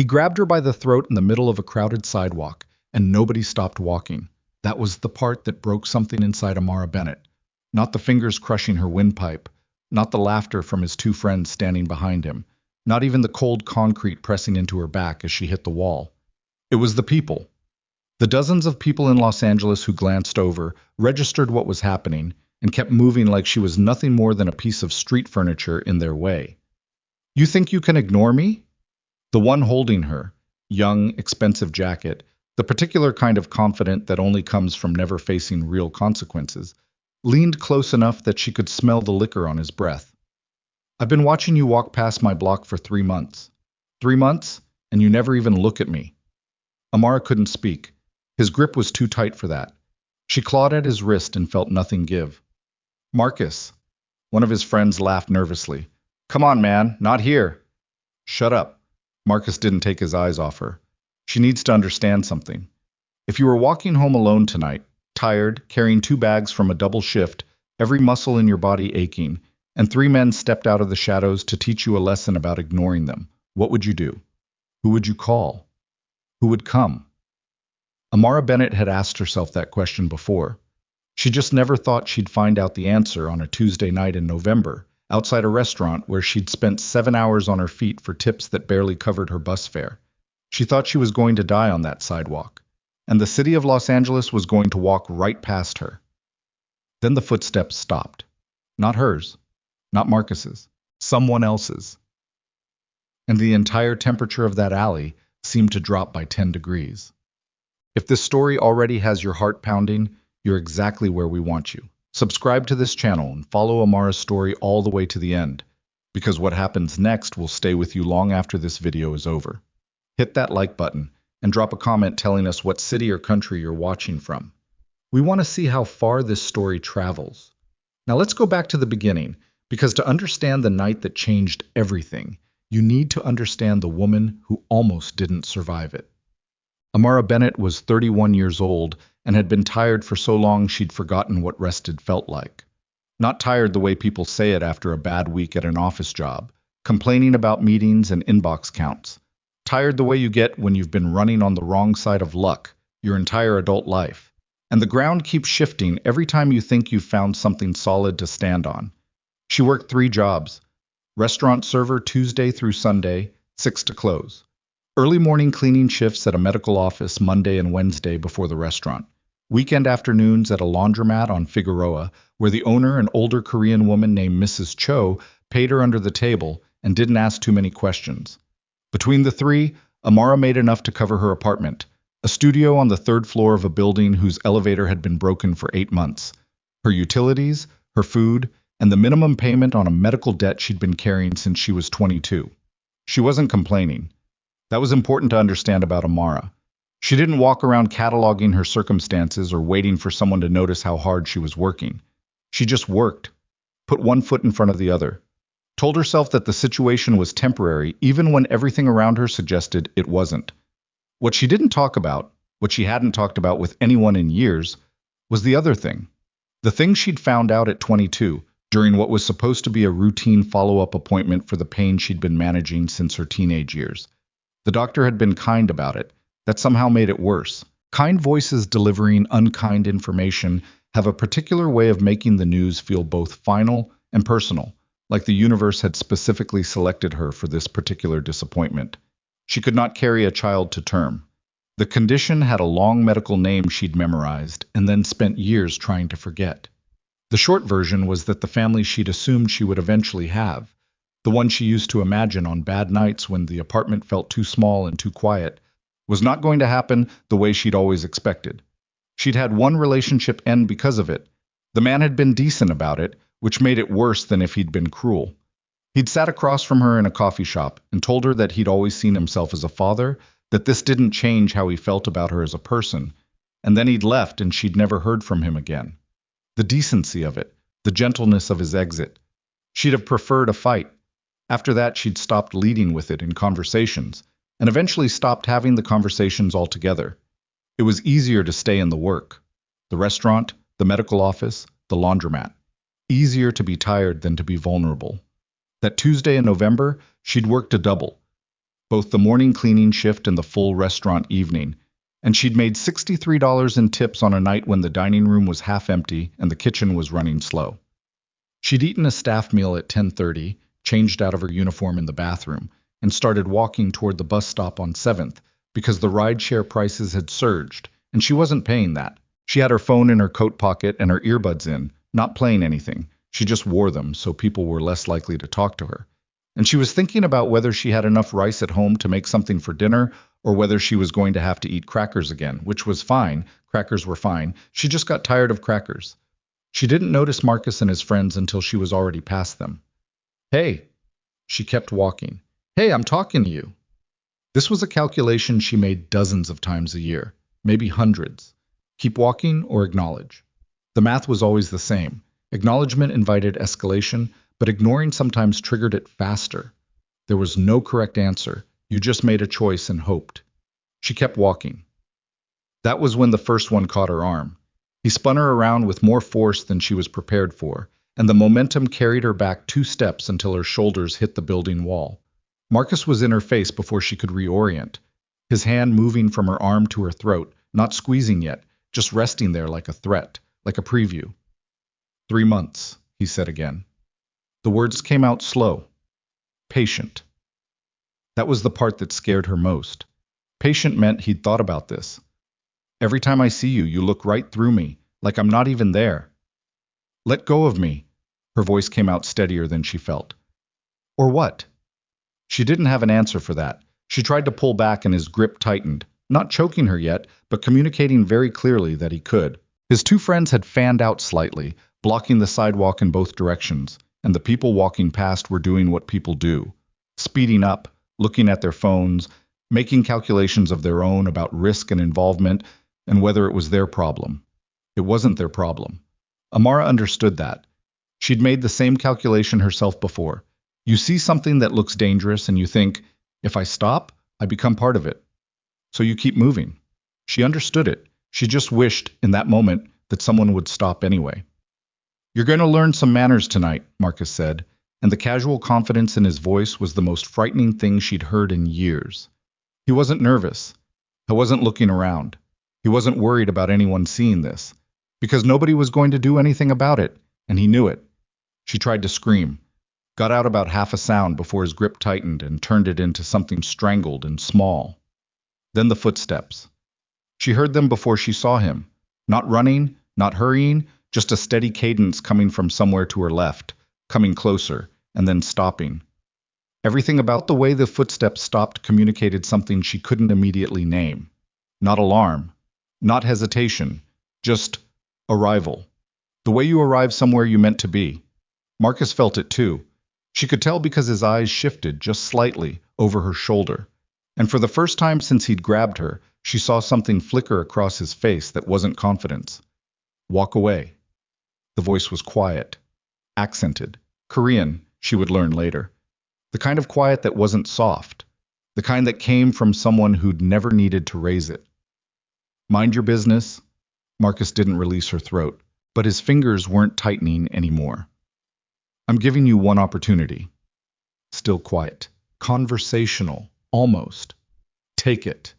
He grabbed her by the throat in the middle of a crowded sidewalk, and nobody stopped walking. That was the part that broke something inside Amara Bennett. Not the fingers crushing her windpipe, not the laughter from his two friends standing behind him, not even the cold concrete pressing into her back as she hit the wall. It was the people. The dozens of people in Los Angeles who glanced over, registered what was happening, and kept moving like she was nothing more than a piece of street furniture in their way. "You think you can ignore me?" The one holding her, young, expensive jacket, the particular kind of confident that only comes from never facing real consequences, leaned close enough that she could smell the liquor on his breath. "I've been watching you walk past my block for 3 months. 3 months, and you never even look at me." Amara couldn't speak. His grip was too tight for that. She clawed at his wrist and felt nothing give. "Marcus." One of his friends laughed nervously. "Come on, man, not here." "Shut up." Marcus didn't take his eyes off her. "She needs to understand something. If you were walking home alone tonight, tired, carrying 2 bags from a double shift, every muscle in your body aching, and 3 men stepped out of the shadows to teach you a lesson about ignoring them, what would you do? Who would you call? Who would come?" Amara Bennett had asked herself that question before. She just never thought she'd find out the answer on a Tuesday night in November, outside a restaurant where she'd spent 7 hours on her feet for tips that barely covered her bus fare. She thought she was going to die on that sidewalk, and the city of Los Angeles was going to walk right past her. Then the footsteps stopped. Not hers, not Marcus's, someone else's. And the entire temperature of that alley seemed to drop by 10 degrees. If this story already has your heart pounding, you're exactly where we want you. Subscribe to this channel and follow Amara's story all the way to the end, because what happens next will stay with you long after this video is over. Hit that like button and drop a comment telling us what city or country you're watching from. We want to see how far this story travels. Now let's go back to the beginning, because to understand the night that changed everything, you need to understand the woman who almost didn't survive it. Amara Bennett was 31 years old and had been tired for so long she'd forgotten what rested felt like. Not tired the way people say it after a bad week at an office job, complaining about meetings and inbox counts. Tired the way you get when you've been running on the wrong side of luck your entire adult life, and the ground keeps shifting every time you think you've found something solid to stand on. She worked 3 jobs. Restaurant server Tuesday through Sunday, 6 to close. Early morning cleaning shifts at a medical office Monday and Wednesday before the restaurant. Weekend afternoons at a laundromat on Figueroa, where the owner, an older Korean woman named Mrs. Cho, paid her under the table and didn't ask too many questions. Between the 3, Amara made enough to cover her apartment, a studio on the 3rd floor of a building whose elevator had been broken for 8 months, her utilities, her food, and the minimum payment on a medical debt she'd been carrying since she was 22. She wasn't complaining. That was important to understand about Amara. She didn't walk around cataloging her circumstances or waiting for someone to notice how hard she was working. She just worked, put one foot in front of the other, told herself that the situation was temporary even when everything around her suggested it wasn't. What she didn't talk about, what she hadn't talked about with anyone in years, was the other thing. The thing she'd found out at 22, during what was supposed to be a routine follow-up appointment for the pain she'd been managing since her teenage years. The doctor had been kind about it. That somehow made it worse. Kind voices delivering unkind information have a particular way of making the news feel both final and personal, like the universe had specifically selected her for this particular disappointment. She could not carry a child to term. The condition had a long medical name she'd memorized and then spent years trying to forget. The short version was that the family she'd assumed she would eventually have, the one she used to imagine on bad nights when the apartment felt too small and too quiet, was not going to happen the way she'd always expected. She'd had one relationship end because of it. The man had been decent about it, which made it worse than if he'd been cruel. He'd sat across from her in a coffee shop and told her that he'd always seen himself as a father, that this didn't change how he felt about her as a person, and then he'd left and she'd never heard from him again. The decency of it, the gentleness of his exit. She'd have preferred a fight. After that, she'd stopped leading with it in conversations, and eventually stopped having the conversations altogether. It was easier to stay in the work. The restaurant, the medical office, the laundromat. Easier to be tired than to be vulnerable. That Tuesday in November, she'd worked a double. both the morning cleaning shift and the full restaurant evening, and she'd made $63 in tips on a night when the dining room was half empty and the kitchen was running slow. She'd eaten a staff meal at 10:30, changed out of her uniform in the bathroom, and started walking toward the bus stop on 7th because the rideshare prices had surged, and she wasn't paying that. She had her phone in her coat pocket and her earbuds in, not playing anything. She just wore them so people were less likely to talk to her. And she was thinking about whether she had enough rice at home to make something for dinner or whether she was going to have to eat crackers again, which was fine. Crackers were fine. She just got tired of crackers. She didn't notice Marcus and his friends until she was already past them. Hey, she kept walking. Hey, I'm talking to you. This was a calculation she made dozens of times a year, maybe hundreds. Keep walking or acknowledge. The math was always the same. Acknowledgement invited escalation, but ignoring sometimes triggered it faster. There was no correct answer. You just made a choice and hoped. She kept walking. That was when the first one caught her arm. He spun her around with more force than she was prepared for, and the momentum carried her back 2 steps until her shoulders hit the building wall. Marcus was in her face before she could reorient, his hand moving from her arm to her throat, not squeezing yet, just resting there like a threat, like a preview. 3 months, he said again. The words came out slow. Patient. That was the part that scared her most. Patient meant he'd thought about this. Every time I see you, you look right through me, like I'm not even there. Let go of me. Her voice came out steadier than she felt. Or what? She didn't have an answer for that. She tried to pull back and his grip tightened, not choking her yet, but communicating very clearly that he could. His 2 friends had fanned out slightly, blocking the sidewalk in both directions, and the people walking past were doing what people do, speeding up, looking at their phones, making calculations of their own about risk and involvement, and whether it was their problem. It wasn't their problem. Amara understood that. She'd made the same calculation herself before. You see something that looks dangerous and you think, if I stop, I become part of it. So you keep moving. She understood it. She just wished, in that moment, that someone would stop anyway. You're going to learn some manners tonight, Marcus said, and the casual confidence in his voice was the most frightening thing she'd heard in years. He wasn't nervous. He wasn't looking around. He wasn't worried about anyone seeing this, because nobody was going to do anything about it, and he knew it. She tried to scream, got out about half a sound before his grip tightened and turned it into something strangled and small. Then the footsteps. She heard them before she saw him. Not running, not hurrying, just a steady cadence coming from somewhere to her left, coming closer, and then stopping. Everything about the way the footsteps stopped communicated something she couldn't immediately name. Not alarm, not hesitation, just arrival. The way you arrive somewhere you meant to be. Marcus felt it too. She could tell because his eyes shifted just slightly over her shoulder. And for the first time since he'd grabbed her, she saw something flicker across his face that wasn't confidence. Walk away. The voice was quiet, accented, Korean, she would learn later. The kind of quiet that wasn't soft, the kind that came from someone who'd never needed to raise it. Mind your business. Marcus didn't release her throat, but his fingers weren't tightening anymore. I'm giving you one opportunity. Still quiet. Conversational, almost. Take it.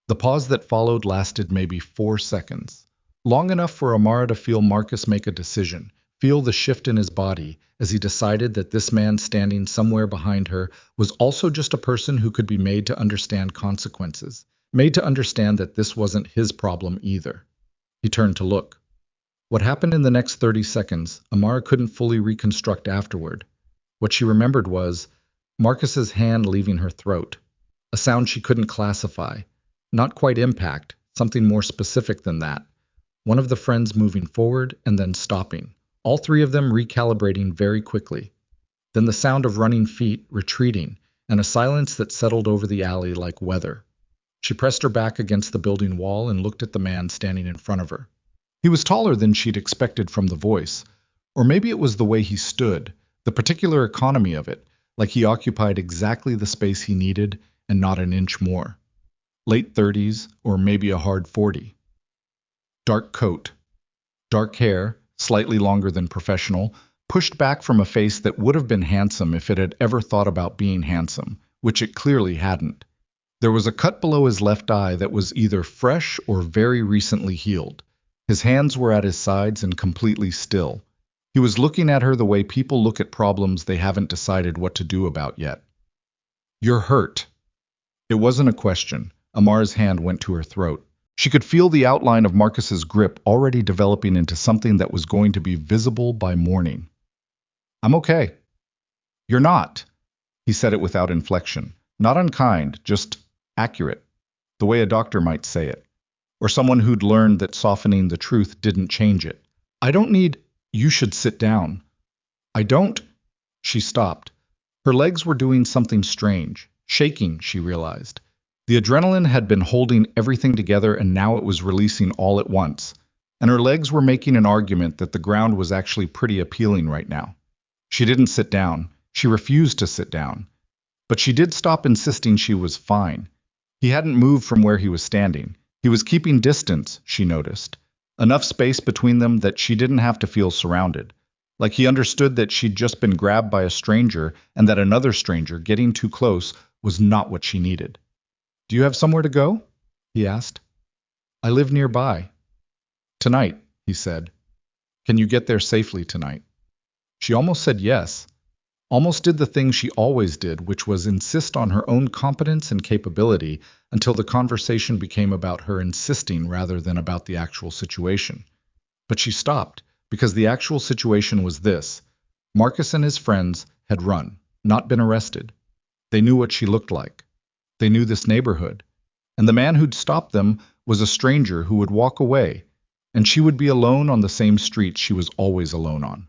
The pause that followed lasted maybe 4 seconds, long enough for Amara to feel Marcus make a decision, feel the shift in his body as he decided that this man standing somewhere behind her was also just a person who could be made to understand consequences, made to understand that this wasn't his problem either. He turned to look. What happened in the next 30 seconds, Amara couldn't fully reconstruct afterward. What she remembered was Marcus's hand leaving her throat, a sound she couldn't classify, not quite impact, something more specific than that. One of the friends moving forward and then stopping, all 3 of them recalibrating very quickly. Then the sound of running feet, retreating, and a silence that settled over the alley like weather. She pressed her back against the building wall and looked at the man standing in front of her. He was taller than she'd expected from the voice, or maybe it was the way he stood, the particular economy of it, like he occupied exactly the space he needed and not an inch more. Late 30s, or maybe a hard 40. Dark coat. Dark hair, slightly longer than professional, pushed back from a face that would have been handsome if it had ever thought about being handsome, which it clearly hadn't. There was a cut below his left eye that was either fresh or very recently healed. His hands were at his sides and completely still. He was looking at her the way people look at problems they haven't decided what to do about yet. "You're hurt." It wasn't a question. Amara's hand went to her throat. She could feel the outline of Marcus's grip already developing into something that was going to be visible by morning. "I'm okay." "You're not." He said it without inflection. Not unkind, just accurate. The way a doctor might say it. Or someone who'd learned that softening the truth didn't change it. "I don't need—" "You should sit down." "I don't—" She stopped. Her legs were doing something strange. Shaking, she realized. The adrenaline had been holding everything together and now it was releasing all at once. And her legs were making an argument that the ground was actually pretty appealing right now. She didn't sit down. She refused to sit down. But she did stop insisting she was fine. He hadn't moved from where he was standing. He was keeping distance, she noticed. Enough space between them that she didn't have to feel surrounded. Like he understood that she'd just been grabbed by a stranger and that another stranger, getting too close, was not what she needed. "Do you have somewhere to go?" he asked. "I live nearby." "Tonight," he said. "Can you get there safely tonight?" She almost said yes. Almost did the thing she always did, which was insist on her own competence and capability until the conversation became about her insisting rather than about the actual situation. But she stopped, because the actual situation was this. Marcus and his friends had run, not been arrested. They knew what she looked like. They knew this neighborhood. And the man who'd stopped them was a stranger who would walk away, and she would be alone on the same street she was always alone on.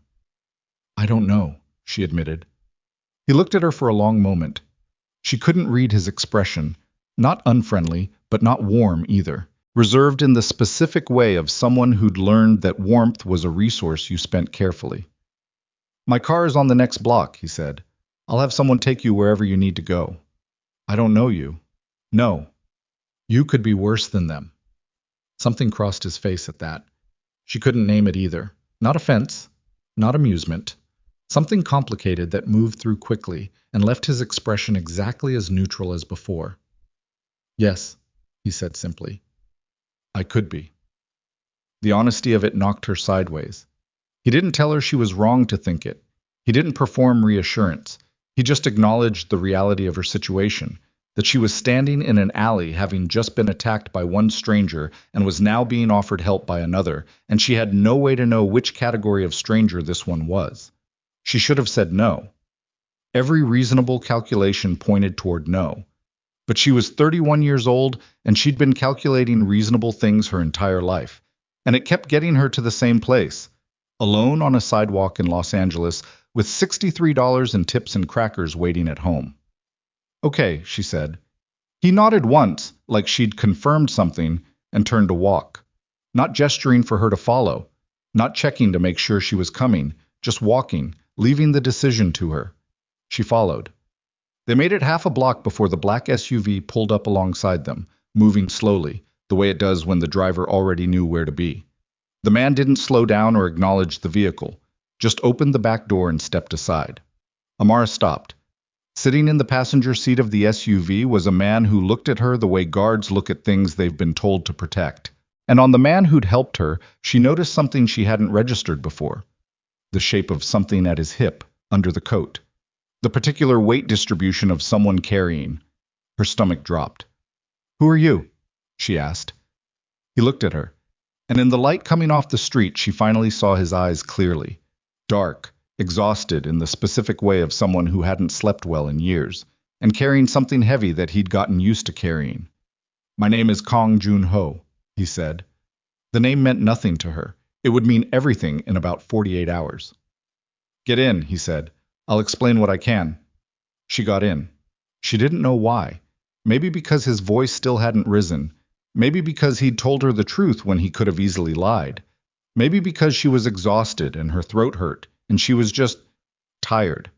"I don't know," she admitted. He looked at her for a long moment. She couldn't read his expression, not unfriendly, but not warm either, reserved in the specific way of someone who'd learned that warmth was a resource you spent carefully. "My car is on the next block," he said. "I'll have someone take you wherever you need to go." "I don't know you." "No. You could be worse than them." Something crossed his face at that. She couldn't name it either. Not offense, not amusement. Something complicated that moved through quickly and left his expression exactly as neutral as before. "Yes," he said simply. "I could be." The honesty of it knocked her sideways. He didn't tell her she was wrong to think it. He didn't perform reassurance. He just acknowledged the reality of her situation, that she was standing in an alley having just been attacked by one stranger and was now being offered help by another, and she had no way to know which category of stranger this one was. She should have said no. Every reasonable calculation pointed toward no. But she was 31 years old, and she'd been calculating reasonable things her entire life, and it kept getting her to the same place, alone on a sidewalk in Los Angeles with $63 in tips and crackers waiting at home. "Okay," she said. He nodded once, like she'd confirmed something, and turned to walk. Not gesturing for her to follow, not checking to make sure she was coming, just walking, leaving the decision to her. She followed. They made it half a block before the black SUV pulled up alongside them, moving slowly, the way it does when the driver already knew where to be. The man didn't slow down or acknowledge the vehicle, just opened the back door and stepped aside. Amara stopped. Sitting in the passenger seat of the SUV was a man who looked at her the way guards look at things they've been told to protect. And on the man who'd helped her, she noticed something she hadn't registered before. The shape of something at his hip, under the coat. The particular weight distribution of someone carrying. Her stomach dropped. "Who are you?" she asked. He looked at her, and in the light coming off the street she finally saw his eyes clearly. Dark, exhausted in the specific way of someone who hadn't slept well in years, and carrying something heavy that he'd gotten used to carrying. "My name is Kang Joon-Ho," he said. The name meant nothing to her. It would mean everything in about 48 hours. "Get in," he said. "I'll explain what I can." She got in. She didn't know why. Maybe because his voice still hadn't risen. Maybe because he'd told her the truth when he could have easily lied. Maybe because she was exhausted and her throat hurt, and she was just tired.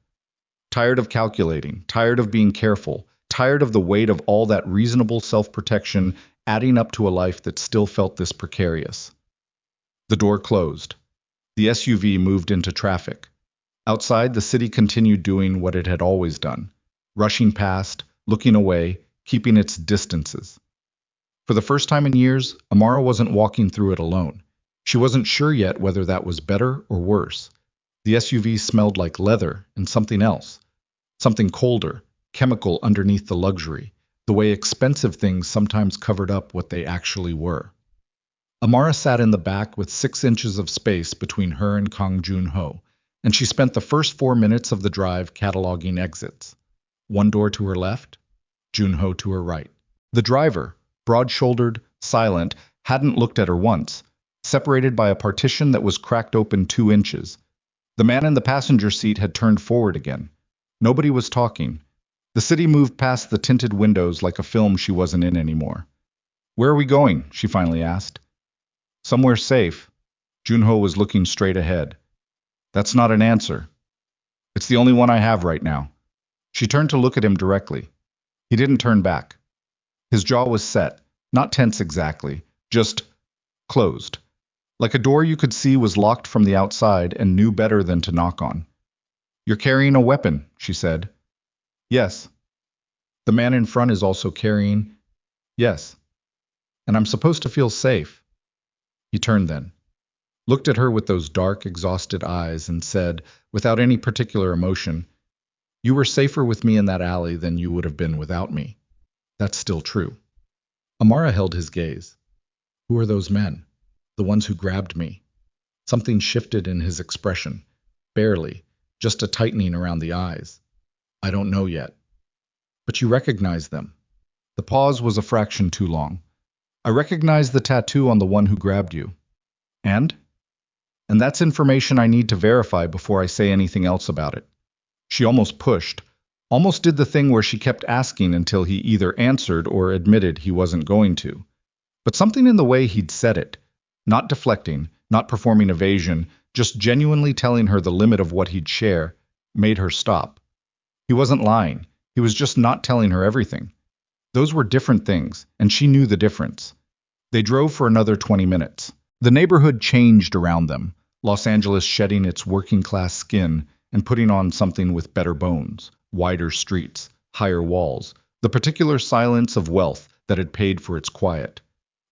Tired of calculating, tired of being careful, tired of the weight of all that reasonable self-protection adding up to a life that still felt this precarious. The door closed. The SUV moved into traffic. Outside, the city continued doing what it had always done. rushing past, looking away, keeping its distances. For the first time in years, Amara wasn't walking through it alone. She wasn't sure yet whether that was better or worse. The SUV smelled like leather and something else. Something colder, chemical underneath the luxury, the way expensive things sometimes covered up what they actually were. Amara sat in the back with 6 inches of space between her and Kang Joon-Ho, and she spent the first 4 minutes of the drive cataloging exits. One door to her left, Joon-Ho to her right. The driver, broad-shouldered, silent, hadn't looked at her once, separated by a partition that was cracked open 2 inches. The man in the passenger seat had turned forward again. Nobody was talking. The city moved past the tinted windows like a film she wasn't in anymore. "Where are we going?" she finally asked. "Somewhere safe." Joon-Ho was looking straight ahead. "That's not an answer. It's the only one I have right now." She turned to look at him directly. He didn't turn back. His jaw was set, not tense exactly, just closed. Like a door you could see was locked from the outside and knew better than to knock on. "You're carrying a weapon," she said. "Yes." "The man in front is also carrying." "Yes." "And I'm supposed to feel safe." He turned then, looked at her with those dark, exhausted eyes, and said, without any particular emotion, "You were safer with me in that alley than you would have been without me. That's still true." Amara held his gaze. "Who are those men? The ones who grabbed me?" Something shifted in his expression. Barely, just a tightening around the eyes. "I don't know yet." "But you recognize them." The pause was a fraction too long. "I recognize the tattoo on the one who grabbed you." "And?" "And that's information I need to verify before I say anything else about it." She almost pushed, almost did the thing where she kept asking until he either answered or admitted he wasn't going to. But something in the way he'd said it, not deflecting, not performing evasion, just genuinely telling her the limit of what he'd share, made her stop. He wasn't lying. He was just not telling her everything. Those were different things, and she knew the difference. They drove for another 20 minutes. The neighborhood changed around them, Los Angeles shedding its working-class skin and putting on something with better bones, wider streets, higher walls, the particular silence of wealth that had paid for its quiet.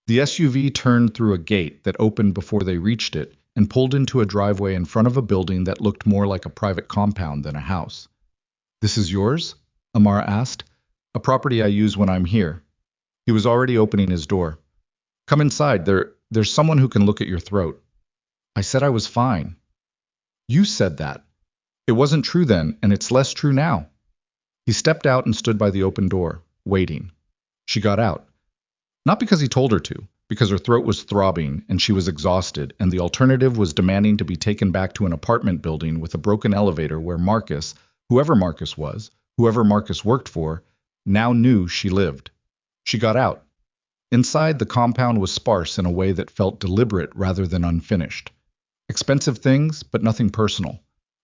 The SUV turned through a gate that opened before they reached it and pulled into a driveway in front of a building that looked more like a private compound than a house. "This is yours?" Amara asked. "A property I use when I'm here." He was already opening his door. "Come inside. There's someone who can look at your throat." "I said I was fine." "You said that. It wasn't true then, and it's less true now." He stepped out and stood by the open door, waiting. She got out. Not because he told her to, because her throat was throbbing and she was exhausted, and the alternative was demanding to be taken back to an apartment building with a broken elevator where Marcus, whoever Marcus was, whoever Marcus worked for, now knew she lived. She got out. Inside, the compound was sparse in a way that felt deliberate rather than unfinished. Expensive things, but nothing personal.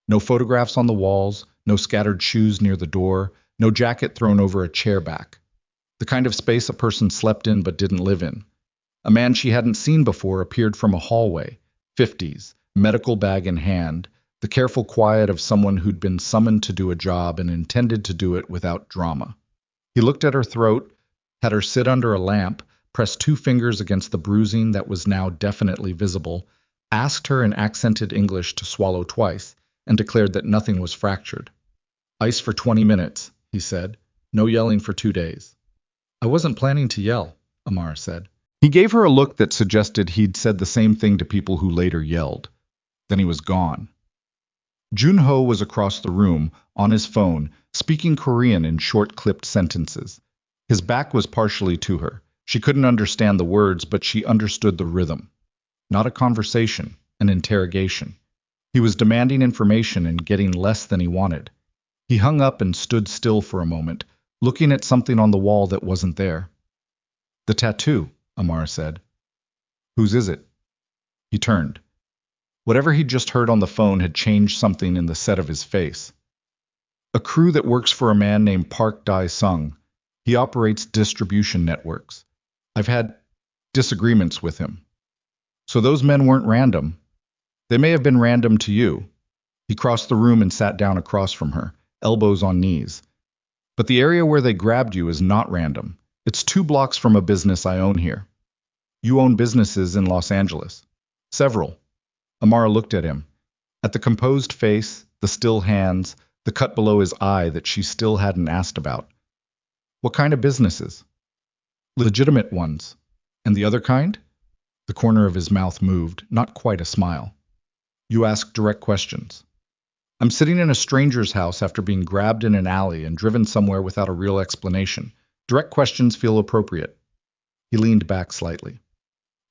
No photographs on the walls, no scattered shoes near the door, no jacket thrown over a chair back. The kind of space a person slept in but didn't live in. A man she hadn't seen before appeared from a hallway, 50s, medical bag in hand, the careful quiet of someone who'd been summoned to do a job and intended to do it without drama. He looked at her throat, had her sit under a lamp, pressed 2 fingers against the bruising that was now definitely visible, asked her in accented English to swallow twice, and declared that nothing was fractured. "Ice for 20 minutes, he said. "No yelling for 2 days." "I wasn't planning to yell," Amara said. He gave her a look that suggested he'd said the same thing to people who later yelled. Then he was gone. Joon-Ho was across the room, on his phone, speaking Korean in short, clipped sentences. His back was partially to her. She couldn't understand the words, but she understood the rhythm. Not a conversation, an interrogation. He was demanding information and getting less than he wanted. He hung up and stood still for a moment, looking at something on the wall that wasn't there. "The tattoo," Amara said. "Whose is it?" He turned. Whatever he'd just heard on the phone had changed something in the set of his face. "A crew that works for a man named Park Dae-sung. He operates distribution networks. I've had disagreements with him." "So those men weren't random." "They may have been random to you." He crossed the room and sat down across from her, elbows on knees. But the area where they grabbed you is not random. It's 2 blocks from a business I own here. You own businesses in Los Angeles. Several. Amara looked at him. At the composed face, the still hands, the cut below his eye that she still hadn't asked about. What kind of businesses? Legitimate ones. And the other kind? The corner of his mouth moved, not quite a smile. You ask direct questions. I'm sitting in a stranger's house after being grabbed in an alley and driven somewhere without a real explanation. Direct questions feel appropriate. He leaned back slightly.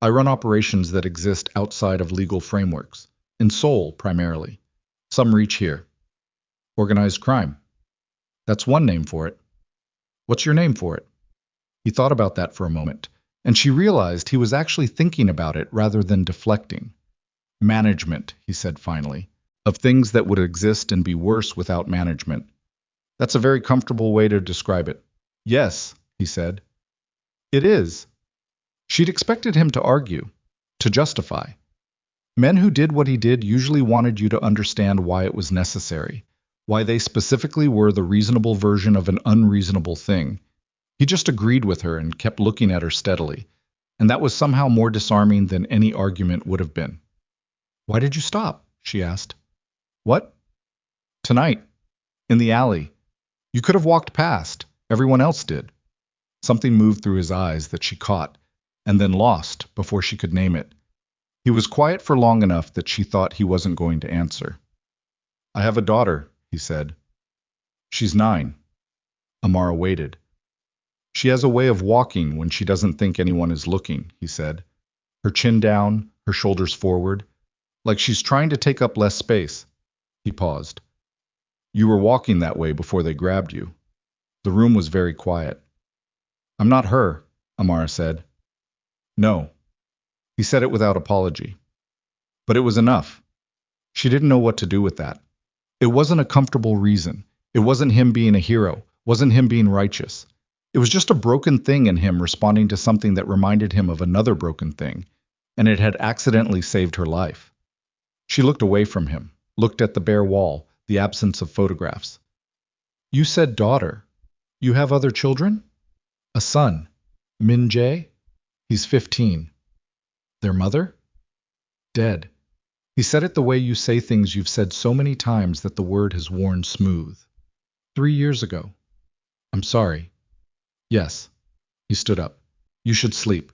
I run operations that exist outside of legal frameworks. In Seoul, primarily. Some reach here. Organized crime. That's one name for it. What's your name for it? He thought about that for a moment, and she realized he was actually thinking about it rather than deflecting. Management, he said finally, of things that would exist and be worse without management. That's a very comfortable way to describe it. Yes, he said. It is. She'd expected him to argue, to justify. Men who did what he did usually wanted you to understand why it was necessary, why they specifically were the reasonable version of an unreasonable thing. He just agreed with her and kept looking at her steadily, and that was somehow more disarming than any argument would have been. Why did you stop? She asked. What? Tonight. In the alley. You could have walked past. Everyone else did. Something moved through his eyes that she caught, and then lost before she could name it. He was quiet for long enough that she thought he wasn't going to answer. I have a daughter, he said. She's 9. Amara waited. She has a way of walking when she doesn't think anyone is looking, he said. Her chin down, her shoulders forward, like she's trying to take up less space. He paused. You were walking that way before they grabbed you. The room was very quiet. I'm not her, Amara said. No. He said it without apology. But it was enough. She didn't know what to do with that. It wasn't a comfortable reason. It wasn't him being a hero, wasn't him being righteous. It was just a broken thing in him responding to something that reminded him of another broken thing, and it had accidentally saved her life. She looked away from him, looked at the bare wall, the absence of photographs. You said daughter. You have other children? A son. Min Jae? He's 15. Their mother? Dead. He said it the way you say things you've said so many times that the word has worn smooth. 3 years ago. I'm sorry. Yes. He stood up. You should sleep.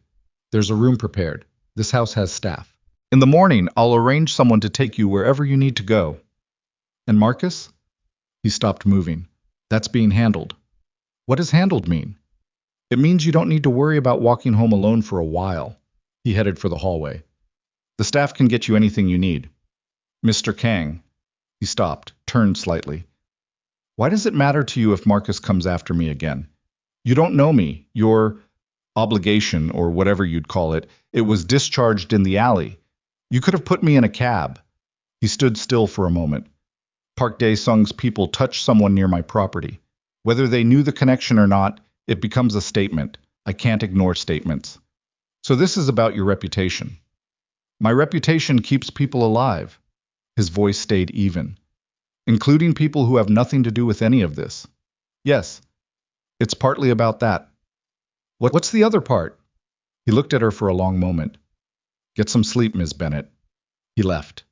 There's a room prepared. This house has staff. In the morning, I'll arrange someone to take you wherever you need to go. And Marcus? He stopped moving. That's being handled. What does handled mean? It means you don't need to worry about walking home alone for a while. He headed for the hallway. The staff can get you anything you need. Mr. Kang. He stopped, turned slightly. Why does it matter to you if Marcus comes after me again? You don't know me. Your obligation, or whatever you'd call it, it was discharged in the alley. You could have put me in a cab. He stood still for a moment. Park Dae-sung's people touched someone near my property. Whether they knew the connection or not, it becomes a statement. I can't ignore statements. So this is about your reputation. My reputation keeps people alive. His voice stayed even. Including people who have nothing to do with any of this. Yes, it's partly about that. What's the other part? He looked at her for a long moment. Get some sleep, Ms. Bennett. He left.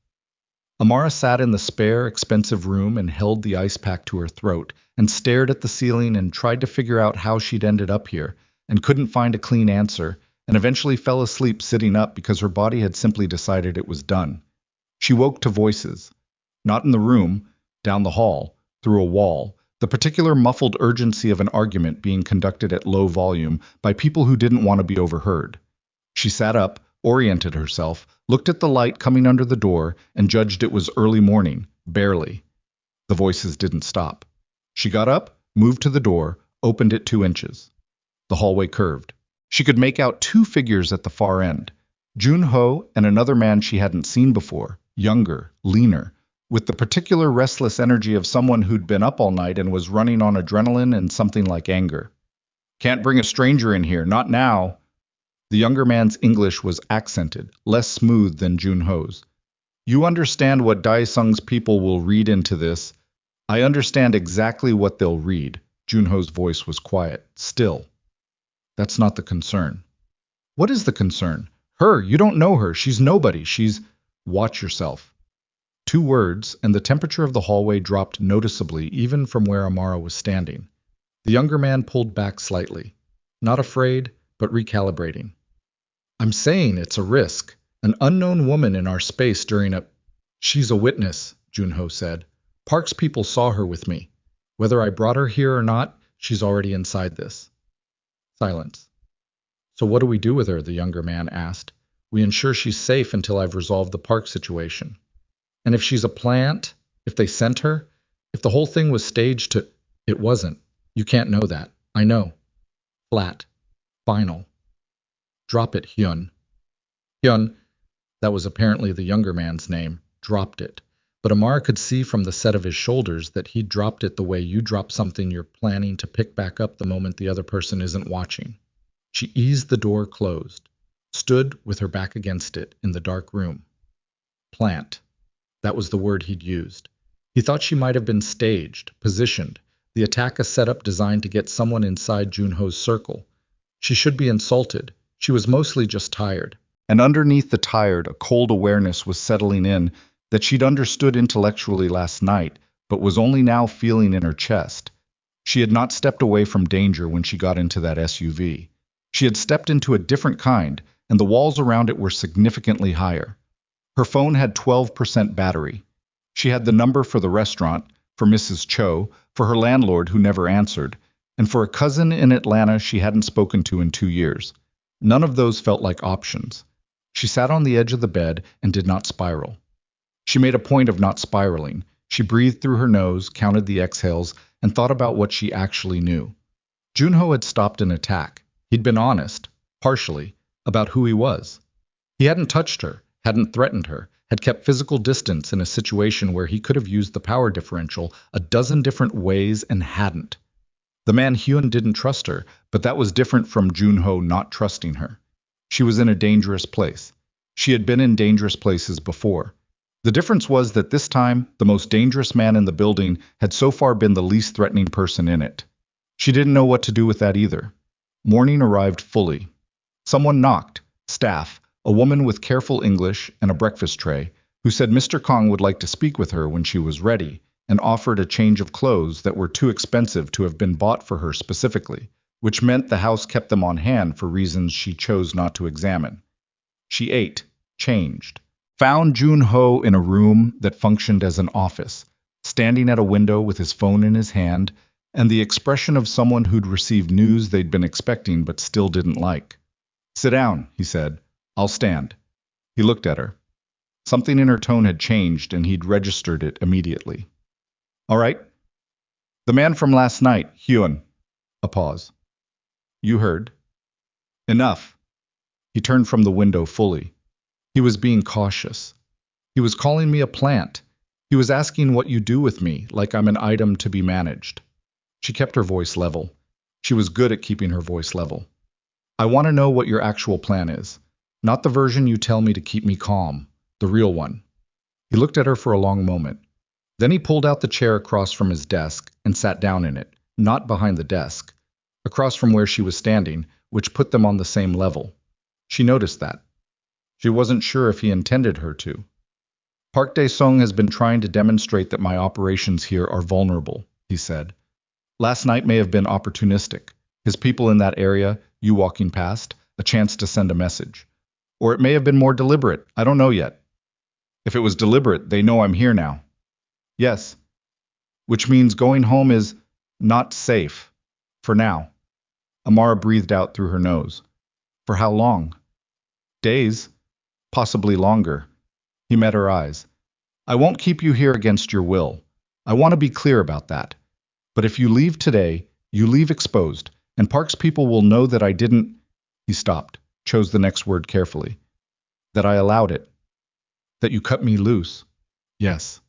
Amara sat in the spare, expensive room and held the ice pack to her throat and stared at the ceiling and tried to figure out how she'd ended up here and couldn't find a clean answer and eventually fell asleep sitting up because her body had simply decided it was done. She woke to voices. Not in the room, down the hall, through a wall, the particular muffled urgency of an argument being conducted at low volume by people who didn't want to be overheard. She sat up, oriented herself, looked at the light coming under the door, and judged it was early morning, barely. The voices didn't stop. She got up, moved to the door, opened it 2 inches. The hallway curved. She could make out 2 figures at the far end. Joon-Ho and another man she hadn't seen before, younger, leaner, with the particular restless energy of someone who'd been up all night and was running on adrenaline and something like anger. Can't bring a stranger in here, not now. The younger man's English was accented, less smooth than Joon-Ho's. You understand what Dae-sung's people will read into this. I understand exactly what they'll read. Joon-Ho's voice was quiet, still. That's not the concern. What is the concern? Her, you don't know her. She's nobody. She's... Watch yourself. 2 words, and the temperature of the hallway dropped noticeably even from where Amara was standing. The younger man pulled back slightly. Not afraid, but recalibrating. I'm saying it's a risk. An unknown woman in our space during a... She's a witness, Joon-Ho said. Park's people saw her with me. Whether I brought her here or not, she's already inside this. Silence. So what do we do with her? The younger man asked. We ensure she's safe until I've resolved the Park situation. And if she's a plant, if they sent her, if the whole thing was staged to... It wasn't. You can't know that. I know. Flat. Final. Drop it, Hyun. Hyun, that was apparently the younger man's name, dropped it. But Amara could see from the set of his shoulders that he'd dropped it the way you drop something you're planning to pick back up the moment the other person isn't watching. She eased the door closed, stood with her back against it in the dark room. Plant. That was the word he'd used. He thought she might have been staged, positioned, the attack a setup designed to get someone inside Joon-Ho's circle. She should be insulted. She was mostly just tired. And underneath the tired, a cold awareness was settling in that she'd understood intellectually last night, but was only now feeling in her chest. She had not stepped away from danger when she got into that SUV. She had stepped into a different kind, and the walls around it were significantly higher. Her phone had 12% battery. She had the number for the restaurant, for Mrs. Cho, for her landlord who never answered, and for a cousin in Atlanta she hadn't spoken to in 2 years. None of those felt like options. She sat on the edge of the bed and did not spiral. She made a point of not spiraling. She breathed through her nose, counted the exhales, and thought about what she actually knew. Joon-Ho had stopped an attack. He'd been honest, partially, about who he was. He hadn't touched her, hadn't threatened her, had kept physical distance in a situation where he could have used the power differential a dozen different ways and hadn't. The man Hyun didn't trust her, but that was different from Joon-Ho not trusting her. She was in a dangerous place. She had been in dangerous places before. The difference was that this time, the most dangerous man in the building had so far been the least threatening person in it. She didn't know what to do with that either. Morning arrived fully. Someone knocked. Staff, a woman with careful English and a breakfast tray, who said Mr. Kang would like to speak with her when she was ready, and offered a change of clothes that were too expensive to have been bought for her specifically, which meant the house kept them on hand for reasons she chose not to examine. She ate, changed, found Joon-Ho in a room that functioned as an office, standing at a window with his phone in his hand, and the expression of someone who'd received news they'd been expecting but still didn't like. Sit down, he said. I'll stand. He looked at her. Something in her tone had changed, and he'd registered it immediately. All right. The man from last night, Hyun. A pause. You heard. Enough. He turned from the window fully. He was being cautious. He was calling me a plant. He was asking what you do with me, like I'm an item to be managed. She kept her voice level. She was good at keeping her voice level. I want to know what your actual plan is. Not the version you tell me to keep me calm. The real one. He looked at her for a long moment. Then he pulled out the chair across from his desk and sat down in it, not behind the desk, across from where she was standing, which put them on the same level. She noticed that. She wasn't sure if he intended her to. Park Dae-sung has been trying to demonstrate that my operations here are vulnerable, he said. Last night may have been opportunistic. His people in that area, you walking past, a chance to send a message. Or it may have been more deliberate. I don't know yet. If it was deliberate, they know I'm here now. Yes. Which means going home is not safe. For now. Amara breathed out through her nose. For how long? Days. Possibly longer. He met her eyes. I won't keep you here against your will. I want to be clear about that. But if you leave today, you leave exposed, and Park's people will know that I didn't... He stopped, chose the next word carefully. That I allowed it. That you cut me loose. Yes.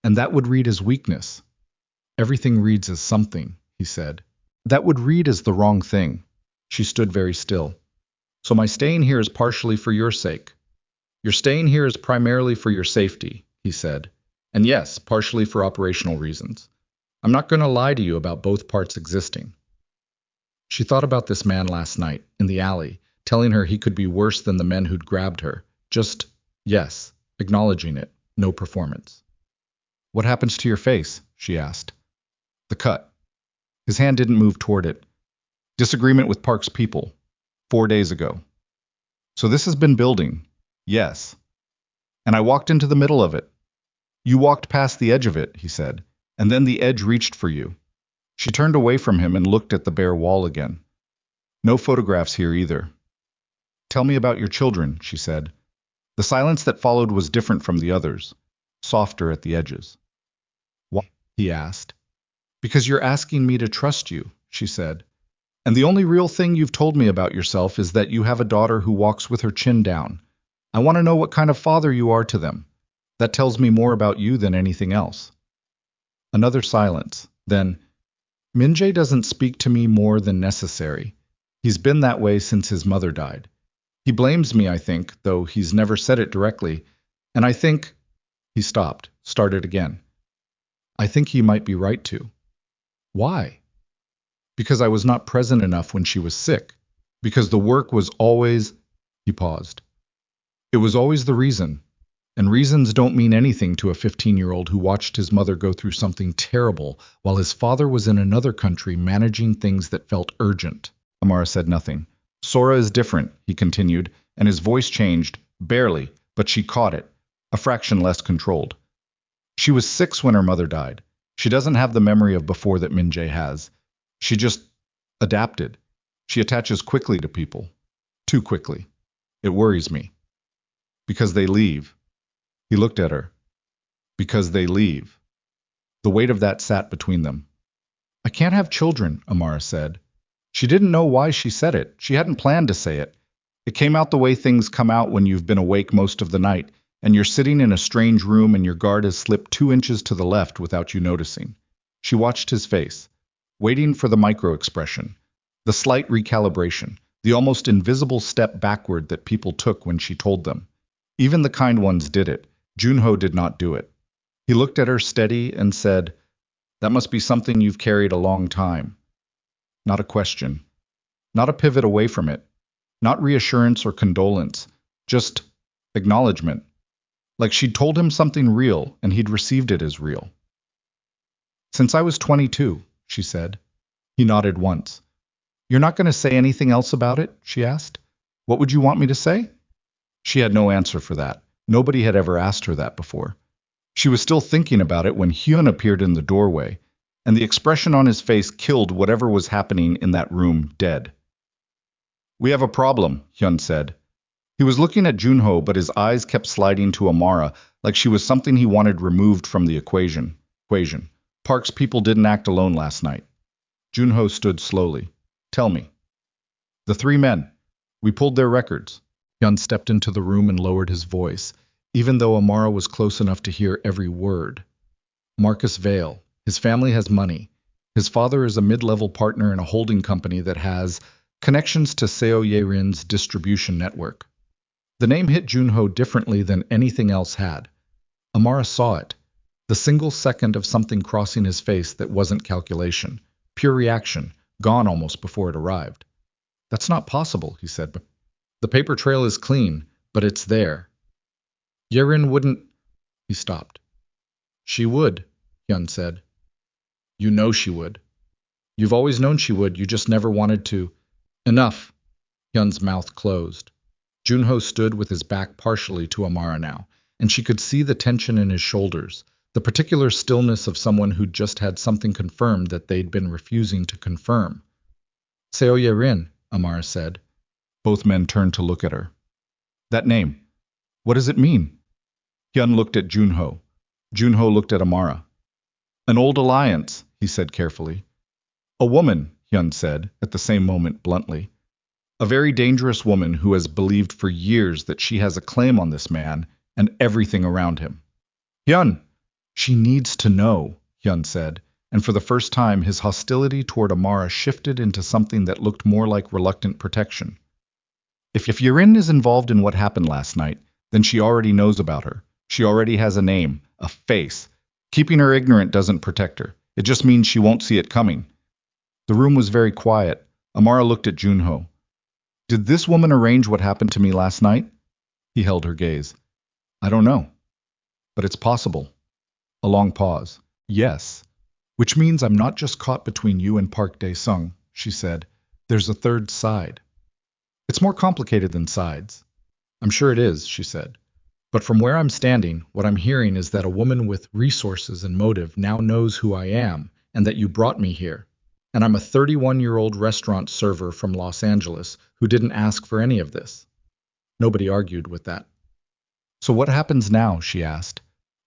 And that would read as weakness. Everything reads as something, he said. That would read as the wrong thing. She stood very still. So my staying here is partially for your sake. Your staying here is primarily for your safety, he said. And yes, partially for operational reasons. I'm not going to lie to you about both parts existing. She thought about this man last night, in the alley, telling her he could be worse than the men who'd grabbed her. Just, yes, acknowledging it, no performance. What happens to your face? She asked. The cut. His hand didn't move toward it. Disagreement with Park's people. 4 days ago. So this has been building. Yes. And I walked into the middle of it. You walked past the edge of it, he said, and then the edge reached for you. She turned away from him and looked at the bare wall again. No photographs here either. Tell me about your children, she said. The silence that followed was different from the others, softer at the edges. Why? He asked. Because you're asking me to trust you, she said. And the only real thing you've told me about yourself is that you have a daughter who walks with her chin down. I want to know what kind of father you are to them. That tells me more about you than anything else. Another silence. Then, Min-jae doesn't speak to me more than necessary. He's been that way since his mother died. He blames me, I think, though he's never said it directly. And I think... He stopped, started again. I think he might be right to. Why? Because I was not present enough when she was sick. Because the work was always... He paused. It was always the reason. And reasons don't mean anything to a 15-year-old who watched his mother go through something terrible while his father was in another country managing things that felt urgent. Amara said nothing. Sora is different, he continued, and his voice changed, barely, but she caught it, a fraction less controlled. She was 6 when her mother died. She doesn't have the memory of before that Min-jae has. She just adapted. She attaches quickly to people. Too quickly. It worries me. Because they leave. He looked at her. Because they leave. The weight of that sat between them. I can't have children, Amara said. She didn't know why she said it. She hadn't planned to say it. It came out the way things come out when you've been awake most of the night, and you're sitting in a strange room and your guard has slipped 2 inches to the left without you noticing. She watched his face, waiting for the micro-expression, the slight recalibration, the almost invisible step backward that people took when she told them. Even the kind ones did it. Joon-Ho did not do it. He looked at her steady and said, That must be something you've carried a long time. Not a question. Not a pivot away from it. Not reassurance or condolence. Just acknowledgement. Like she'd told him something real and he'd received it as real. Since I was 22, she said. He nodded once. You're not going to say anything else about it? She asked. What would you want me to say? She had no answer for that. Nobody had ever asked her that before. She was still thinking about it when Hyun appeared in the doorway, and the expression on his face killed whatever was happening in that room dead. We have a problem, Hyun said. He was looking at Joon-Ho, but his eyes kept sliding to Amara like she was something he wanted removed from the equation. Park's people didn't act alone last night. Joon-Ho stood slowly. Tell me. The 3 men. We pulled their records. Hyun stepped into the room and lowered his voice, even though Amara was close enough to hear every word. Marcus Vale. His family has money. His father is a mid-level partner in a holding company that has connections to Seo Ye-rin's distribution network. The name hit Joon-Ho differently than anything else had. Amara saw it. The single second of something crossing his face that wasn't calculation. Pure reaction, gone almost before it arrived. That's not possible, he said. The paper trail is clean, but it's there. Ye-rin wouldn't... He stopped. She would, Hyun said. You know she would. You've always known she would, you just never wanted to. Enough. Hyun's mouth closed. Joon-Ho stood with his back partially to Amara now, and she could see the tension in his shoulders, the particular stillness of someone who'd just had something confirmed that they'd been refusing to confirm. Seo Ye-rin, Amara said. Both men turned to look at her. That name. What does it mean? Hyun looked at Joon-Ho. Joon-Ho looked at Amara. An old alliance, he said carefully. A woman, Hyun said, at the same moment bluntly. A very dangerous woman who has believed for years that she has a claim on this man and everything around him. Hyun! She needs to know, Hyun said, and for the first time his hostility toward Amara shifted into something that looked more like reluctant protection. If Ye-rin is involved in what happened last night, then she already knows about her. She already has a name, a face. Keeping her ignorant doesn't protect her. It just means she won't see it coming. The room was very quiet. Amara looked at Joon-Ho. Did this woman arrange what happened to me last night? He held her gaze. I don't know. But it's possible. A long pause. Yes. Which means I'm not just caught between you and Park Dae-sung, she said. There's a third side. It's more complicated than sides. I'm sure it is, she said. But from where I'm standing, what I'm hearing is that a woman with resources and motive now knows who I am and that you brought me here. And I'm a 31-year-old restaurant server from Los Angeles who didn't ask for any of this. Nobody argued with that. So what happens now? She asked.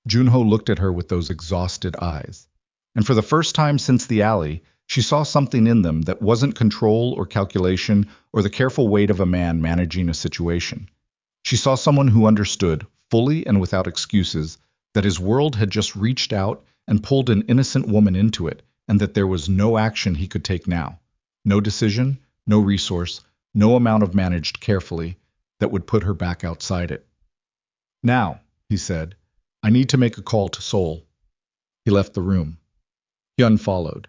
Joon-Ho looked at her with those exhausted eyes. And for the first time since the alley, she saw something in them that wasn't control or calculation or the careful weight of a man managing a situation. She saw someone who understood, fully and without excuses, that his world had just reached out and pulled an innocent woman into it, and that there was no action he could take now. No decision, no resource, no amount of managed carefully that would put her back outside it. Now, he said, I need to make a call to Seoul. He left the room. Hyun followed.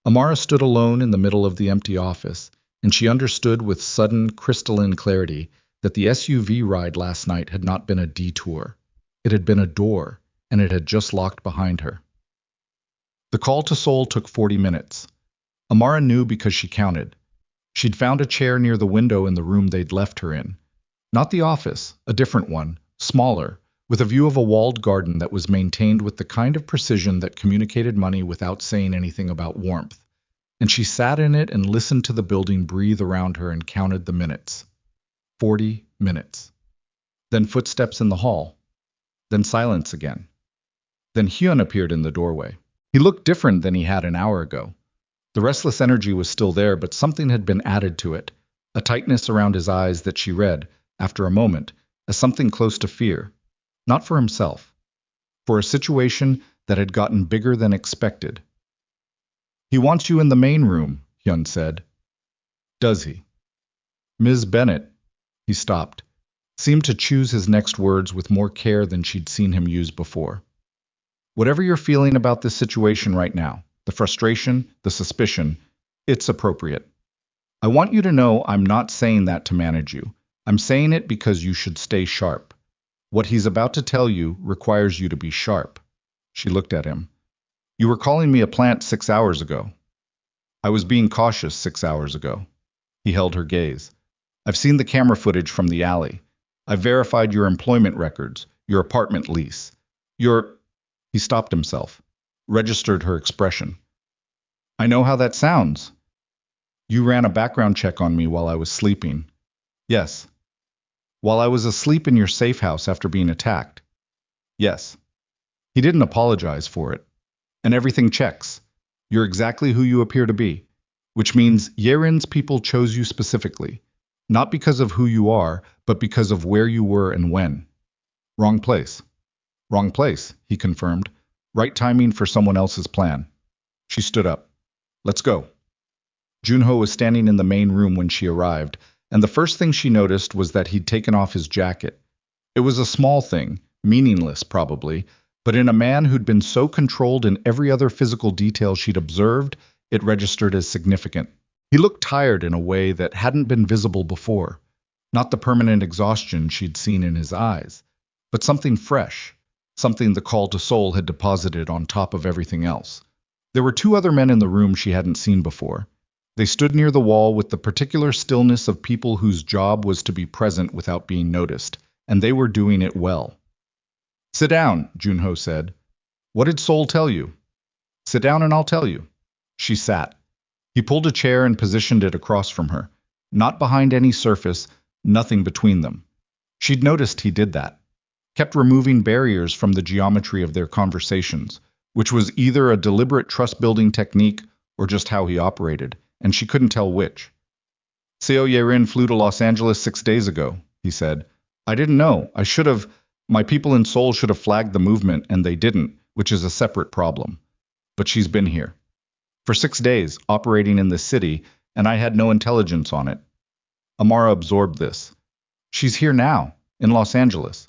Amara stood alone in the middle of the empty office, and she understood with sudden, crystalline clarity that the SUV ride last night had not been a detour. It had been a door, and it had just locked behind her. The call to Seoul took 40 minutes. Amara knew because she counted. She'd found a chair near the window in the room they'd left her in. Not the office, a different one, smaller, with a view of a walled garden that was maintained with the kind of precision that communicated money without saying anything about warmth. And she sat in it and listened to the building breathe around her and counted the minutes. 40 minutes. Then footsteps in the hall. Then silence again. Then Hyun appeared in the doorway. He looked different than he had an hour ago. The restless energy was still there, but something had been added to it, a tightness around his eyes that she read, after a moment, as something close to fear. Not for himself. For a situation that had gotten bigger than expected. He wants you in the main room, Hyun said. Does he? Ms. Bennett. He stopped, seemed to choose his next words with more care than she'd seen him use before. Whatever you're feeling about this situation right now, the frustration, the suspicion, it's appropriate. I want you to know I'm not saying that to manage you. I'm saying it because you should stay sharp. What he's about to tell you requires you to be sharp. She looked at him. You were calling me a plant 6 hours ago. I was being cautious 6 hours ago. He held her gaze. I've seen the camera footage from the alley. I've verified your employment records, your apartment lease, your... He stopped himself, registered her expression. I know how that sounds. You ran a background check on me while I was sleeping. Yes. While I was asleep in your safe house after being attacked. Yes. He didn't apologize for it. And everything checks. You're exactly who you appear to be, which means Yerin's people chose you specifically. Not because of who you are, but because of where you were and when. Wrong place. Wrong place, he confirmed. Right timing for someone else's plan. She stood up. Let's go. Joon-Ho was standing in the main room when she arrived, and the first thing she noticed was that he'd taken off his jacket. It was a small thing, meaningless probably, but in a man who'd been so controlled in every other physical detail she'd observed, it registered as significant. He looked tired in a way that hadn't been visible before. Not the permanent exhaustion she'd seen in his eyes, but something fresh, something the call to Seoul had deposited on top of everything else. There were 2 other men in the room she hadn't seen before. They stood near the wall with the particular stillness of people whose job was to be present without being noticed, and they were doing it well. Sit down, Joon-Ho said. What did Seoul tell you? Sit down and I'll tell you. She sat. He pulled a chair and positioned it across from her, not behind any surface, nothing between them. She'd noticed he did that, kept removing barriers from the geometry of their conversations, which was either a deliberate trust-building technique or just how he operated, and she couldn't tell which. Seo Yerin flew to Los Angeles 6 days ago, he said. I didn't know. I should have. My people in Seoul should have flagged the movement, and they didn't, which is a separate problem. But she's been here. For 6 days, operating in the city, and I had no intelligence on it. Amara absorbed this. She's here now, in Los Angeles.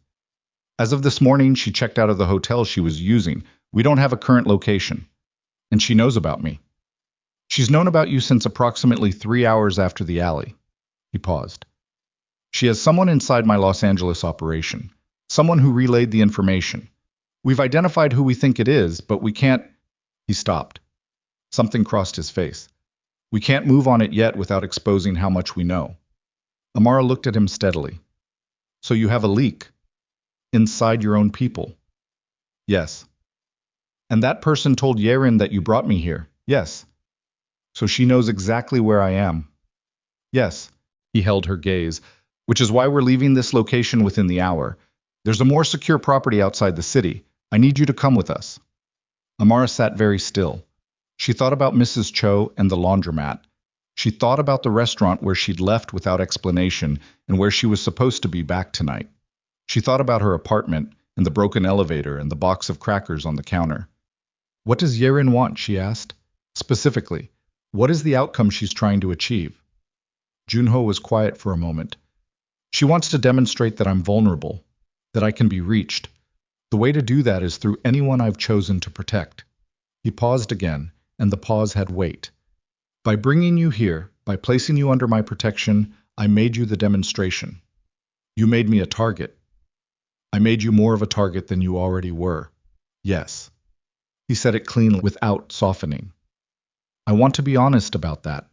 As of this morning, she checked out of the hotel she was using. We don't have a current location. And she knows about me. She's known about you since approximately 3 hours after the alley. He paused. She has someone inside my Los Angeles operation. Someone who relayed the information. We've identified who we think it is, but we can't... He stopped. Something crossed his face. We can't move on it yet without exposing how much we know. Amara looked at him steadily. So you have a leak? Inside your own people? Yes. And that person told Yerin that you brought me here? Yes. So she knows exactly where I am? Yes. He held her gaze, which is why we're leaving this location within the hour. There's a more secure property outside the city. I need you to come with us. Amara sat very still. She thought about Mrs. Cho and the laundromat. She thought about the restaurant where she'd left without explanation and where she was supposed to be back tonight. She thought about her apartment and the broken elevator and the box of crackers on the counter. What does Yerin want? She asked. Specifically, what is the outcome she's trying to achieve? Joon-Ho was quiet for a moment. She wants to demonstrate that I'm vulnerable, that I can be reached. The way to do that is through anyone I've chosen to protect. He paused again, and the pause had weight. By bringing you here, by placing you under my protection, I made you the demonstration. You made me a target. I made you more of a target than you already were. Yes. He said it cleanly, without softening. I want to be honest about that.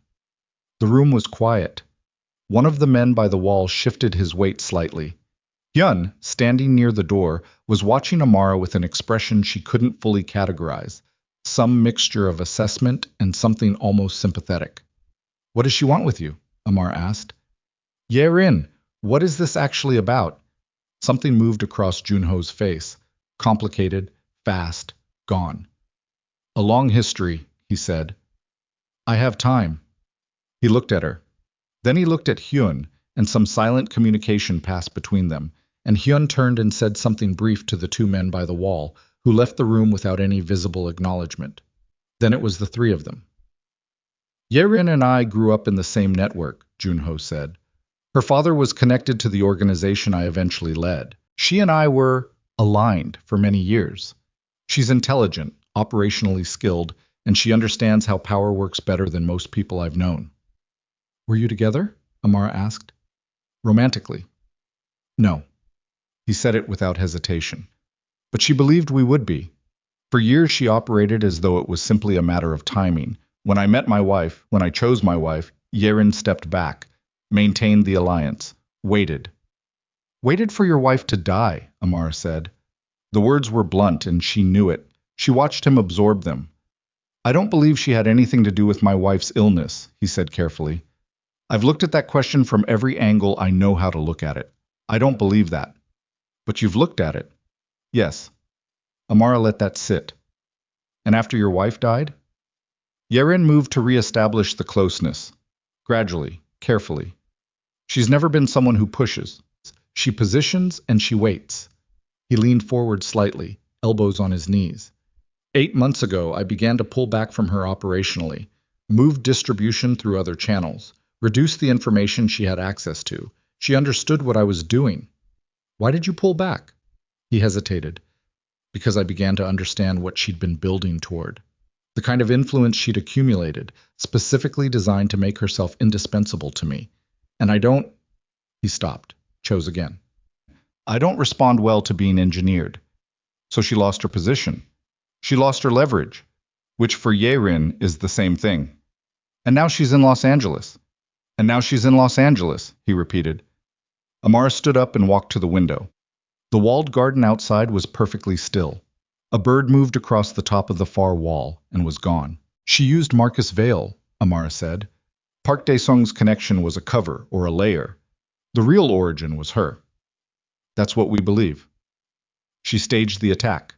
The room was quiet. One of the men by the wall shifted his weight slightly. Hyun, standing near the door, was watching Amara with an expression she couldn't fully categorize, some mixture of assessment and something almost sympathetic. What does she want with you? Amara asked. Yerin, what is this actually about? Something moved across Joon-Ho's face. Complicated, fast, gone. A long history, he said. I have time. He looked at her. Then he looked at Hyun, and some silent communication passed between them, and Hyun turned and said something brief to the two men by the wall, who left the room without any visible acknowledgement. Then it was the three of them. Yerin and I grew up in the same network, Joon-Ho said. Her father was connected to the organization I eventually led. She and I were aligned for many years. She's intelligent, operationally skilled, and she understands how power works better than most people I've known. Were you together? Amara asked. Romantically. No. He said it without hesitation. But she believed we would be. For years she operated as though it was simply a matter of timing. When I met my wife, when I chose my wife, Yerin stepped back, maintained the alliance, waited. Waited for your wife to die, Amara said. The words were blunt, and she knew it. She watched him absorb them. I don't believe she had anything to do with my wife's illness, he said carefully. I've looked at that question from every angle I know how to look at it. I don't believe that. But you've looked at it. Yes. Amara let that sit. And after your wife died? Yerin moved to re-establish the closeness. Gradually, carefully. She's never been someone who pushes. She positions and she waits. He leaned forward slightly, elbows on his knees. 8 months ago, I began to pull back from her operationally, moved distribution through other channels, reduced the information she had access to. She understood what I was doing. Why did you pull back? He hesitated. Because I began to understand what she'd been building toward. The kind of influence she'd accumulated, specifically designed to make herself indispensable to me. And I don't... He stopped, chose again. I don't respond well to being engineered. So she lost her position. She lost her leverage, which for Yerin is the same thing. And now she's in Los Angeles. And now she's in Los Angeles, he repeated. Amara stood up and walked to the window. The walled garden outside was perfectly still. A bird moved across the top of the far wall and was gone. She used Marcus Vale, Amara said. Park Dae-sung's connection was a cover or a layer. The real origin was her. That's what we believe. She staged the attack.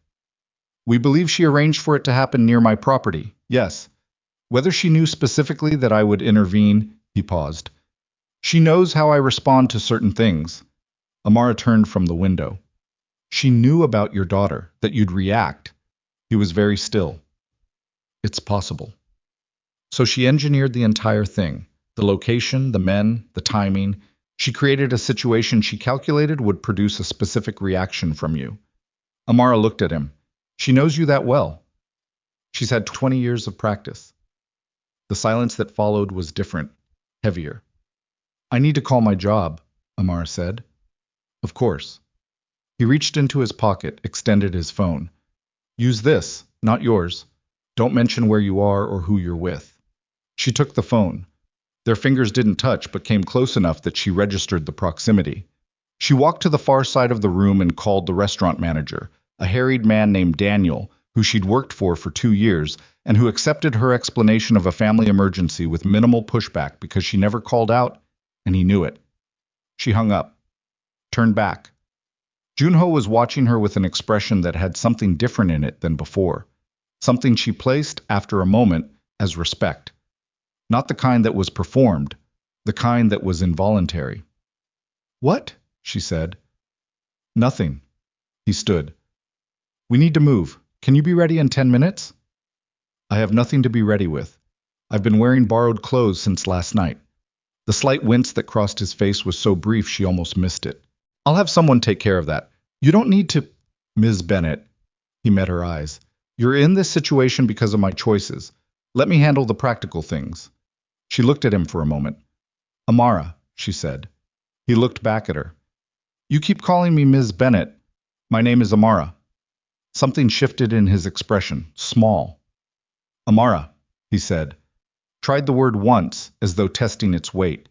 We believe she arranged for it to happen near my property, yes. Whether she knew specifically that I would intervene, he paused. She knows how I respond to certain things. Amara turned from the window. She knew about your daughter, that you'd react. He was very still. It's possible. So she engineered the entire thing. The location, the men, the timing. She created a situation she calculated would produce a specific reaction from you. Amara looked at him. She knows you that well. She's had 20 years of practice. The silence that followed was different, heavier. I need to call my job, Amara said. Of course. He reached into his pocket, extended his phone. Use this, not yours. Don't mention where you are or who you're with. She took the phone. Their fingers didn't touch, but came close enough that she registered the proximity. She walked to the far side of the room and called the restaurant manager, a harried man named Daniel, who she'd worked for 2 years, and who accepted her explanation of a family emergency with minimal pushback because she never called out, and he knew it. She hung up, turned back. Joon-Ho was watching her with an expression that had something different in it than before, something she placed, after a moment, as respect. Not the kind that was performed, the kind that was involuntary. What? She said. Nothing. He stood. We need to move. Can you be ready in 10 minutes? I have nothing to be ready with. I've been wearing borrowed clothes since last night. The slight wince that crossed his face was so brief she almost missed it. I'll have someone take care of that. You don't need to. Ms. Bennett. He met her eyes. You're in this situation because of my choices. Let me handle the practical things. She looked at him for a moment. Amara, she said. He looked back at her. You keep calling me Ms. Bennett. My name is Amara. Something shifted in his expression, small. Amara, he said. Tried the word once, as though testing its weight.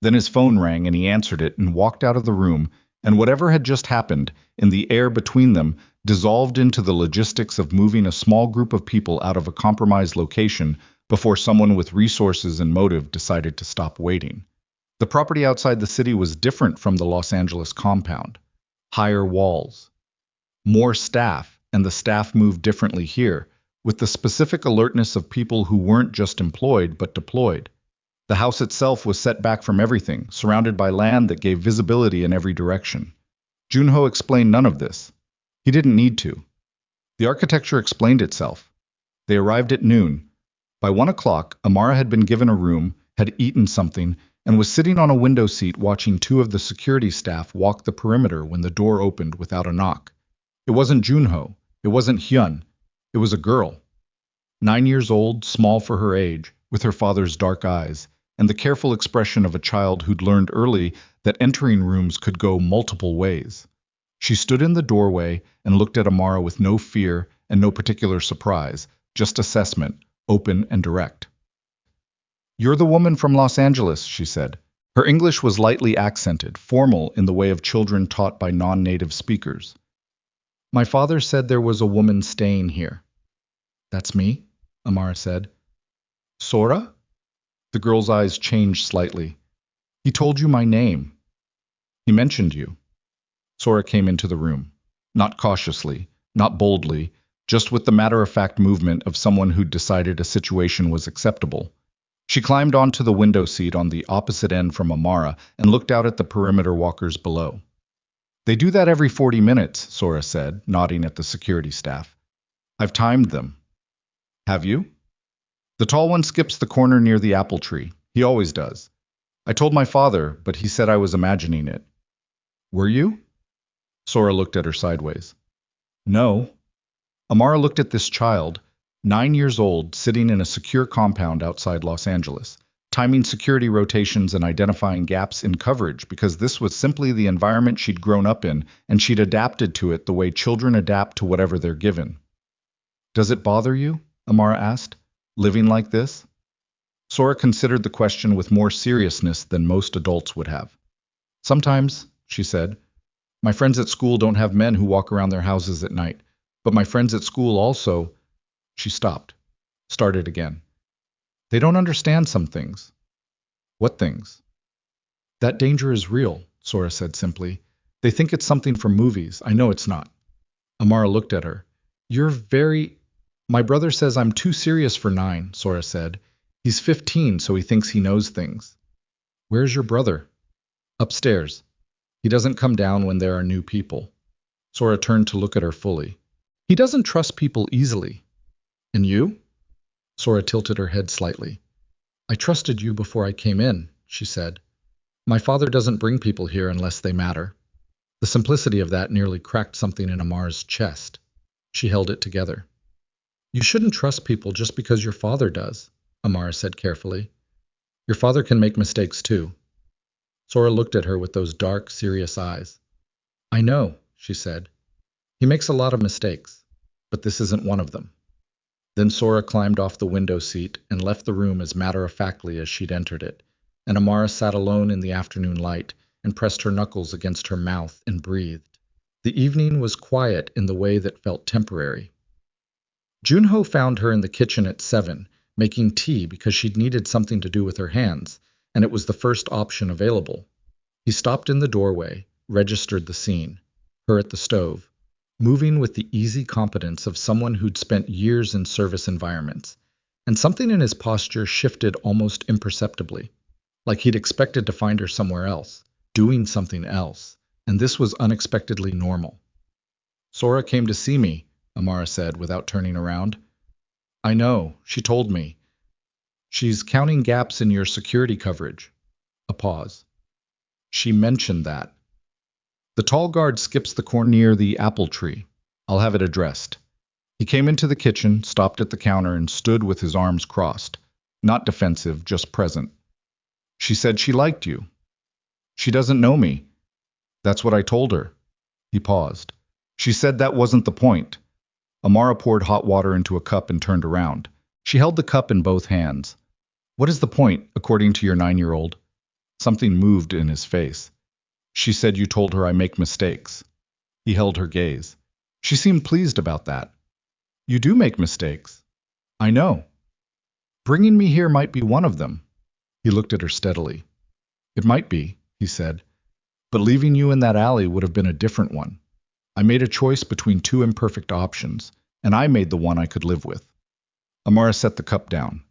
Then his phone rang and he answered it and walked out of the room, and whatever had just happened, in the air between them, dissolved into the logistics of moving a small group of people out of a compromised location before someone with resources and motive decided to stop waiting. The property outside the city was different from the Los Angeles compound. Higher walls. More staff, and the staff moved differently here, with the specific alertness of people who weren't just employed but deployed. The house itself was set back from everything, surrounded by land that gave visibility in every direction. Joon-Ho explained none of this. He didn't need to. The architecture explained itself. They arrived at noon. By 1 o'clock, Amara had been given a room, had eaten something, and was sitting on a window seat watching two of the security staff walk the perimeter when the door opened without a knock. It wasn't Joon-Ho. It wasn't Hyun. It was a girl. 9 years old, small for her age, with her father's dark eyes, and the careful expression of a child who'd learned early that entering rooms could go multiple ways. She stood in the doorway and looked at Amara with no fear and no particular surprise, just assessment, open and direct. You're the woman from Los Angeles, she said. Her English was lightly accented, formal in the way of children taught by non-native speakers. My father said there was a woman staying here. That's me, Amara said. Sora? The girl's eyes changed slightly. He told you my name. He mentioned you. Sora came into the room. Not cautiously, not boldly, just with the matter-of-fact movement of someone who'd decided a situation was acceptable. She climbed onto the window seat on the opposite end from Amara and looked out at the perimeter walkers below. They do that every 40 minutes, Sora said, nodding at the security staff. I've timed them. Have you? The tall one skips the corner near the apple tree. He always does. I told my father, but he said I was imagining it. Were you? Sora looked at her sideways. No. Amara looked at this child, 9 years old, sitting in a secure compound outside Los Angeles, timing security rotations and identifying gaps in coverage because this was simply the environment she'd grown up in, and she'd adapted to it the way children adapt to whatever they're given. Does it bother you? Amara asked. Living like this? Sora considered the question with more seriousness than most adults would have. Sometimes, she said. My friends at school don't have men who walk around their houses at night, but my friends at school also... She stopped. Started again. They don't understand some things. What things? That danger is real, Sora said simply. They think it's something from movies. I know it's not. Amara looked at her. You're very... My brother says I'm too serious for 9, Sora said. He's 15, so he thinks he knows things. Where's your brother? Upstairs. He doesn't come down when there are new people. Sora turned to look at her fully. He doesn't trust people easily. And you? Sora tilted her head slightly. I trusted you before I came in, she said. My father doesn't bring people here unless they matter. The simplicity of that nearly cracked something in Amara's chest. She held it together. You shouldn't trust people just because your father does, Amara said carefully. Your father can make mistakes too. Sora looked at her with those dark, serious eyes. I know, she said. He makes a lot of mistakes, but this isn't one of them. Then Sora climbed off the window seat and left the room as matter-of-factly as she'd entered it, and Amara sat alone in the afternoon light and pressed her knuckles against her mouth and breathed. The evening was quiet in the way that felt temporary. Joon-Ho found her in the kitchen at 7, making tea because she'd needed something to do with her hands, and it was the first option available. He stopped in the doorway, registered the scene, her at the stove, moving with the easy competence of someone who'd spent years in service environments, and something in his posture shifted almost imperceptibly, like he'd expected to find her somewhere else, doing something else, and this was unexpectedly normal. Sora came to see me, Amara said without turning around. I know, she told me. She's counting gaps in your security coverage. A pause. She mentioned that. The tall guard skips the corner near the apple tree. I'll have it addressed. He came into the kitchen, stopped at the counter, and stood with his arms crossed. Not defensive, just present. She said she liked you. She doesn't know me. That's what I told her. He paused. She said that wasn't the point. Amara poured hot water into a cup and turned around. She held the cup in both hands. What is the point, according to your 9-year-old? Something moved in his face. She said you told her I make mistakes. He held her gaze. She seemed pleased about that. You do make mistakes. I know. Bringing me here might be one of them. He looked at her steadily. It might be, he said. But leaving you in that alley would have been a different one. I made a choice between two imperfect options, and I made the one I could live with. Amara set the cup down.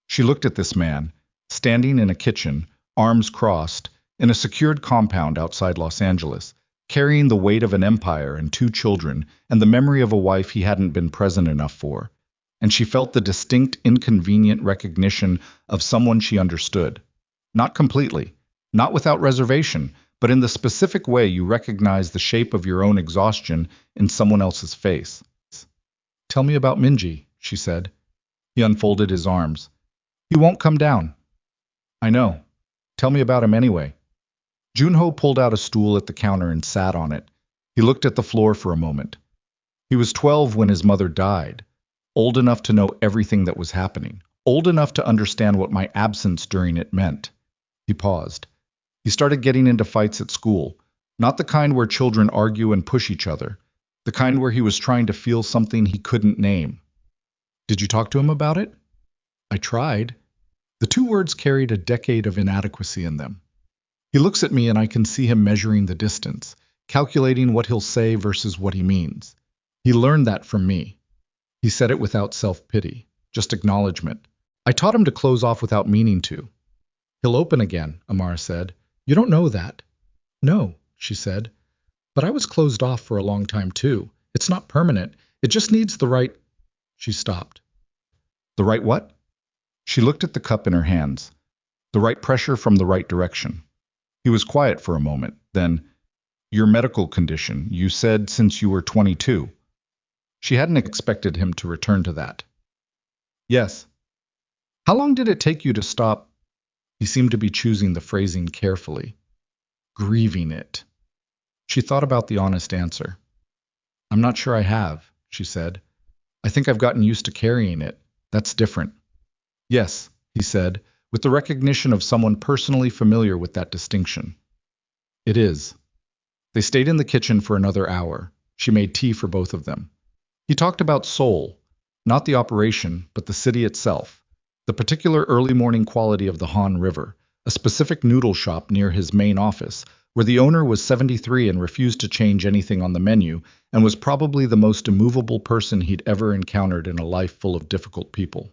She looked at this man, standing in a kitchen, arms crossed, in a secured compound outside Los Angeles, carrying the weight of an empire and 2 children and the memory of a wife he hadn't been present enough for, and she felt the distinct, inconvenient recognition of someone she understood. Not completely, not without reservation, but in the specific way you recognize the shape of your own exhaustion in someone else's face. Tell me about Minji, she said. He unfolded his arms. He won't come down. I know. Tell me about him anyway. Joon-Ho pulled out a stool at the counter and sat on it. He looked at the floor for a moment. He was 12 when his mother died, old enough to know everything that was happening, old enough to understand what my absence during it meant. He paused. He started getting into fights at school, not the kind where children argue and push each other, the kind where he was trying to feel something he couldn't name. Did you talk to him about it? I tried. The 2 words carried a decade of inadequacy in them. He looks at me and I can see him measuring the distance, calculating what he'll say versus what he means. He learned that from me. He said it without self-pity, just acknowledgement. I taught him to close off without meaning to. He'll open again, Amara said. You don't know that. No, she said. But I was closed off for a long time too. It's not permanent. It just needs the right... She stopped. The right what? She looked at the cup in her hands. The right pressure from the right direction. He was quiet for a moment. Then, your medical condition, you said since you were 22. She hadn't expected him to return to that. Yes. How long did it take you to stop? He seemed to be choosing the phrasing carefully. Grieving it. She thought about the honest answer. I'm not sure I have, she said. I think I've gotten used to carrying it. That's different. Yes, he said, with the recognition of someone personally familiar with that distinction. It is. They stayed in the kitchen for another hour. She made tea for both of them. He talked about Seoul, not the operation, but the city itself. The particular early morning quality of the Han River, a specific noodle shop near his main office, where the owner was 73 and refused to change anything on the menu, and was probably the most immovable person he'd ever encountered in a life full of difficult people.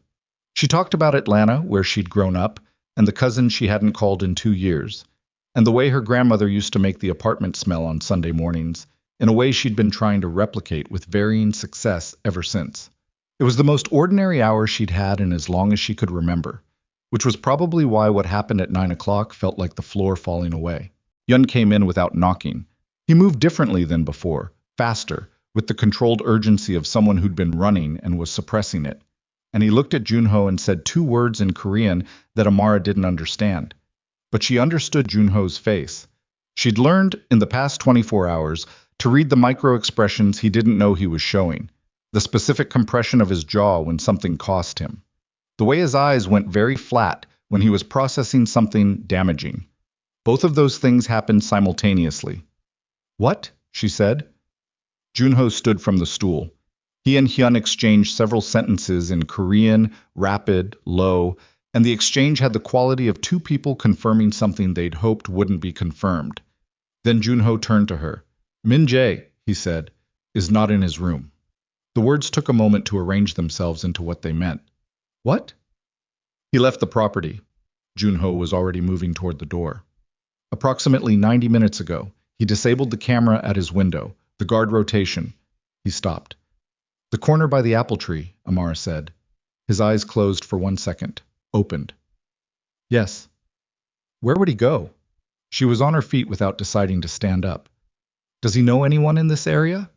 She talked about Atlanta, where she'd grown up, and the cousin she hadn't called in 2 years, and the way her grandmother used to make the apartment smell on Sunday mornings, in a way she'd been trying to replicate with varying success ever since. It was the most ordinary hour she'd had in as long as she could remember, which was probably why what happened at 9 o'clock felt like the floor falling away. Yun came in without knocking. He moved differently than before, faster, with the controlled urgency of someone who'd been running and was suppressing it. And he looked at Joon-Ho and said two words in Korean that Amara didn't understand. But she understood Joon-Ho's face. She'd learned, in the past 24 hours, to read the micro-expressions he didn't know he was showing, the specific compression of his jaw when something cost him, the way his eyes went very flat when he was processing something damaging. Both of those things happened simultaneously. "What?" she said. Joon-Ho stood from the stool. He and Hyun exchanged several sentences in Korean, rapid, low, and the exchange had the quality of two people confirming something they'd hoped wouldn't be confirmed. Then Joon-Ho turned to her. "Min-jae," he said, "is not in his room." The words took a moment to arrange themselves into what they meant. "What?" "He left the property." Joon-Ho was already moving toward the door. "Approximately 90 minutes ago, he disabled the camera at his window, the guard rotation." He stopped. "The corner by the apple tree," Amara said. His eyes closed for 1 second, opened. "Yes." "Where would he go?" She was on her feet without deciding to stand up. "Does he know anyone in this area?"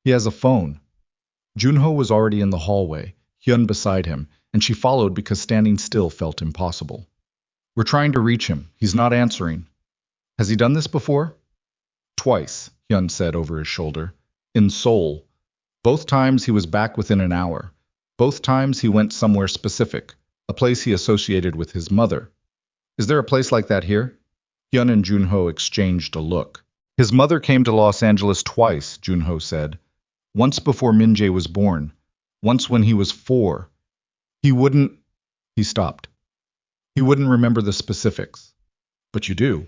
"He has a phone." Joon-Ho was already in the hallway, Hyun beside him, and she followed because standing still felt impossible. "We're trying to reach him. He's not answering." "Has he done this before?" "Twice," Hyun said over his shoulder. "In Seoul. Both times he was back within an hour. Both times he went somewhere specific, a place he associated with his mother." "Is there a place like that here?" Hyun and Joon-Ho exchanged a look. "His mother came to Los Angeles twice," Joon-Ho said. "Once before Min-jae was born. Once when he was 4. He wouldn't—" He stopped. "He wouldn't remember the specifics." "But you do."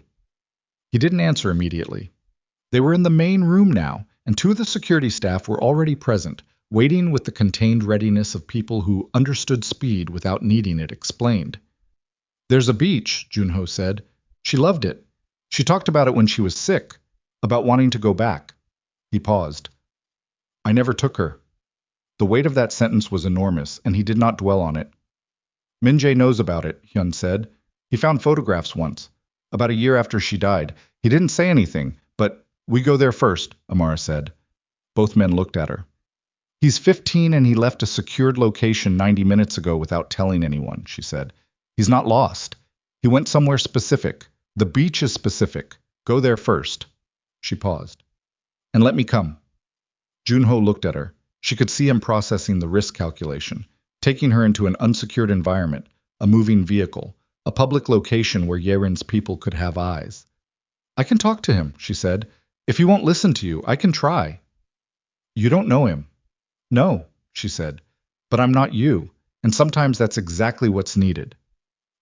He didn't answer immediately. They were in the main room now, and two of the security staff were already present, waiting with the contained readiness of people who understood speed without needing it explained. "There's a beach," Joon-Ho said. "She loved it. She talked about it when she was sick, about wanting to go back." He paused. "I never took her." The weight of that sentence was enormous, and he did not dwell on it. "Min-jae knows about it," Hyun said. "He found photographs once, about a year after she died. He didn't say anything, but—" "We go there first," Amara said. Both men looked at her. "He's 15 and he left a secured location 90 minutes ago without telling anyone," she said. "He's not lost. He went somewhere specific. The beach is specific. Go there first." She paused. "And let me come." Joon-Ho looked at her. She could see him processing the risk calculation, taking her into an unsecured environment, a moving vehicle, a public location where Yerin's people could have eyes. "I can talk to him," she said. "If he won't listen to you, I can try." "You don't know him." "No," she said. "But I'm not you, and sometimes that's exactly what's needed."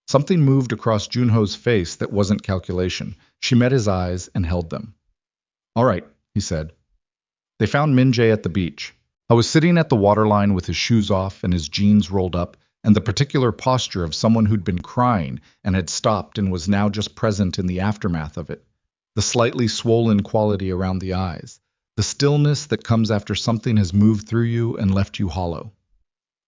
Something moved across Joon-Ho's face that wasn't calculation. She met his eyes and held them. "All right," he said. They found Min-jae at the beach. I was sitting at the waterline with his shoes off and his jeans rolled up, and the particular posture of someone who'd been crying and had stopped and was now just present in the aftermath of it. The slightly swollen quality around the eyes, the stillness that comes after something has moved through you and left you hollow.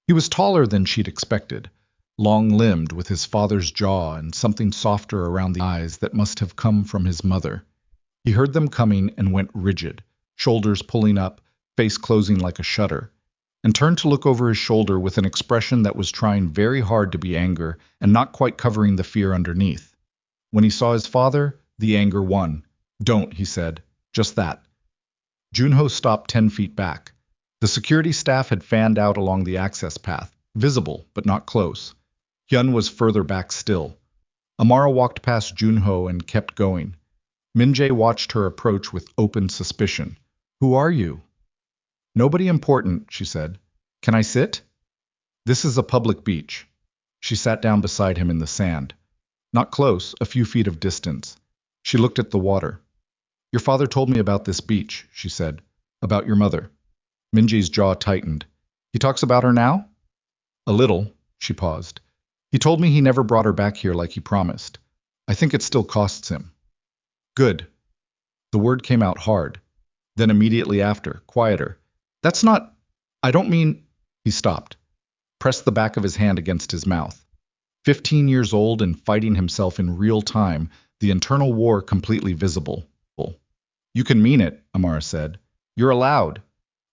He was taller than she'd expected, long-limbed with his father's jaw and something softer around the eyes that must have come from his mother. He heard them coming and went rigid, shoulders pulling up, face closing like a shutter, and turned to look over his shoulder with an expression that was trying very hard to be anger and not quite covering the fear underneath. When he saw his father, the anger won. "Don't," he said. "Just that." Joon-Ho stopped 10 feet back. The security staff had fanned out along the access path, visible but not close. Hyun was further back still. Amara walked past Joon-Ho and kept going. Min-jae watched her approach with open suspicion. "Who are you?" "Nobody important," she said. "Can I sit?" "This is a public beach." She sat down beside him in the sand. Not close, a few feet of distance. She looked at the water. "Your father told me about this beach," she said. "About your mother." Min-jae's jaw tightened. "He talks about her now?" "A little." She paused. "He told me he never brought her back here like he promised. I think it still costs him." "Good." The word came out hard. Then immediately after, quieter. "That's not— I don't mean—" He stopped, pressed the back of his hand against his mouth. 15 years old and fighting himself in real time, the internal war completely visible. "You can mean it," Amara said. "You're allowed.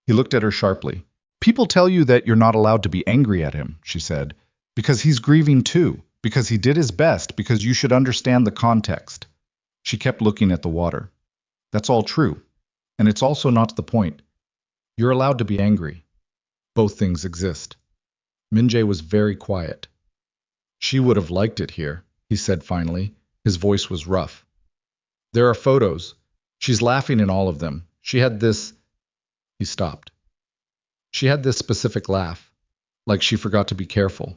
He looked at her sharply. People tell you that you're not allowed to be angry at him, she said, because he's grieving too, because he did his best, because you should understand the context. She kept looking at the water. That's all true. And it's also not the point. You're allowed to be angry. Both things exist. Min-jae was very quiet. She would have liked it here, he said finally. His voice was rough. There are photos. She's laughing in all of them. She had this... He stopped. She had this specific laugh, like she forgot to be careful.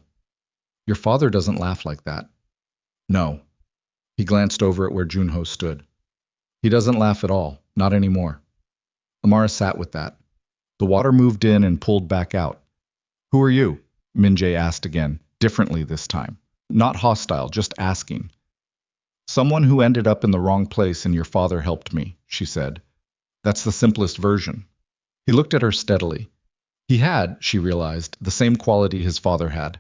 Your father doesn't laugh like that. No. He glanced over at where Joon-ho stood. He doesn't laugh at all, not anymore. Amara sat with that. The water moved in and pulled back out. Who are you? Min-jae asked again, differently this time. Not hostile, just asking. Someone who ended up in the wrong place and your father helped me, she said. That's the simplest version. He looked at her steadily. He had, she realized, the same quality his father had.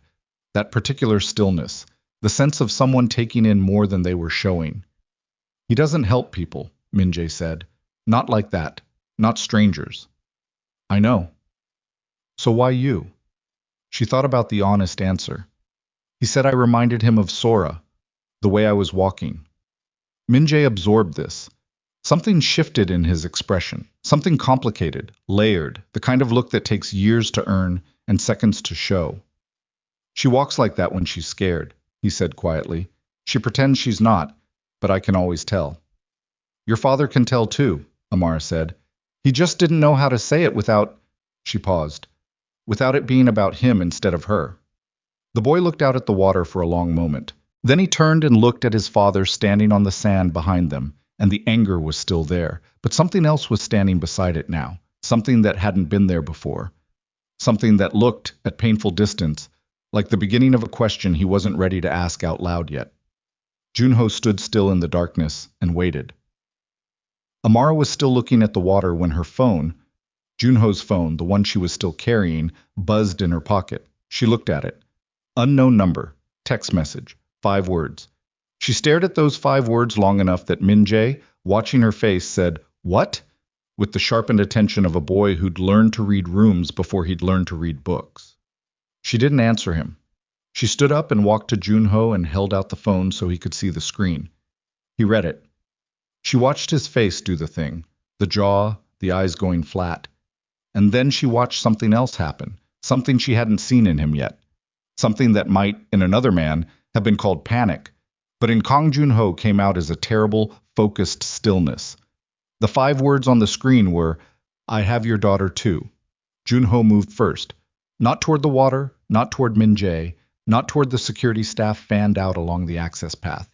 That particular stillness, the sense of someone taking in more than they were showing. He doesn't help people, Min-jae said. Not like that. Not strangers. I know. So why you? She thought about the honest answer. He said I reminded him of Sora, the way I was walking. Min-jae absorbed this. Something shifted in his expression, something complicated, layered, the kind of look that takes years to earn and seconds to show. She walks like that when she's scared, he said quietly. She pretends she's not, but I can always tell. Your father can tell too, Amara said. He just didn't know how to say it without... She paused. Without it being about him instead of her. The boy looked out at the water for a long moment. Then he turned and looked at his father standing on the sand behind them, and the anger was still there, but something else was standing beside it now, something that hadn't been there before. Something that looked, at painful distance, like the beginning of a question he wasn't ready to ask out loud yet. Joon-ho stood still in the darkness and waited. Amara was still looking at the water when her phone, Joon-ho's phone, the one she was still carrying, buzzed in her pocket. She looked at it. Unknown number, text message, 5 words. She stared at those 5 words long enough that Min-jae, watching her face, said, "What?" with the sharpened attention of a boy who'd learned to read rooms before he'd learned to read books. She didn't answer him. She stood up and walked to Joon-ho and held out the phone so he could see the screen. He read it. She watched his face do the thing, the jaw, the eyes going flat. And then she watched something else happen, something she hadn't seen in him yet. Something that might, in another man, have been called panic, but in Kang Joon-ho came out as a terrible, focused stillness. The 5 words on the screen were, I have your daughter too. Joon-ho moved first, not toward the water, not toward Min-jae, not toward the security staff fanned out along the access path.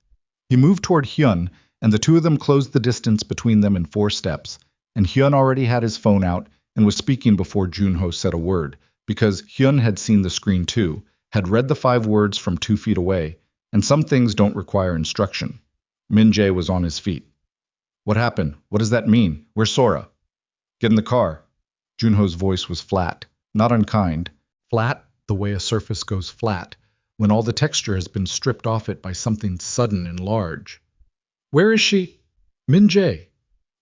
He moved toward Hyun, and the two of them closed the distance between them in 4 steps, and Hyun already had his phone out and was speaking before Joon-ho said a word, because Hyun had seen the screen too, had read the 5 words from 2 feet away, and some things don't require instruction. Min-jae was on his feet. What happened? What does that mean? Where's Sora? Get in the car. Joon-ho's voice was flat, not unkind. Flat the way a surface goes flat, when all the texture has been stripped off it by something sudden and large. Where is she? Min-jae.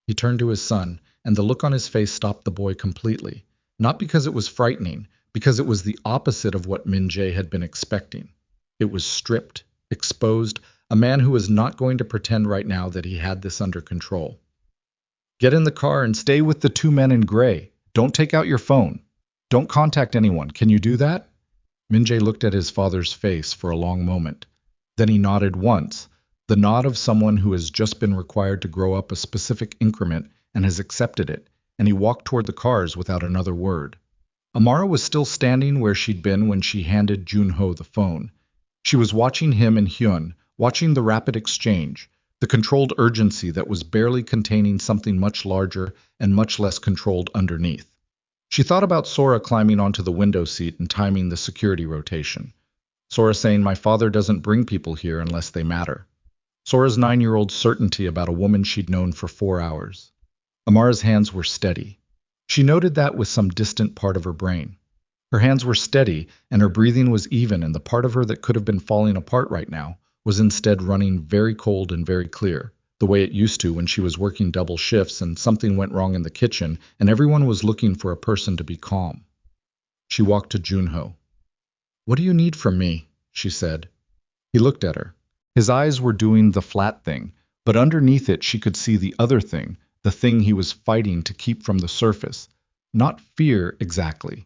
He turned to his son, and the look on his face stopped the boy completely, not because it was frightening, because it was the opposite of what Min-jae had been expecting. It was stripped, exposed, a man who was not going to pretend right now that he had this under control. Get in the car and stay with the 2 men in gray. Don't take out your phone. Don't contact anyone. Can you do that? Min-jae looked at his father's face for a long moment. Then he nodded once, the nod of someone who has just been required to grow up a specific increment and has accepted it, and he walked toward the cars without another word. Amara was still standing where she'd been when she handed Joon-ho the phone. She was watching him and Hyun, watching the rapid exchange, the controlled urgency that was barely containing something much larger and much less controlled underneath. She thought about Sora climbing onto the window seat and timing the security rotation. Sora saying, my father doesn't bring people here unless they matter. Sora's 9-year-old certainty about a woman she'd known for 4 hours. Amara's hands were steady. She noted that with some distant part of her brain. Her hands were steady, and her breathing was even, and the part of her that could have been falling apart right now was instead running very cold and very clear, the way it used to when she was working double shifts and something went wrong in the kitchen and everyone was looking for a person to be calm. She walked to Joon-Ho. "What do you need from me?" she said. He looked at her. His eyes were doing the flat thing, but underneath it she could see the other thing, the thing he was fighting to keep from the surface. Not fear exactly.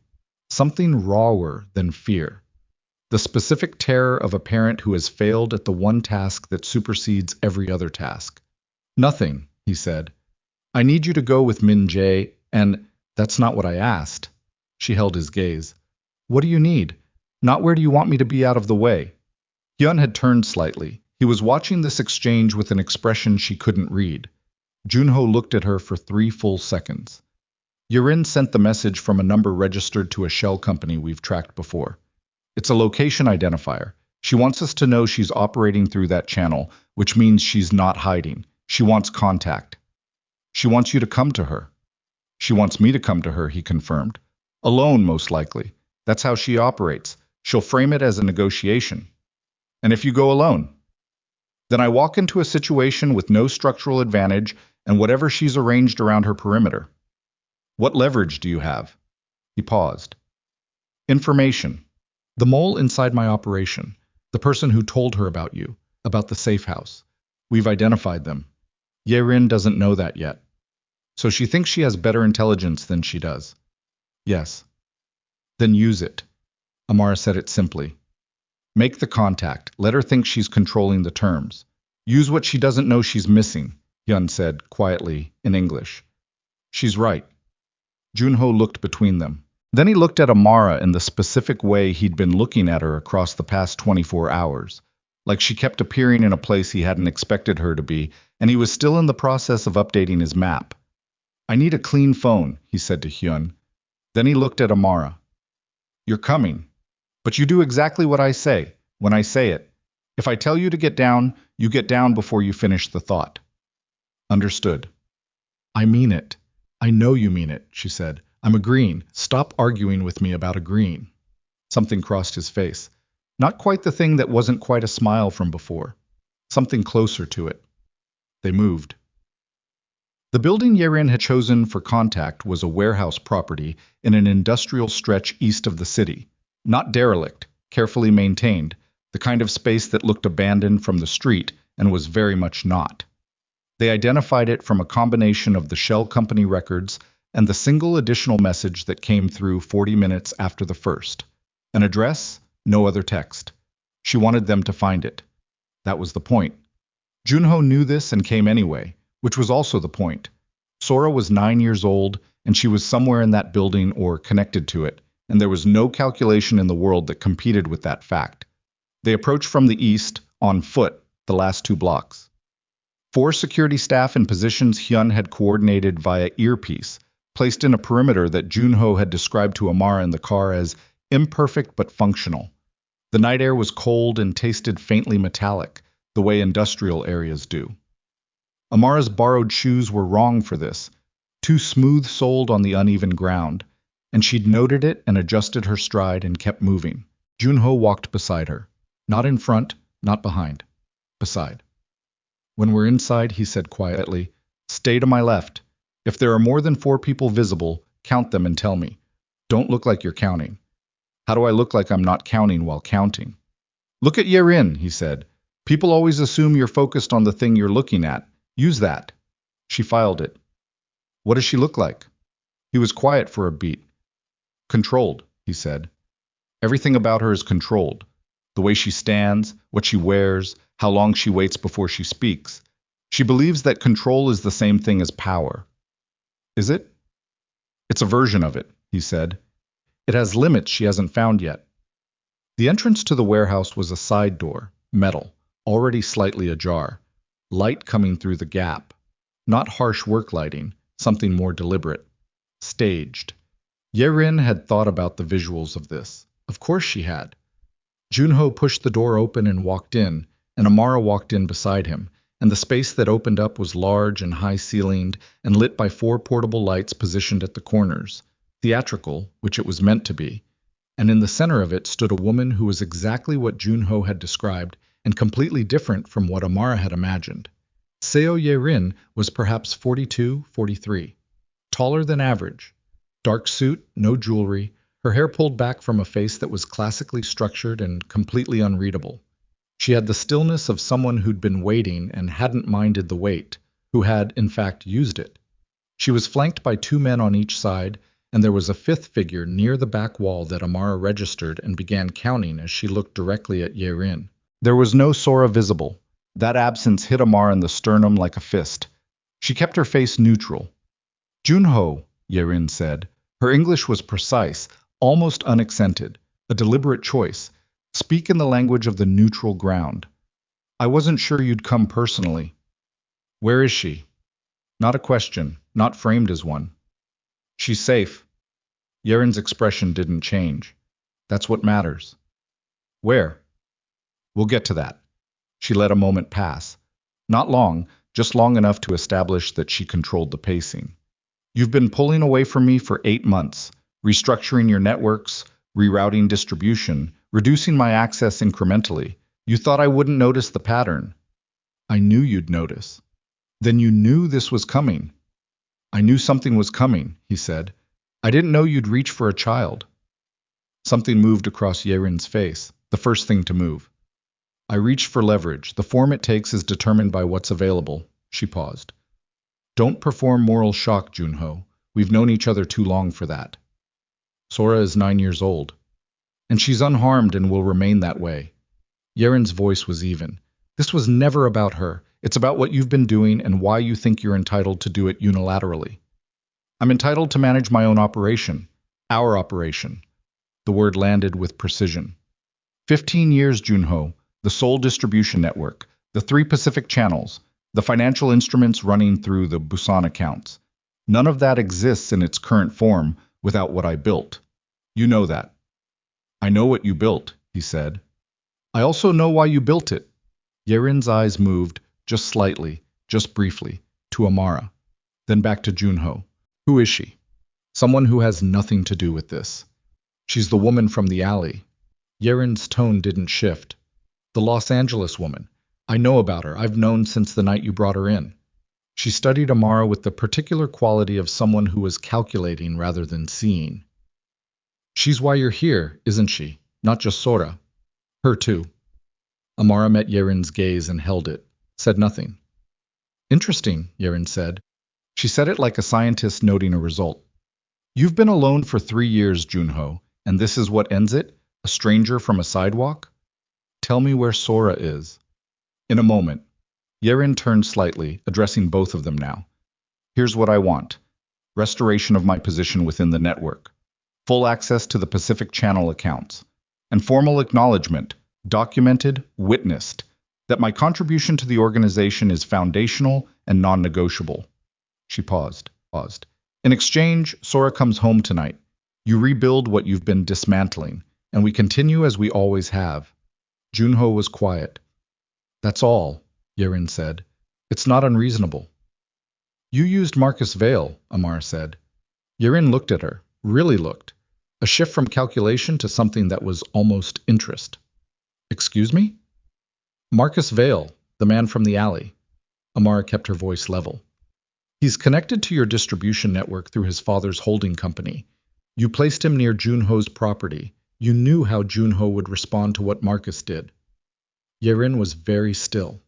Something rawer than fear. The specific terror of a parent who has failed at the one task that supersedes every other task. "Nothing," he said. "I need you to go with Min Jae, and that's not what I asked." She held his gaze. "What do you need? Not where do you want me to be out of the way?" Hyun had turned slightly. He was watching this exchange with an expression she couldn't read. Joon-Ho looked at her for 3 full seconds. "Yerin sent the message from a number registered to a shell company we've tracked before. It's a location identifier. She wants us to know she's operating through that channel, which means she's not hiding. She wants contact. She wants you to come to her." "She wants me to come to her," he confirmed. "Alone, most likely. That's how she operates. She'll frame it as a negotiation." "And if you go alone?" "Then I walk into a situation with no structural advantage and whatever she's arranged around her perimeter." "What leverage do you have?" He paused. "Information. The mole inside my operation, the person who told her about you, about the safe house. We've identified them. Yerin doesn't know that yet. So she thinks she has better intelligence than she does." "Yes." "Then use it." Amara said it simply. "Make the contact. Let her think she's controlling the terms. Use what she doesn't know she's missing," Hyun said quietly in English. "She's right." Joon-Ho looked between them. Then he looked at Amara in the specific way he'd been looking at her across the past 24 hours, like she kept appearing in a place he hadn't expected her to be, and he was still in the process of updating his map. "I need a clean phone," he said to Hyun. Then he looked at Amara. "You're coming. But you do exactly what I say, when I say it. If I tell you to get down, you get down before you finish the thought." "Understood." "I mean it. I know you mean it," she said. "I'm agreeing. Stop arguing with me about agreeing." Something crossed his face. Not quite the thing that wasn't quite a smile from before. Something closer to it. They moved. The building Yerin had chosen for contact was a warehouse property in an industrial stretch east of the city. Not derelict, carefully maintained, the kind of space that looked abandoned from the street and was very much not. They identified it from a combination of the shell company records and the single additional message that came through 40 minutes after the first. An address, no other text. She wanted them to find it. That was the point. Joon-Ho knew this and came anyway, which was also the point. Sora was 9 years old, and she was somewhere in that building or connected to it, and there was no calculation in the world that competed with that fact. They approached from the east, on foot, the last 2 blocks. 4 security staff in positions Hyun had coordinated via earpiece, placed in a perimeter that Joon-Ho had described to Amara in the car as imperfect but functional. The night air was cold and tasted faintly metallic, the way industrial areas do. Amara's borrowed shoes were wrong for this, too smooth-soled on the uneven ground, and she'd noted it and adjusted her stride and kept moving. Joon-Ho walked beside her. Not in front, not behind. Beside. "When we're inside," he said quietly, "stay to my left. If there are more than 4 people visible, count them and tell me. Don't look like you're counting." "How do I look like I'm not counting while counting?" "Look at Yerin," he said. "People always assume you're focused on the thing you're looking at. Use that." She filed it. "What does she look like?" He was quiet for a beat. "Controlled," he said. "Everything about her is controlled. The way she stands, what she wears, how long she waits before she speaks. She believes that control is the same thing as power." "Is it?" "It's a version of it," he said. "It has limits she hasn't found yet." The entrance to the warehouse was a side door, metal, already slightly ajar. Light coming through the gap. Not harsh work lighting, something more deliberate. Staged. Yerin had thought about the visuals of this. Of course she had. Joon-Ho pushed the door open and walked in, and Amara walked in beside him, and the space that opened up was large and high-ceilinged and lit by 4 portable lights positioned at the corners, theatrical, which it was meant to be, and in the center of it stood a woman who was exactly what Joon-Ho had described and completely different from what Amara had imagined. Seo Ye-rin was perhaps 42, 43. Taller than average. Dark suit, no jewelry, her hair pulled back from a face that was classically structured and completely unreadable. She had the stillness of someone who'd been waiting and hadn't minded the wait, who had, in fact, used it. She was flanked by two men on each side, and there was a fifth figure near the back wall that Amara registered and began counting as she looked directly at Ye-rin. There was no Sora visible. That absence hit Amara in the sternum like a fist. She kept her face neutral. Joon-Ho, Ye-rin said. Her English was precise, almost unaccented, a deliberate choice. Speak in the language of the neutral ground. I wasn't sure you'd come personally. Where is she? Not a question, not framed as one. She's safe. Ye-rin's expression didn't change. That's what matters. Where? We'll get to that. She let a moment pass. Not long, just long enough to establish that she controlled the pacing. You've been pulling away from me for 8 months, restructuring your networks, rerouting distribution, reducing my access incrementally. You thought I wouldn't notice the pattern. I knew you'd notice. Then you knew this was coming. I knew something was coming, he said. I didn't know you'd reach for a child. Something moved across Ye-rin's face, the first thing to move. I reached for leverage. The form it takes is determined by what's available. She paused. Don't perform moral shock, Joon-Ho. We've known each other too long for that. Sora is 9 years old. And she's unharmed and will remain that way. Ye-rin's voice was even. This was never about her. It's about what you've been doing and why you think you're entitled to do it unilaterally. I'm entitled to manage my own operation. Our operation. The word landed with precision. 15 years, Joon-Ho. The sole distribution network. The 3 Pacific channels. The financial instruments running through the Busan accounts. None of that exists in its current form without what I built. You know that. I know what you built, he said. I also know why you built it. Ye-rin's eyes moved, just slightly, just briefly, to Amara, then back to Joon-Ho. Who is she? Someone who has nothing to do with this. She's the woman from the alley. Ye-rin's tone didn't shift. The Los Angeles woman. I know about her. I've known since the night you brought her in. She studied Amara with the particular quality of someone who was calculating rather than seeing. She's why you're here, isn't she? Not just Sora. Her too. Amara met Ye-rin's gaze and held it, said nothing. Interesting, Ye-rin said. She said it like a scientist noting a result. You've been alone for 3 years, Joon-Ho, and this is what ends it? A stranger from a sidewalk? Tell me where Sora is. In a moment. Ye-rin turned slightly, addressing both of them now. Here's what I want. Restoration of my position within the network. Full access to the Pacific Channel accounts. And formal acknowledgement, documented, witnessed, that my contribution to the organization is foundational and non-negotiable. She paused. In exchange, Sora comes home tonight. You rebuild what you've been dismantling, and we continue as we always have. Joon-Ho was quiet. That's all, Ye-rin said. It's not unreasonable. You used Marcus Vale, Amara said. Ye-rin looked at her, really looked. A shift from calculation to something that was almost interest. Excuse me? Marcus Vale, the man from the alley. Amara kept her voice level. He's connected to your distribution network through his father's holding company. You placed him near Joon-Ho's property. You knew how Joon-Ho would respond to what Marcus did. Ye-rin was very still.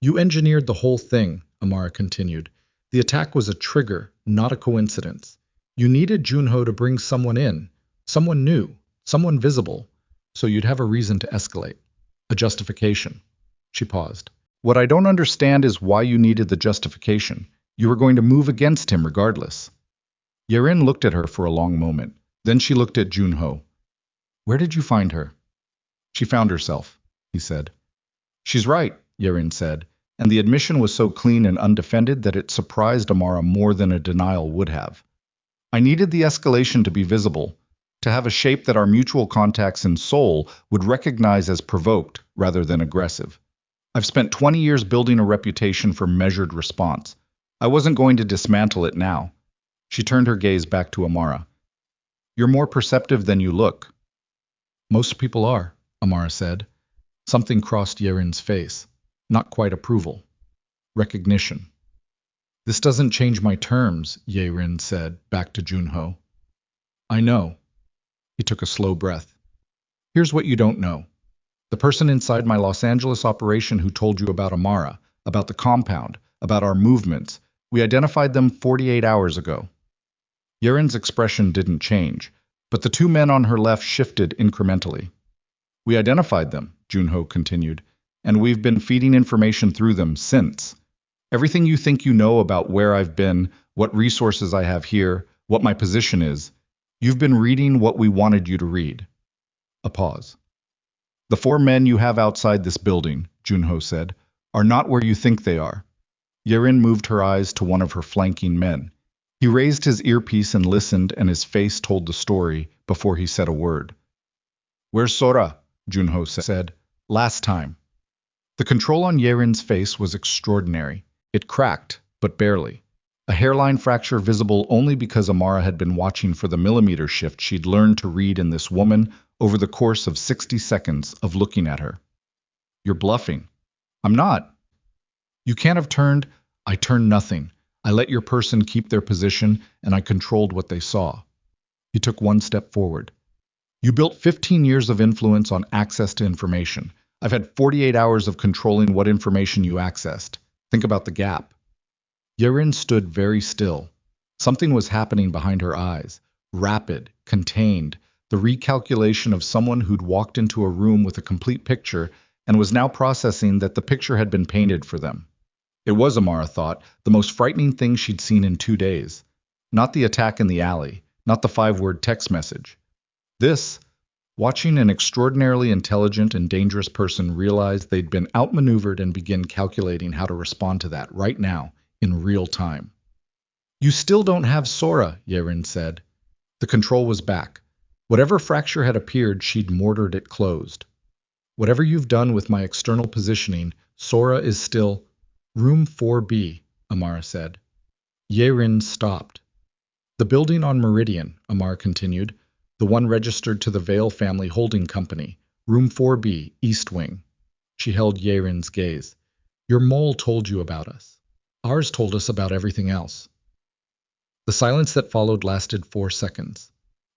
You engineered the whole thing, Amara continued. The attack was a trigger, not a coincidence. You needed Joon-Ho to bring someone in, someone new, someone visible, so you'd have a reason to escalate. A justification. She paused. What I don't understand is why you needed the justification. You were going to move against him regardless. Ye-rin looked at her for a long moment. Then she looked at Joon-Ho. Where did you find her? She found herself, he said. She's right, Ye-rin said, and the admission was so clean and undefended that it surprised Amara more than a denial would have. I needed the escalation to be visible, to have a shape that our mutual contacts in Seoul would recognize as provoked rather than aggressive. I've spent 20 years building a reputation for measured response. I wasn't going to dismantle it now. She turned her gaze back to Amara. You're more perceptive than you look. Most people are, Amara said. Something crossed Ye-rin's face. Not quite approval. recognition. This doesn't change my terms, Ye-rin said, back to Joon-ho. I know. He took a slow breath. Here's what you don't know. The person inside my Los Angeles operation who told you about Amara, about the compound, about our movements, we identified them 48 hours ago. Ye-rin's expression didn't change, but the two men on her left shifted incrementally. We identified them, Joon-ho continued, and we've been feeding information through them since. Everything you think you know about where I've been, what resources I have here, what my position is, you've been reading what we wanted you to read. A pause. The 4 men you have outside this building, Joon-ho said, are not where you think they are. Ye-rin moved her eyes to one of her flanking men. He raised his earpiece and listened, and his face told the story before he said a word. Where's Sora? Joon-ho said. Last time. The control on Ye-rin's face was extraordinary. It cracked, but barely. A hairline fracture visible only because Amara had been watching for the millimeter shift she'd learned to read in this woman over the course of 60 seconds of looking at her. You're bluffing. I'm not. You can't have turned. I turned nothing. I let your person keep their position, and I controlled what they saw. He took one step forward. You built 15 years of influence on access to information. I've had 48 hours of controlling what information you accessed. Think about the gap. Ye-rin stood very still. Something was happening behind her eyes. Rapid, contained, the recalculation of someone who'd walked into a room with a complete picture and was now processing that the picture had been painted for them. It was, Amara thought, the most frightening thing she'd seen in 2 days. Not the attack in the alley, not the 5-word text message. This, watching an extraordinarily intelligent and dangerous person realize they'd been outmaneuvered and begin calculating how to respond to that right now, in real time. You still don't have Sora, Ye-rin said. The control was back. Whatever fracture had appeared, she'd mortared it closed. Whatever you've done with my external positioning, Sora is still... Room 4B, Amara said. Ye-rin stopped. The building on Meridian, Amara continued, the one registered to the Vale Family Holding Company, Room 4B, East Wing. She held Ye-rin's gaze. Your mole told you about us. Ours told us about everything else. The silence that followed lasted 4 seconds.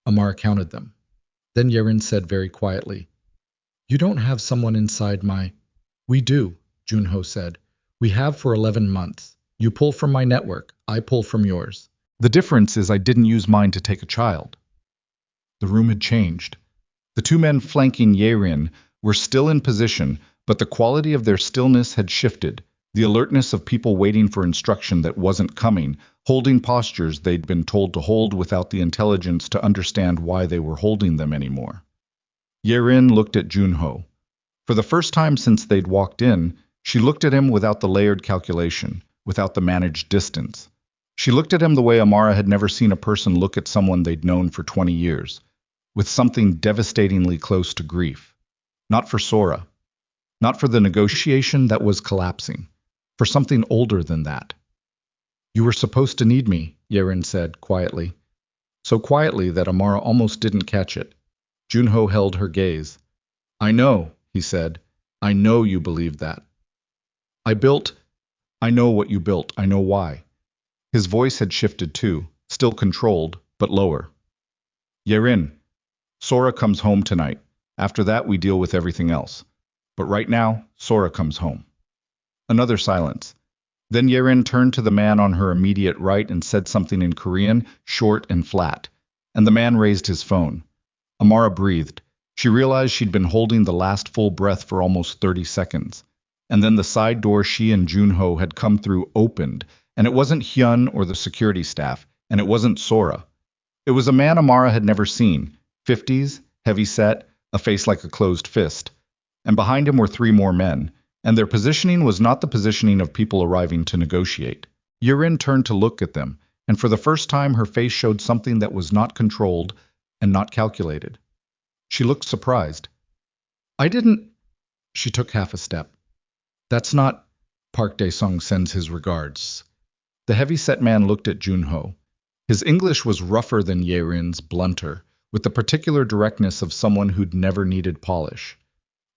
Amara counted them. Then Ye-rin said very quietly, You don't have someone inside my... We do, Joon-ho said. We have for 11 months. You pull from my network, I pull from yours. The difference is I didn't use mine to take a child. The room had changed. The 2 men flanking Ye-rin were still in position, but the quality of their stillness had shifted, the alertness of people waiting for instruction that wasn't coming, holding postures they'd been told to hold without the intelligence to understand why they were holding them anymore. Ye-rin looked at Joon-ho. For the first time since they'd walked in, she looked at him without the layered calculation, without the managed distance. She looked at him the way Amara had never seen a person look at someone they'd known for 20 years, with something devastatingly close to grief. Not for Sora. Not for the negotiation that was collapsing. For something older than that. You were supposed to need me, Ye-rin said quietly. So quietly that Amara almost didn't catch it. Joon-ho held her gaze. I know, he said. I know you believe that. I know what you built. I know why. His voice had shifted too, still controlled, but lower. Ye-rin, Sora comes home tonight. After that, we deal with everything else. But right now, Sora comes home. Another silence. Then Ye-rin turned to the man on her immediate right and said something in Korean, short and flat. And the man raised his phone. Amara breathed. She realized she'd been holding the last full breath for almost 30 seconds. And then the side door she and Joon-ho had come through opened, and it wasn't Hyun or the security staff, and it wasn't Sora. It was a man Amara had never seen, 50s, heavy-set, a face like a closed fist. And behind him were 3 more men, and their positioning was not the positioning of people arriving to negotiate. Ye-rin turned to look at them, and for the first time her face showed something that was not controlled and not calculated. She looked surprised. I didn't... She took half a step. That's not... Park Dae-sung sends his regards. The heavy-set man looked at Joon-ho. His English was rougher than Ye-rin's, blunter, with the particular directness of someone who'd never needed polish.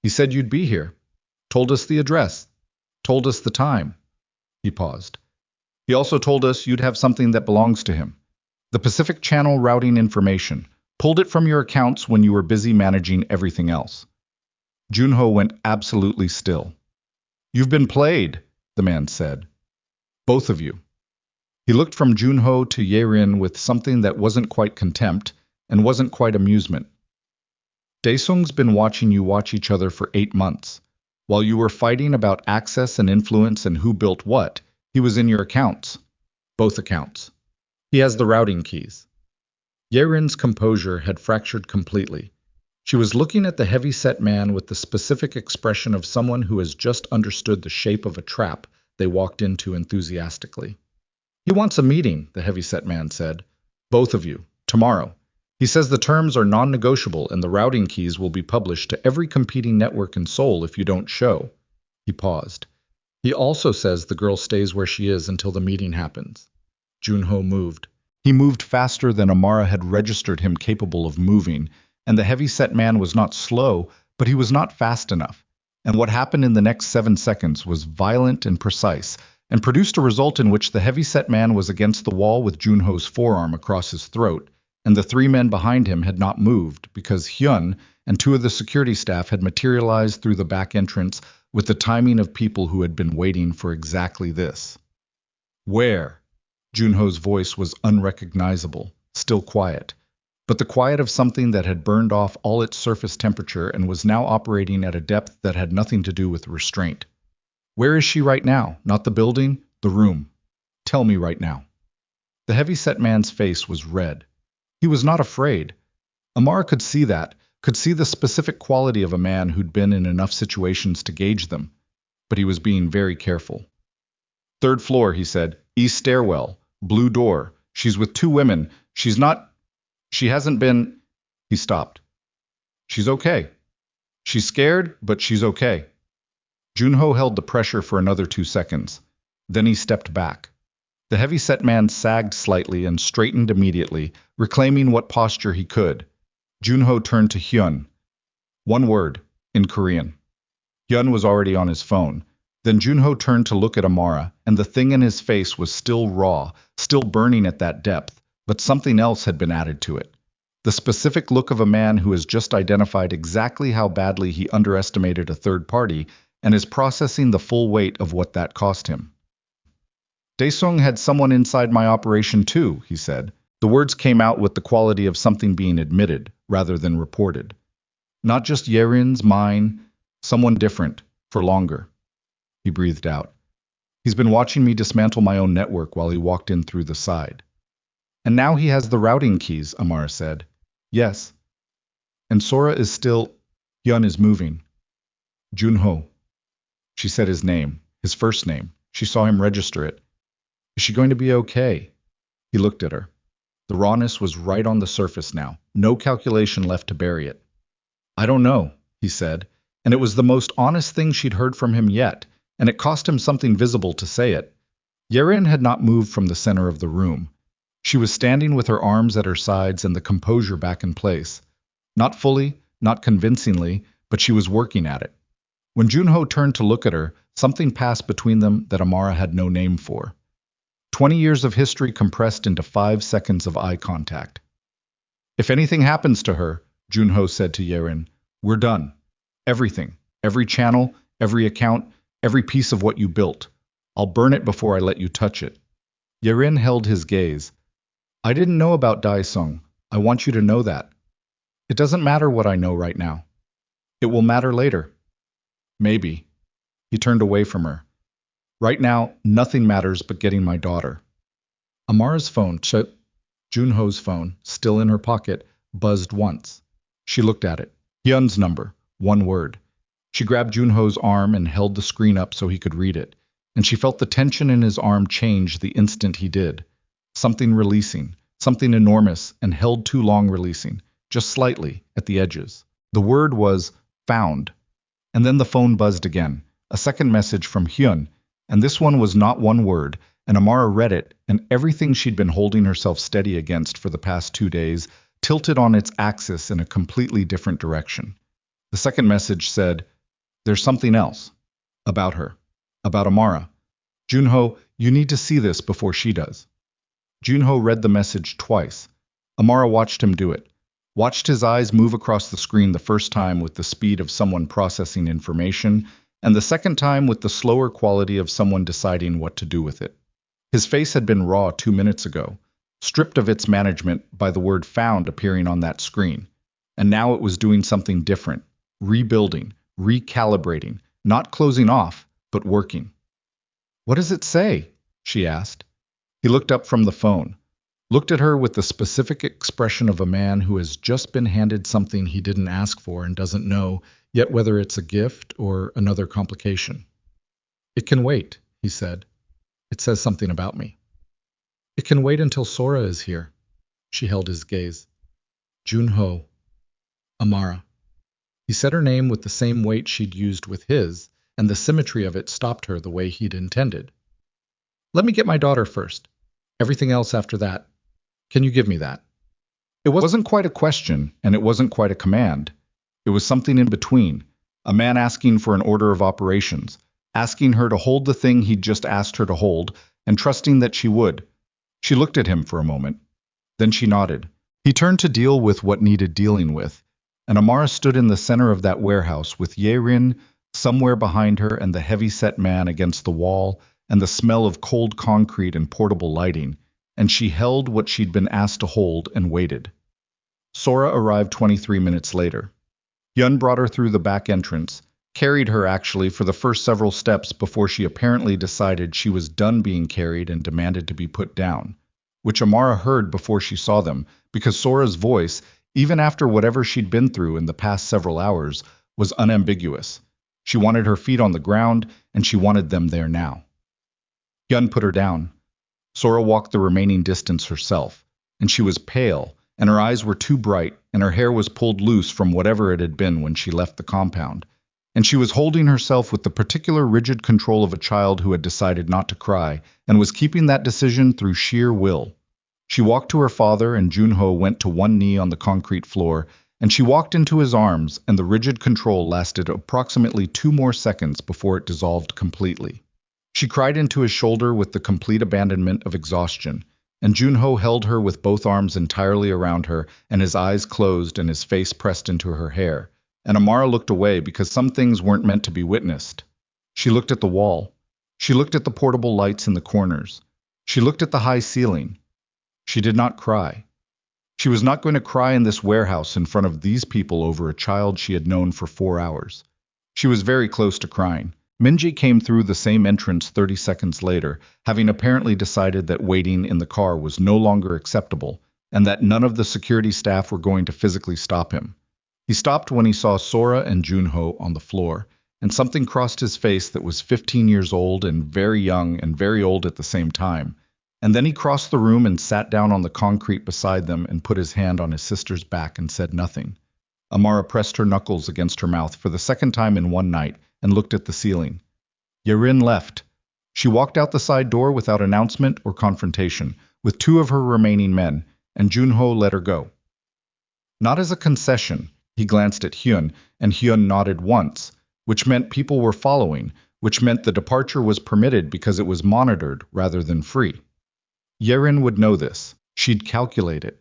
He said you'd be here. Told us the address. Told us the time. He paused. He also told us you'd have something that belongs to him. The Pacific Channel routing information. Pulled it from your accounts when you were busy managing everything else. Joon-Ho went absolutely still. You've been played, the man said. Both of you. He looked from Joon-Ho to Ye-rin with something that wasn't quite contempt and wasn't quite amusement. Daesung's been watching you watch each other for 8 months. While you were fighting about access and influence and who built what, he was in your accounts. Both accounts. He has the routing keys. Ye-rin's composure had fractured completely. She was looking at the heavy-set man with the specific expression of someone who has just understood the shape of a trap they walked into enthusiastically. He wants a meeting, the heavy-set man said. Both of you, tomorrow. He says the terms are non-negotiable and the routing keys will be published to every competing network in Seoul if you don't show. He paused. He also says the girl stays where she is until the meeting happens. Joon-Ho moved. He moved faster than Amara had registered him capable of moving, and the heavy-set man was not slow, but he was not fast enough. And what happened in the next 7 seconds was violent and precise, and produced a result in which the heavy-set man was against the wall with Joon-Ho's forearm across his throat, and the 3 men behind him had not moved because Hyun and 2 of the security staff had materialized through the back entrance with the timing of people who had been waiting for exactly this. Where? Joon-Ho's voice was unrecognizable, still quiet, but the quiet of something that had burned off all its surface temperature and was now operating at a depth that had nothing to do with restraint. Where is she right now? Not the building, the room. Tell me right now. The heavy-set man's face was red. He was not afraid. Amara could see that, could see the specific quality of a man who'd been in enough situations to gauge them. But he was being very careful. 3rd floor, he said. East stairwell. Blue door. She's with 2 women. She hasn't been... He stopped. She's okay. She's scared, but she's okay. Joon-Ho held the pressure for another 2 seconds. Then he stepped back. The heavy-set man sagged slightly and straightened immediately, reclaiming what posture he could. Joon-Ho turned to Hyun. 1 word, in Korean. Hyun was already on his phone. Then Joon-Ho turned to look at Amara, and the thing in his face was still raw, still burning at that depth, but something else had been added to it. The specific look of a man who has just identified exactly how badly he underestimated a third party and is processing the full weight of what that cost him. Daesung had someone inside my operation too, he said. The words came out with the quality of something being admitted, rather than reported. Not just Ye-rin's, mine, someone different, for longer. He breathed out. He's been watching me dismantle my own network while he walked in through the side. And now he has the routing keys, Amara said. Yes. And Sora is still... Hyun is moving. Joon-Ho. She said his name, his first name. She saw him register it. Is she going to be okay? He looked at her. The rawness was right on the surface now, no calculation left to bury it. I don't know, he said, and it was the most honest thing she'd heard from him yet, and it cost him something visible to say it. Ye-rin had not moved from the center of the room. She was standing with her arms at her sides and the composure back in place. Not fully, not convincingly, but she was working at it. When Joon-Ho turned to look at her, something passed between them that Amara had no name for. 20 years of history compressed into 5 seconds of eye contact. If anything happens to her, Joon-Ho said to Ye-rin, we're done. Everything. Every channel, every account, every piece of what you built. I'll burn it before I let you touch it. Ye-rin held his gaze. I didn't know about Daesung. I want you to know that. It doesn't matter what I know right now. It will matter later. Maybe. He turned away from her. Right now, nothing matters but getting my daughter. Amara's phone, Joon-Ho's phone, still in her pocket, buzzed once. She looked at it. Hyun's number, 1 word. She grabbed Joon-Ho's arm and held the screen up so he could read it, and she felt the tension in his arm change the instant he did. Something releasing, something enormous and held too long releasing, just slightly, at the edges. The word was, found. And then the phone buzzed again, a second message from Hyun, and this one was not 1 word, and Amara read it, and everything she'd been holding herself steady against for the past 2 days tilted on its axis in a completely different direction. The second message said, there's something else. About her. About Amara. Joon-Ho, you need to see this before she does. Joon-Ho read the message twice. Amara watched him do it. Watched his eyes move across the screen the first time with the speed of someone processing information, and the second time with the slower quality of someone deciding what to do with it. His face had been raw 2 minutes ago, stripped of its management by the word found appearing on that screen. And now it was doing something different, rebuilding, recalibrating, not closing off, but working. What does it say? She asked. He looked up from the phone, looked at her with the specific expression of a man who has just been handed something he didn't ask for and doesn't know yet whether it's a gift or another complication. It can wait, he said. It says something about me. It can wait until Sora is here. She held his gaze. Joon-Ho. Amara. He said her name with the same weight she'd used with his, and the symmetry of it stopped her the way he'd intended. Let me get my daughter first. Everything else after that. Can you give me that? It wasn't quite a question, and it wasn't quite a command. It was something in between, a man asking for an order of operations, asking her to hold the thing he'd just asked her to hold, and trusting that she would. She looked at him for a moment. Then she nodded. He turned to deal with what needed dealing with, and Amara stood in the center of that warehouse with Ye-rin somewhere behind her and the heavy-set man against the wall and the smell of cold concrete and portable lighting, and she held what she'd been asked to hold and waited. Sora arrived 23 minutes later. Hyun brought her through the back entrance, carried her actually for the first several steps before she apparently decided she was done being carried and demanded to be put down, which Amara heard before she saw them, because Sora's voice, even after whatever she'd been through in the past several hours, was unambiguous. She wanted her feet on the ground, and she wanted them there now. Hyun put her down. Sora walked the remaining distance herself, and she was pale, and her eyes were too bright, and her hair was pulled loose from whatever it had been when she left the compound. And she was holding herself with the particular rigid control of a child who had decided not to cry, and was keeping that decision through sheer will. She walked to her father, and Joon-Ho went to one knee on the concrete floor, and she walked into his arms, and the rigid control lasted approximately 2 more seconds before it dissolved completely. She cried into his shoulder with the complete abandonment of exhaustion, and Joon-Ho held her with both arms entirely around her, and his eyes closed and his face pressed into her hair. And Amara looked away because some things weren't meant to be witnessed. She looked at the wall. She looked at the portable lights in the corners. She looked at the high ceiling. She did not cry. She was not going to cry in this warehouse in front of these people over a child she had known for 4 hours. She was very close to crying. Minji came through the same entrance 30 seconds later, having apparently decided that waiting in the car was no longer acceptable, and that none of the security staff were going to physically stop him. He stopped when he saw Sora and Joon-Ho on the floor, and something crossed his face that was 15 years old and very young and very old at the same time. And then he crossed the room and sat down on the concrete beside them and put his hand on his sister's back and said nothing. Amara pressed her knuckles against her mouth for the second time in one night and looked at the ceiling. Ye-rin left. She walked out the side door without announcement or confrontation, with 2 of her remaining men, and Joon-Ho let her go. Not as a concession. He glanced at Hyun, and Hyun nodded once, which meant people were following, which meant the departure was permitted because it was monitored rather than free. Ye-rin would know this. She'd calculate it.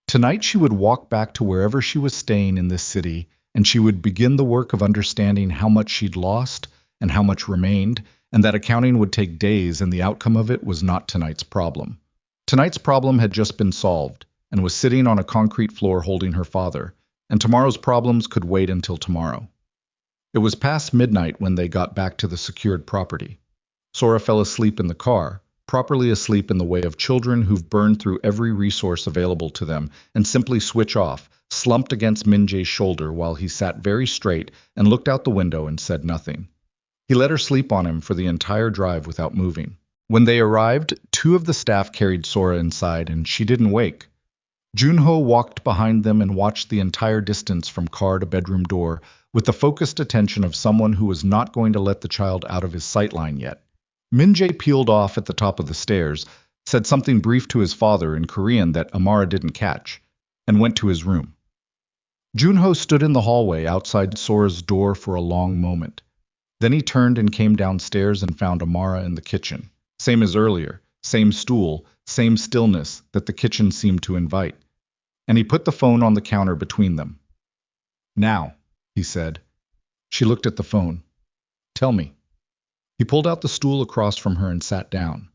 Tonight she would walk back to wherever she was staying in this city, and she would begin the work of understanding how much she'd lost and how much remained, and that accounting would take days, and the outcome of it was not tonight's problem. Tonight's problem had just been solved, and was sitting on a concrete floor holding her father, and tomorrow's problems could wait until tomorrow. It was past midnight when they got back to the secured property. Sora fell asleep in the car, properly asleep in the way of children who've burned through every resource available to them and simply switch off, slumped against Minjae's shoulder while he sat very straight and looked out the window and said nothing. He let her sleep on him for the entire drive without moving. When they arrived, 2 of the staff carried Sora inside, and she didn't wake. Joon-Ho walked behind them and watched the entire distance from car to bedroom door with the focused attention of someone who was not going to let the child out of his sightline yet. Minjae peeled off at the top of the stairs, said something brief to his father in Korean that Amara didn't catch, and went to his room. Joon-Ho stood in the hallway outside Sora's door for a long moment. Then he turned and came downstairs and found Amara in the kitchen. Same as earlier, same stool, same stillness that the kitchen seemed to invite. And he put the phone on the counter between them. "Now," he said. She looked at the phone. "Tell me." He pulled out the stool across from her and sat down.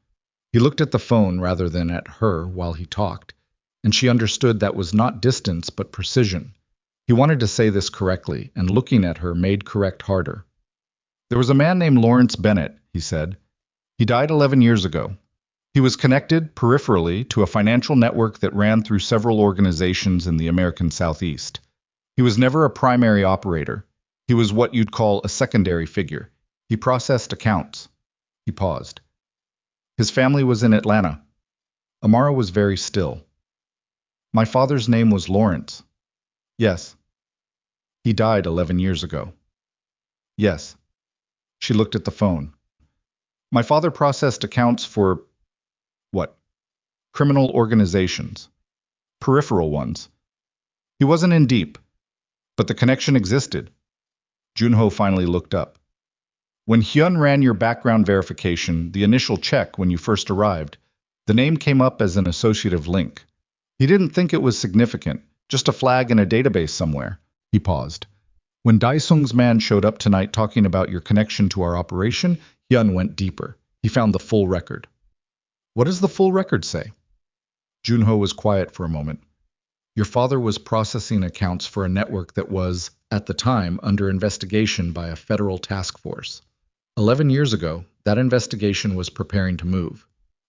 He looked at the phone rather than at her while he talked, and she understood that was not distance but precision. He wanted to say this correctly, and looking at her made correct harder. "There was a man named Lawrence Bennett," he said. "He died 11 years ago. He was connected, peripherally, to a financial network that ran through several organizations in the American Southeast. He was never a primary operator. He was what you'd call a secondary figure. He processed accounts." He paused. "His family was in Atlanta." Amara was very still. "My father's name was Lawrence." "Yes." "He died 11 years ago." "Yes." She looked at the phone. "My father processed accounts for what? Criminal organizations. Peripheral ones. He wasn't in deep, but the connection existed." Joon-Ho finally looked up. "When Hyun ran your background verification, the initial check when you first arrived, the name came up as an associative link. He didn't think it was significant, just a flag in a database somewhere." He paused. "When Dae-sung's man showed up tonight talking about your connection to our operation, Hyun went deeper. He found the full record." "What does the full record say?" Joon-Ho was quiet for a moment. "Your father was processing accounts for a network that was, at the time, under investigation by a federal task force. 11 years ago, that investigation was preparing to move.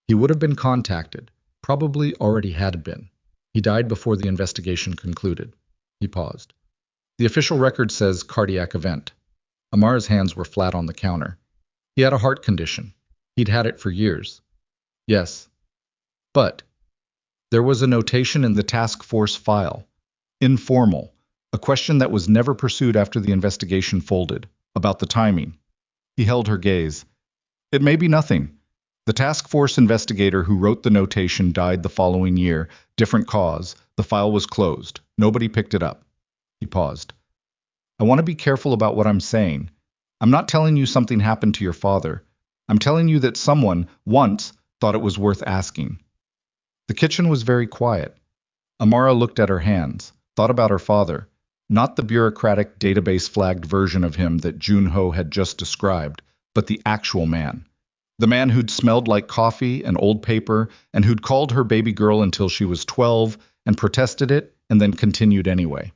He would have been contacted, probably already had been. He died before the investigation concluded." He paused. "The official record says cardiac event." Amara's hands were flat on the counter. "He had a heart condition. He'd had it for years." "Yes. But there was a notation in the task force file. Informal. A question that was never pursued after the investigation folded. About the timing." He held her gaze. "It may be nothing. The task force investigator who wrote the notation died the following year. Different cause. The file was closed. Nobody picked it up." He paused. "I want to be careful about what I'm saying. I'm not telling you something happened to your father. I'm telling you that someone, once, thought it was worth asking." The kitchen was very quiet. Amara looked at her hands, thought about her father, not the bureaucratic database-flagged version of him that Joon-Ho had just described, but the actual man. The man who'd smelled like coffee and old paper and who'd called her baby girl until she was 12 and protested it and then continued anyway.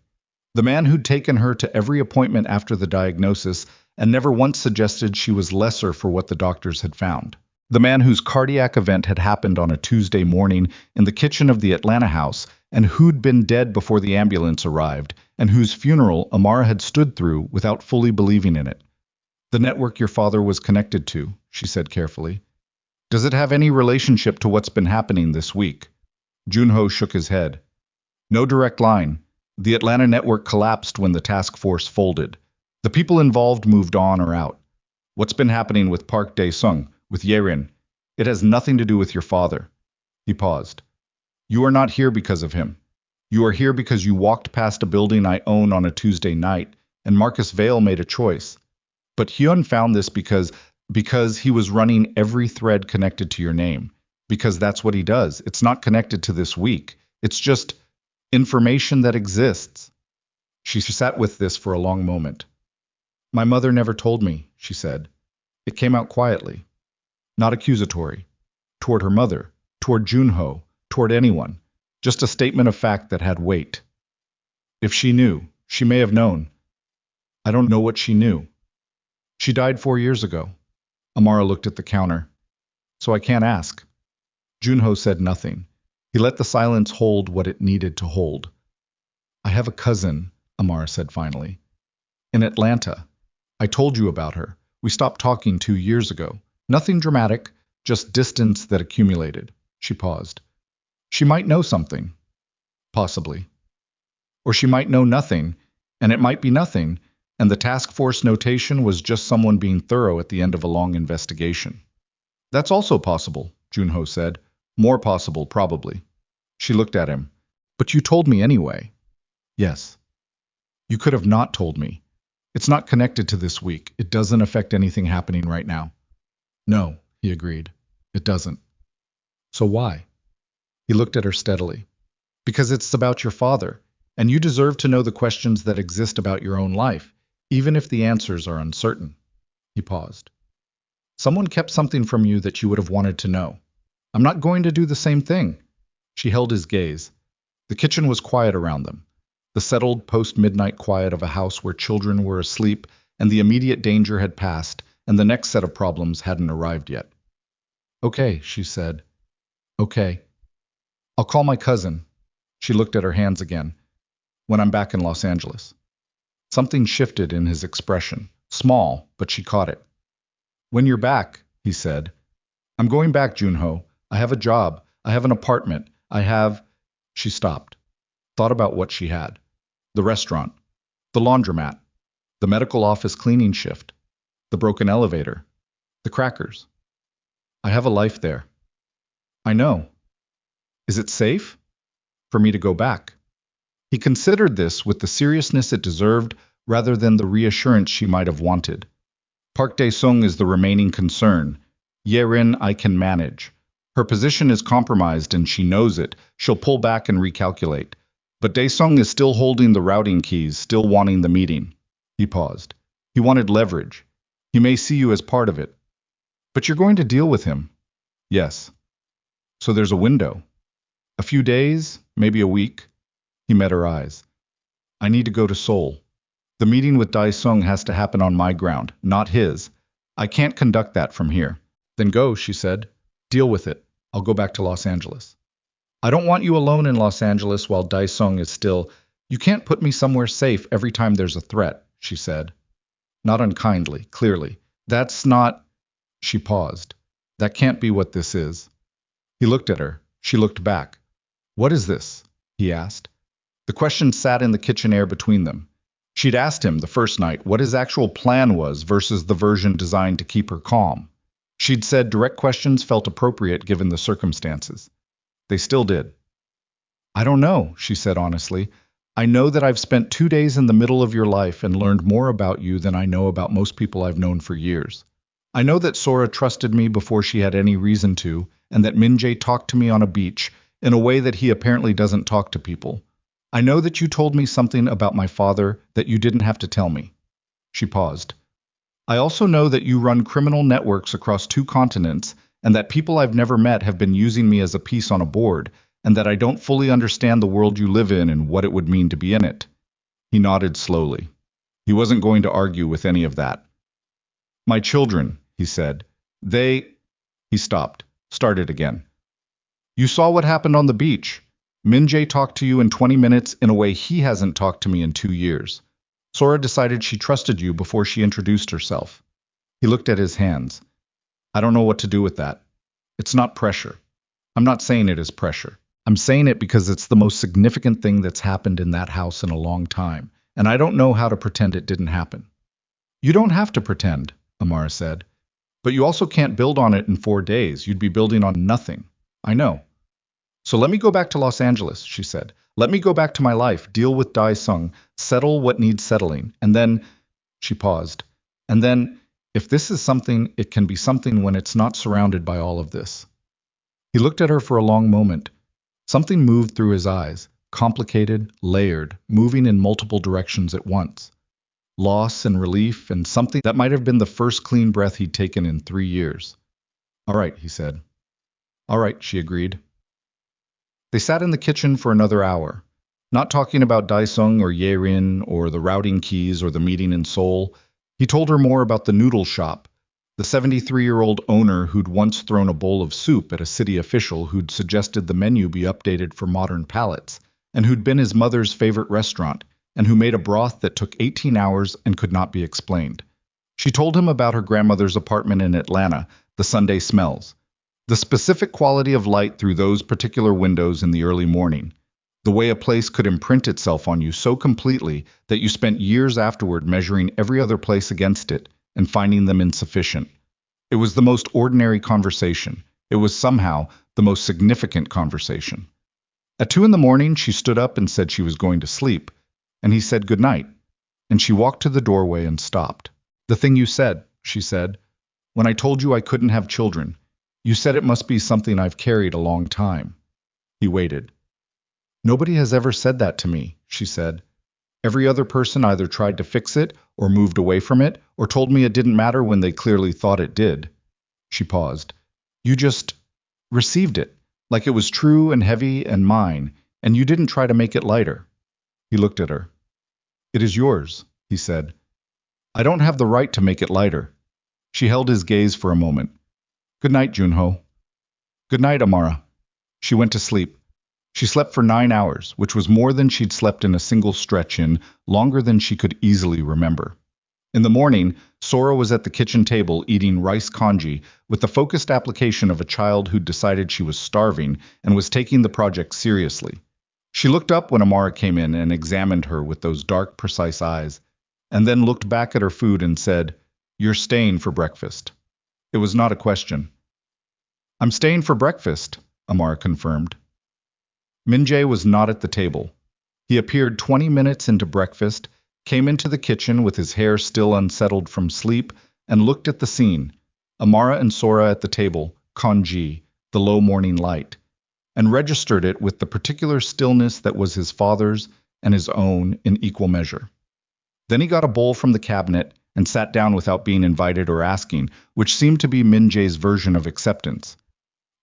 The man who'd taken her to every appointment after the diagnosis and never once suggested she was lesser for what the doctors had found. The man whose cardiac event had happened on a Tuesday morning in the kitchen of the Atlanta house and who'd been dead before the ambulance arrived and whose funeral Amara had stood through without fully believing in it. "The network your father was connected to," she said carefully. "Does it have any relationship to what's been happening this week?" Joon-Ho shook his head. "No direct line. The Atlanta network collapsed when the task force folded. The people involved moved on or out. What's been happening with Park Dae-sung, with Yerin? It has nothing to do with your father." He paused. "You are not here because of him. You are here because you walked past a building I own on a Tuesday night, and Marcus Vale made a choice. But Hyun found this because he was running every thread connected to your name. Because that's what he does. It's not connected to this week. It's just information that exists." She sat with this for a long moment. "My mother never told me," she said. It came out quietly. Not accusatory. Toward her mother, toward Joon-Ho, toward anyone. Just a statement of fact that had weight. If she knew, she may have known. I don't know what she knew. She died 4 years ago. Amara looked at the counter. So I can't ask. Joon-Ho said nothing. He let the silence hold what it needed to hold. I have a cousin, Amara said finally. In Atlanta. I told you about her. We stopped talking 2 years ago. Nothing dramatic, just distance that accumulated. She paused. She might know something. Possibly. Or she might know nothing, and it might be nothing, and the task force notation was just someone being thorough at the end of a long investigation. That's also possible, Joon-Ho said. More possible, probably. She looked at him. But you told me anyway. Yes. You could have not told me. It's not connected to this week. It doesn't affect anything happening right now. No, he agreed. It doesn't. So why? He looked at her steadily. Because it's about your father, and you deserve to know the questions that exist about your own life, even if the answers are uncertain. He paused. Someone kept something from you that you would have wanted to know. I'm not going to do the same thing. She held his gaze. The kitchen was quiet around them, the settled post-midnight quiet of a house where children were asleep and the immediate danger had passed and the next set of problems hadn't arrived yet. Okay, she said. Okay. I'll call my cousin. She looked at her hands again. When I'm back in Los Angeles. Something shifted in his expression. Small, but she caught it. When you're back, he said. I'm going back, Joon-Ho. I have a job. I have an apartment. I have... She stopped. Thought about what she had. The restaurant. The laundromat. The medical office cleaning shift. The broken elevator. The crackers. I have a life there. I know. Is it safe? For me to go back? He considered this with the seriousness it deserved rather than the reassurance she might have wanted. Park Dae-sung is the remaining concern. Ye-rin I can manage. Her position is compromised and she knows it. She'll pull back and recalculate. But Dae-sung is still holding the routing keys, still wanting the meeting. He paused. He wanted leverage. He may see you as part of it. But you're going to deal with him. Yes. So there's a window. A few days, maybe a week. He met her eyes. I need to go to Seoul. The meeting with Dae-sung has to happen on my ground, not his. I can't conduct that from here. Then go, she said. Deal with it. I'll go back to Los Angeles. I don't want you alone in Los Angeles while Dae-sung is still... You can't put me somewhere safe every time there's a threat, she said. Not unkindly, clearly. That's not... She paused. That can't be what this is. He looked at her. She looked back. What is this? He asked. The question sat in the kitchen air between them. She'd asked him the first night what his actual plan was versus the version designed to keep her calm. She'd said direct questions felt appropriate given the circumstances. They still did. I don't know, she said honestly. I know that I've spent 2 days in the middle of your life and learned more about you than I know about most people I've known for years. I know that Sora trusted me before she had any reason to, and that Min-jae talked to me on a beach in a way that he apparently doesn't talk to people. I know that you told me something about my father that you didn't have to tell me. She paused. I also know that you run criminal networks across 2 continents and that people I've never met have been using me as a piece on a board, and that I don't fully understand the world you live in and what it would mean to be in it. He nodded slowly. He wasn't going to argue with any of that. My children, he said. They... He stopped, started again. You saw what happened on the beach. Min-jae talked to you in 20 minutes in a way he hasn't talked to me in 2 years. Sora decided she trusted you before she introduced herself. He looked at his hands. I don't know what to do with that. It's not pressure. I'm not saying it is pressure. I'm saying it because it's the most significant thing that's happened in that house in a long time, and I don't know how to pretend it didn't happen. You don't have to pretend, Amara said. But you also can't build on it in 4 days. You'd be building on nothing. I know. So let me go back to Los Angeles, she said. Let me go back to my life, deal with Dae-sung, settle what needs settling, and then... She paused. And then, if this is something, it can be something when it's not surrounded by all of this. He looked at her for a long moment. Something moved through his eyes, complicated, layered, moving in multiple directions at once. Loss and relief and something that might have been the first clean breath he'd taken in 3 years. All right, he said. All right, she agreed. They sat in the kitchen for another hour, not talking about Dae-sung or Ye-rin or the routing keys or the meeting in Seoul. He told her more about the noodle shop, the 73-year-old owner who'd once thrown a bowl of soup at a city official who'd suggested the menu be updated for modern palates, and who'd been his mother's favorite restaurant, and who made a broth that took 18 hours and could not be explained. She told him about her grandmother's apartment in Atlanta, the Sunday smells, the specific quality of light through those particular windows in the early morning, the way a place could imprint itself on you so completely that you spent years afterward measuring every other place against it and finding them insufficient. It was the most ordinary conversation. It was somehow the most significant conversation. At 2 in the morning, she stood up and said she was going to sleep, and he said good night. and she walked to the doorway and stopped. "The thing you said," she said, "when I told you I couldn't have children. You said it must be something I've carried a long time." He waited. "Nobody has ever said that to me," she said. "Every other person either tried to fix it or moved away from it or told me it didn't matter when they clearly thought it did." She paused. "You just received it, like it was true and heavy and mine, and you didn't try to make it lighter." He looked at her. "It is yours," he said. "I don't have the right to make it lighter." She held his gaze for a moment. "Good night, Joon-Ho." "Good night, Amara." She went to sleep. She slept for 9 hours, which was more than she'd slept in a single stretch in longer than she could easily remember. In the morning, Sora was at the kitchen table eating rice congee with the focused application of a child who'd decided she was starving and was taking the project seriously. She looked up when Amara came in and examined her with those dark, precise eyes, and then looked back at her food and said, "You're staying for breakfast." It was not a question. "I'm staying for breakfast," Amara confirmed. Min-jae was not at the table. He appeared 20 minutes into breakfast, came into the kitchen with his hair still unsettled from sleep, and looked at the scene, Amara and Sora at the table, congee, the low morning light, and registered it with the particular stillness that was his father's and his own in equal measure. Then he got a bowl from the cabinet and sat down without being invited or asking, which seemed to be Min-jae's version of acceptance.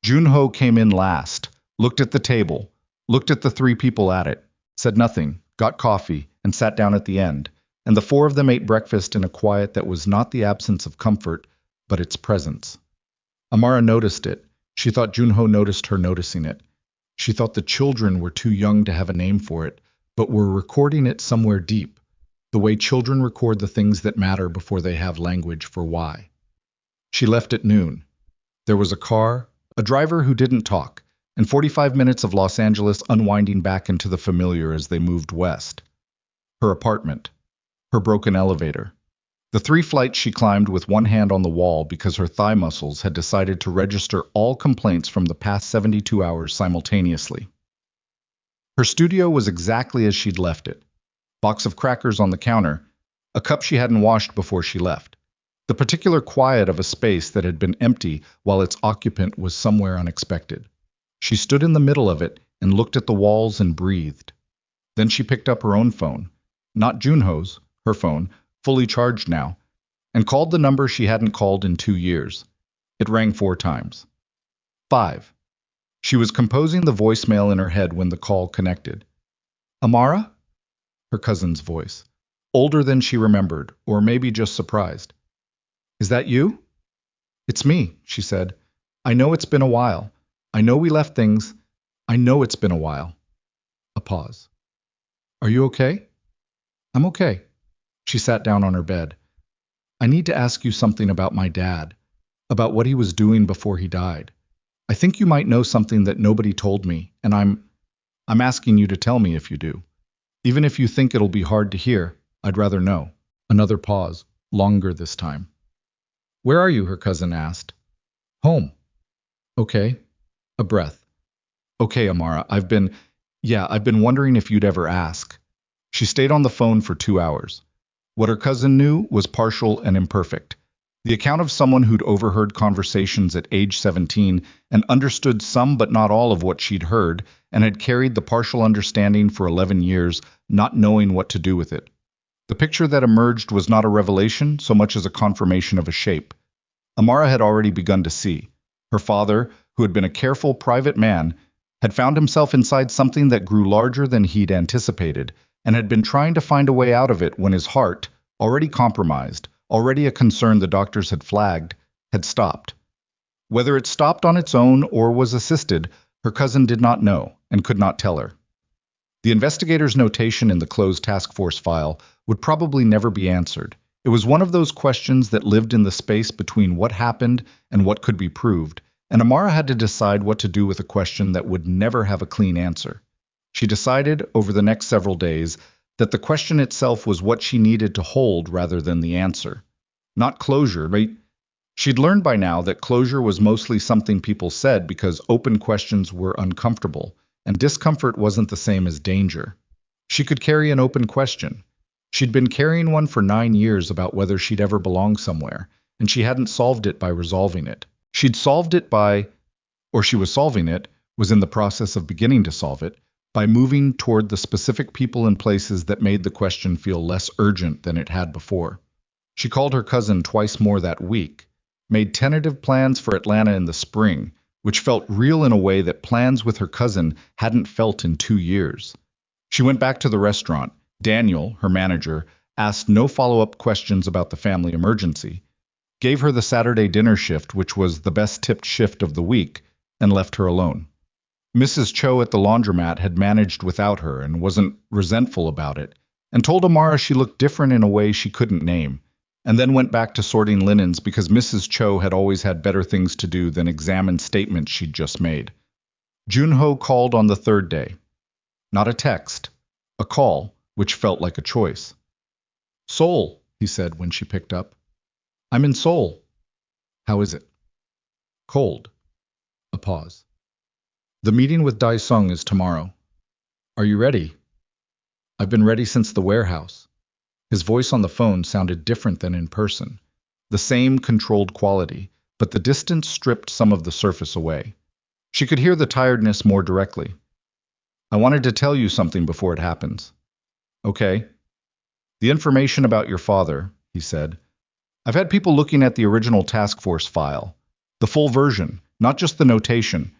Joon-Ho came in last, looked at the table, looked at the 3 people at it, said nothing, got coffee, and sat down at the end, and the 4 of them ate breakfast in a quiet that was not the absence of comfort, but its presence. Amara noticed it. She thought Joon-Ho noticed her noticing it. She thought the children were too young to have a name for it, but were recording it somewhere deep, the way children record the things that matter before they have language for why. She left at noon. There was a car, a driver who didn't talk, and 45 minutes of Los Angeles unwinding back into the familiar as they moved west. Her apartment. Her broken elevator. The 3 flights she climbed with one hand on the wall because her thigh muscles had decided to register all complaints from the past 72 hours simultaneously. Her studio was exactly as she'd left it. Box of crackers on the counter, a cup she hadn't washed before she left. The particular quiet of a space that had been empty while its occupant was somewhere unexpected. She stood in the middle of it and looked at the walls and breathed. Then she picked up her own phone, not Joon-Ho's, her phone, fully charged now, and called the number she hadn't called in 2 years. It rang 4 times. 5. She was composing the voicemail in her head when the call connected. "Amara?" Her cousin's voice, older than she remembered, or maybe just surprised. "Is that you?" "It's me," she said. "I know it's been a while. I know we left things. I know it's been a while." A pause. "Are you okay?" "I'm okay." She sat down on her bed. "I need to ask you something about my dad, about what he was doing before he died. I think you might know something that nobody told me, and I'm asking you to tell me if you do. Even if you think it'll be hard to hear, I'd rather know." Another pause, longer this time. "Where are you?" her cousin asked. "Home." "Okay." A breath. "Okay, Amara, I've been wondering if you'd ever ask." She stayed on the phone for 2 hours. What her cousin knew was partial and imperfect. The account of someone who'd overheard conversations at age 17 and understood some but not all of what she'd heard, and had carried the partial understanding for 11 years, not knowing what to do with it. The picture that emerged was not a revelation so much as a confirmation of a shape. Amara had already begun to see. Her father, who had been a careful, private man, had found himself inside something that grew larger than he'd anticipated, and had been trying to find a way out of it when his heart, already compromised, already a concern the doctors had flagged, had stopped. Whether it stopped on its own or was assisted, her cousin did not know and could not tell her. The investigator's notation in the closed task force file would probably never be answered. It was one of those questions that lived in the space between what happened and what could be proved, and Amara had to decide what to do with a question that would never have a clean answer. She decided, over the next several days, that the question itself was what she needed to hold rather than the answer. Not closure, right? She'd learned by now that closure was mostly something people said because open questions were uncomfortable, and discomfort wasn't the same as danger. She could carry an open question. She'd been carrying one for 9 years about whether she'd ever belong somewhere, and she hadn't solved it by resolving it. She'd solved it by, or she was solving it, was in the process of beginning to solve it, by moving toward the specific people and places that made the question feel less urgent than it had before. She called her cousin twice more that week, made tentative plans for Atlanta in the spring, which felt real in a way that plans with her cousin hadn't felt in 2 years. She went back to the restaurant. Daniel, her manager, asked no follow-up questions about the family emergency, gave her the Saturday dinner shift, which was the best-tipped shift of the week, and left her alone. Mrs. Cho at the laundromat had managed without her and wasn't resentful about it, and told Amara she looked different in a way she couldn't name, and then went back to sorting linens because Mrs. Cho had always had better things to do than examine statements she'd just made. Joon-Ho called on the third day. Not a text, a call, which felt like a choice. "Seoul," he said when she picked up. "I'm in Seoul." "How is it?" "Cold." A pause. "The meeting with Dae-sung is tomorrow. Are you ready?" "I've been ready since the warehouse." His voice on the phone sounded different than in person. The same controlled quality, but the distance stripped some of the surface away. She could hear the tiredness more directly. "I wanted to tell you something before it happens." "Okay." "The information about your father," he said. "I've had people looking at the original task force file. The full version, not just the notation.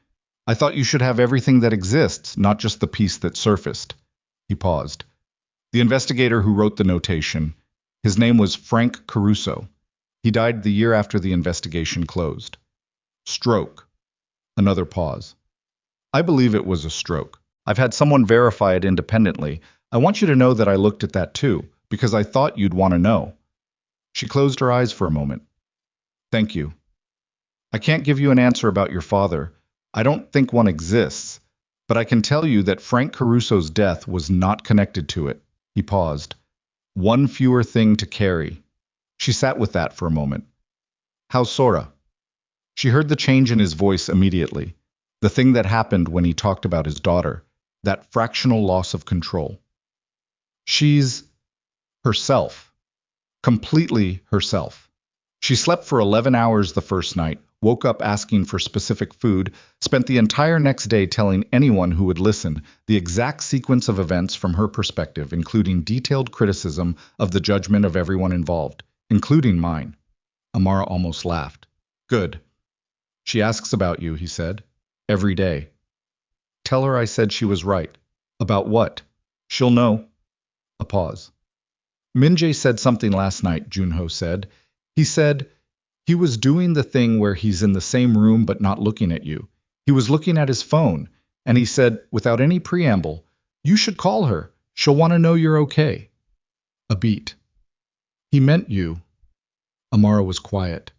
I thought you should have everything that exists, not just the piece that surfaced." He paused. "The investigator who wrote the notation, his name was Frank Caruso. He died the year after the investigation closed." "Stroke." Another pause. "I believe it was a stroke. I've had someone verify it independently. I want you to know that I looked at that too, because I thought you'd want to know." She closed her eyes for a moment. "Thank you. I can't give you an answer about your father. I don't think one exists. But I can tell you that Frank Caruso's death was not connected to it." He paused. "One fewer thing to carry." She sat with that for a moment. "How's Sora?" She heard the change in his voice immediately. The thing that happened when he talked about his daughter. That fractional loss of control. "She's herself. Completely herself. She slept for 11 hours the first night, woke up asking for specific food, spent the entire next day telling anyone who would listen the exact sequence of events from her perspective, including detailed criticism of the judgment of everyone involved, including mine." Amara almost laughed. "Good. She asks about you," he said. "Every day. Tell her I said she was right." "About what?" "She'll know." A pause. "Min-jae said something last night," Joon-Ho said. "He said he was doing the thing where he's in the same room but not looking at you. He was looking at his phone, and he said, without any preamble, 'You should call her. She'll want to know you're okay.'" A beat. "He meant you." Amara was quiet.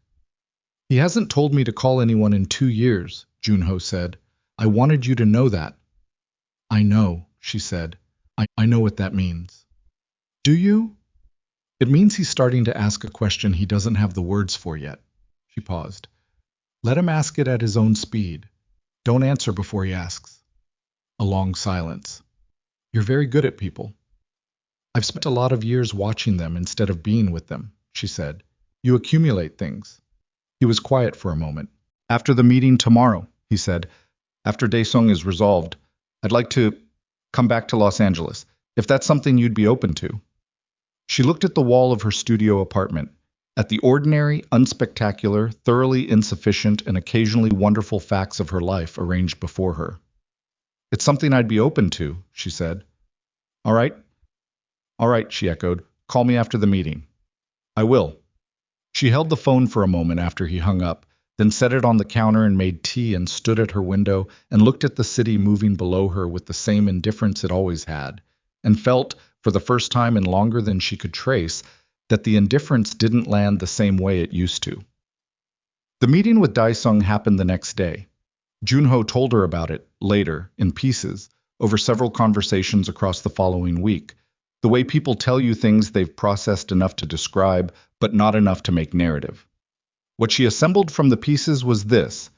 "He hasn't told me to call anyone in 2 years," Joon-Ho said. "I wanted you to know that." "I know," she said. I know what that means." "Do you?" "It means he's starting to ask a question he doesn't have the words for yet." She paused. "Let him ask it at his own speed. Don't answer before he asks." A long silence. "You're very good at people." "I've spent a lot of years watching them instead of being with them," she said. "You accumulate things." He was quiet for a moment. "After the meeting tomorrow," he said, "after Dae-sung is resolved, I'd like to come back to Los Angeles, if that's something you'd be open to." She looked at the wall of her studio apartment, at the ordinary, unspectacular, thoroughly insufficient, and occasionally wonderful facts of her life arranged before her. "It's something I'd be open to," she said. "All right." "All right," she echoed. "Call me after the meeting." "I will." She held the phone for a moment after he hung up, then set it on the counter and made tea and stood at her window and looked at the city moving below her with the same indifference it always had, and felt, for the first time in longer than she could trace, that the indifference didn't land the same way it used to. The meeting with Dae-sung happened the next day. Joon-Ho told her about it, later, in pieces, over several conversations across the following week, the way people tell you things they've processed enough to describe, but not enough to make narrative. What she assembled from the pieces was this: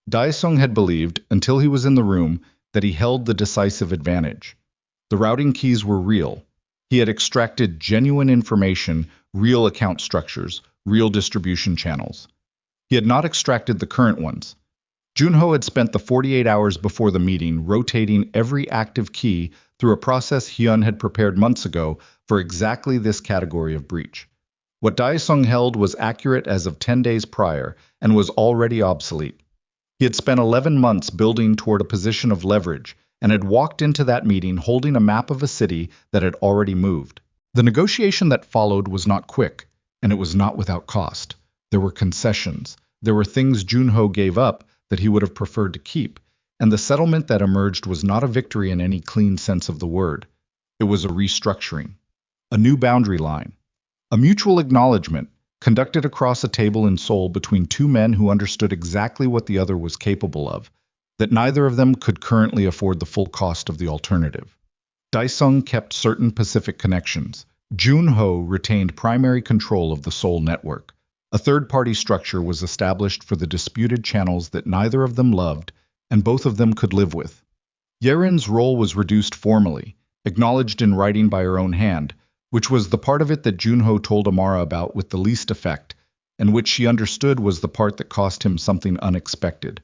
Dae-sung had believed, until he was in the room, that he held the decisive advantage. The routing keys were real. He had extracted genuine information, real account structures, real distribution channels. He had not extracted the current ones. Joon-Ho had spent the 48 hours before the meeting rotating every active key through a process Hyun had prepared months ago for exactly this category of breach. What Dae-sung held was accurate as of 10 days prior and was already obsolete. He had spent 11 months building toward a position of leverage and had walked into that meeting holding a map of a city that had already moved. The negotiation that followed was not quick, and it was not without cost. There were concessions. There were things Joon-Ho gave up that he would have preferred to keep, and the settlement that emerged was not a victory in any clean sense of the word. It was a restructuring, a new boundary line, a mutual acknowledgement conducted across a table in Seoul between two men who understood exactly what the other was capable of, that neither of them could currently afford the full cost of the alternative. Dae-sung kept certain Pacific connections. Joon-Ho retained primary control of the Seoul network. A third-party structure was established for the disputed channels that neither of them loved and both of them could live with. Yerin's role was reduced formally, acknowledged in writing by her own hand, which was the part of it that Joon-Ho told Amara about with the least effect, and which she understood was the part that cost him something unexpected.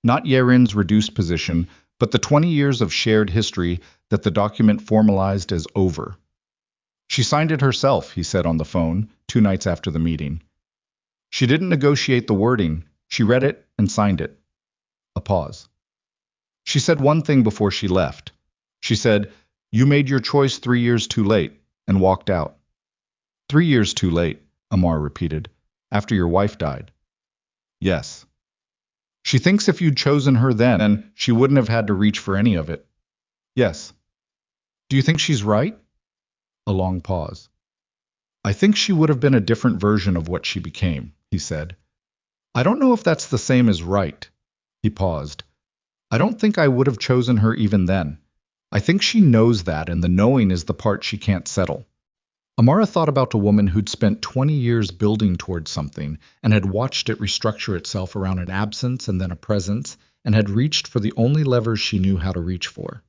Not Yerin's reduced position, but the 20 years of shared history that the document formalized as over. She signed it herself, he said on the phone, 2 nights after the meeting. She didn't negotiate the wording, she read it and signed it. A pause. She said one thing before she left. She said, "You made your choice 3 years too late," and walked out. 3 years too late, Amar repeated, after your wife died. Yes. She thinks if you'd chosen her then, she wouldn't have had to reach for any of it. Yes. Do you think she's right? A long pause. I think she would have been a different version of what she became, he said. I don't know if that's the same as right. He paused. I don't think I would have chosen her even then. I think she knows that, and the knowing is the part she can't settle. Amara thought about a woman who'd spent 20 years building towards something and had watched it restructure itself around an absence and then a presence, and had reached for the only levers she knew how to reach for.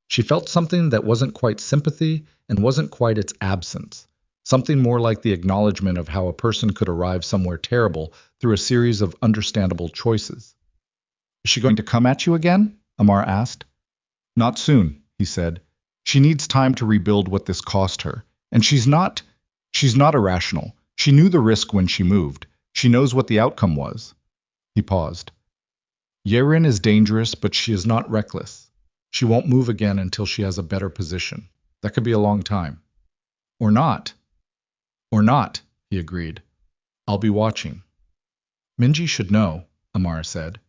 She felt something that wasn't quite sympathy and wasn't quite its absence, something more like the acknowledgement of how a person could arrive somewhere terrible through a series of understandable choices. Is she going to come at you again? Amara asked. Not soon, he said. She needs time to rebuild what this cost her. And she's not irrational. She knew the risk when she moved. She knows what the outcome was. He paused. Yerin is dangerous, but she is not reckless. She won't move again until she has a better position. That could be a long time. Or not. Or not, he agreed. I'll be watching. Minji should know, Amara said.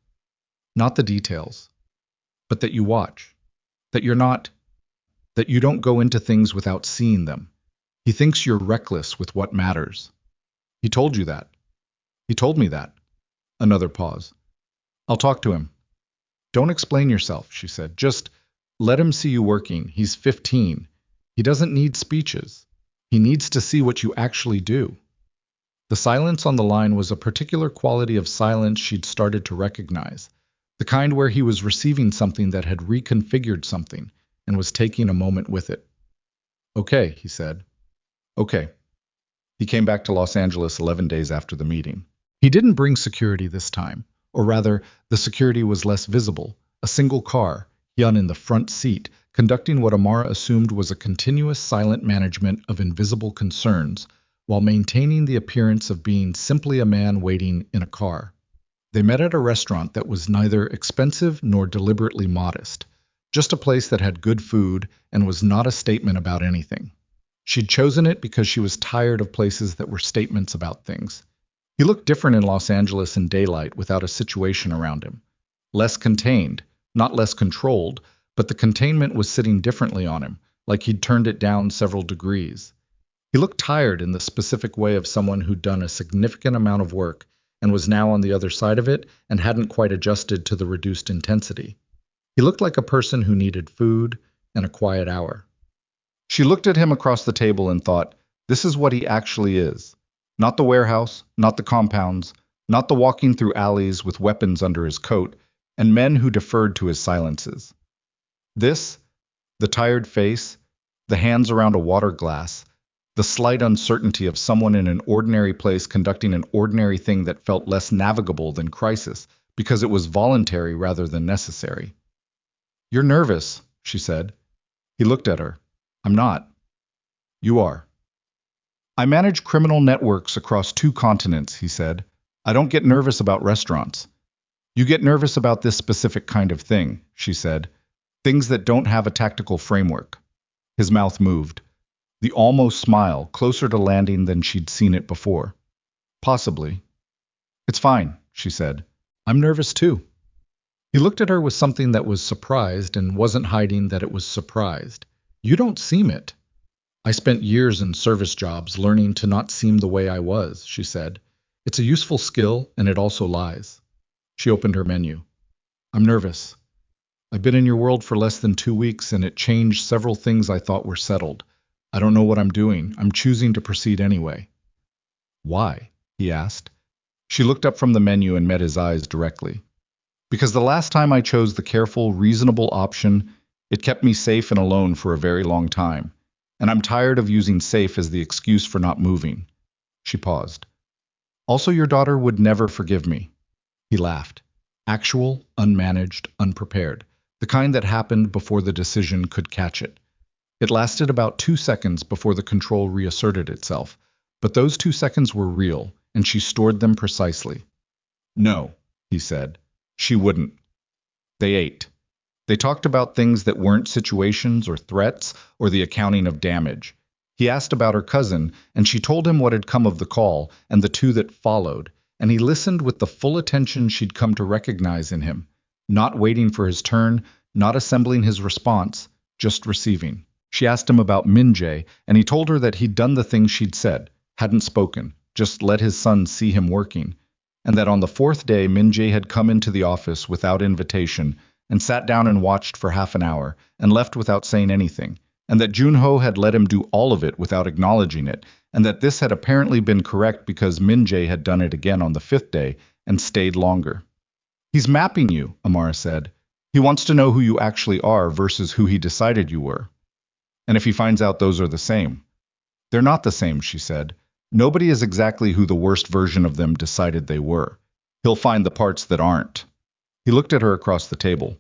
Not the details, but that you watch. That you don't go into things without seeing them. He thinks you're reckless with what matters. He told you that. He told me that. Another pause. I'll talk to him. Don't explain yourself, she said. Just let him see you working. He's 15. He doesn't need speeches. He needs to see what you actually do. The silence on the line was a particular quality of silence she'd started to recognize, the kind where he was receiving something that had reconfigured something and was taking a moment with it. Okay, he said. Okay. He came back to Los Angeles 11 days after the meeting. He didn't bring security this time, or rather, the security was less visible. A single car, Hyun in the front seat, conducting what Amara assumed was a continuous silent management of invisible concerns, while maintaining the appearance of being simply a man waiting in a car. They met at a restaurant that was neither expensive nor deliberately modest, just a place that had good food and was not a statement about anything. She'd chosen it because she was tired of places that were statements about things. He looked different in Los Angeles in daylight without a situation around him. Less contained, not less controlled, but the containment was sitting differently on him, like he'd turned it down several degrees. He looked tired in the specific way of someone who'd done a significant amount of work and was now on the other side of it and hadn't quite adjusted to the reduced intensity. He looked like a person who needed food and a quiet hour. She looked at him across the table and thought, this is what he actually is. Not the warehouse, not the compounds, not the walking through alleys with weapons under his coat, and men who deferred to his silences. This, the tired face, The hands around a water glass, the slight uncertainty of someone in an ordinary place conducting an ordinary thing that felt less navigable than crisis, because it was voluntary rather than necessary. "You're nervous," she said. He looked at her. "I'm not." "You are." "I manage criminal networks across 2 continents," he said. "I don't get nervous about restaurants." "You get nervous about this specific kind of thing," she said. "Things that don't have a tactical framework." His mouth moved. The almost smile, closer to landing than she'd seen it before. "Possibly." "It's fine," she said. "I'm nervous too." He looked at her with something that was surprised and wasn't hiding that it was surprised. "You don't seem it." "I spent years in service jobs learning to not seem the way I was," she said. "It's a useful skill, and it also lies." She opened her menu. "I'm nervous. I've been in your world for less than 2 weeks, and it changed several things I thought were settled. I don't know what I'm doing. I'm choosing to proceed anyway." "Why?" he asked. She looked up from the menu and met his eyes directly. "Because the last time I chose the careful, reasonable option, it kept me safe and alone for a very long time. And I'm tired of using safe as the excuse for not moving." She paused. "Also, your daughter would never forgive me." He laughed. Actual, unmanaged, unprepared. The kind that happened before the decision could catch it. It lasted about 2 seconds before the control reasserted itself, but those 2 seconds were real, and she stored them precisely. "No," he said. She wouldn't. They ate. They talked about things that weren't situations or threats or the accounting of damage. He asked about her cousin, and she told him what had come of the call and the 2 that followed, and he listened with the full attention she'd come to recognize in him, not waiting for his turn, not assembling his response, just receiving. She asked him about Min-jae, and he told her that he'd done the things she'd said, hadn't spoken, just let his son see him working, and that on the 4th day Min-jae had come into the office without invitation and sat down and watched for half an hour and left without saying anything, and that Joon-Ho had let him do all of it without acknowledging it, and that this had apparently been correct because Min-jae had done it again on the 5th day and stayed longer. "He's mapping you," Amara said. "He wants to know who you actually are versus who he decided you were. And if he finds out those are the same." "They're not the same," she said. "Nobody is exactly who the worst version of them decided they were. He'll find the parts that aren't." He looked at her across the table.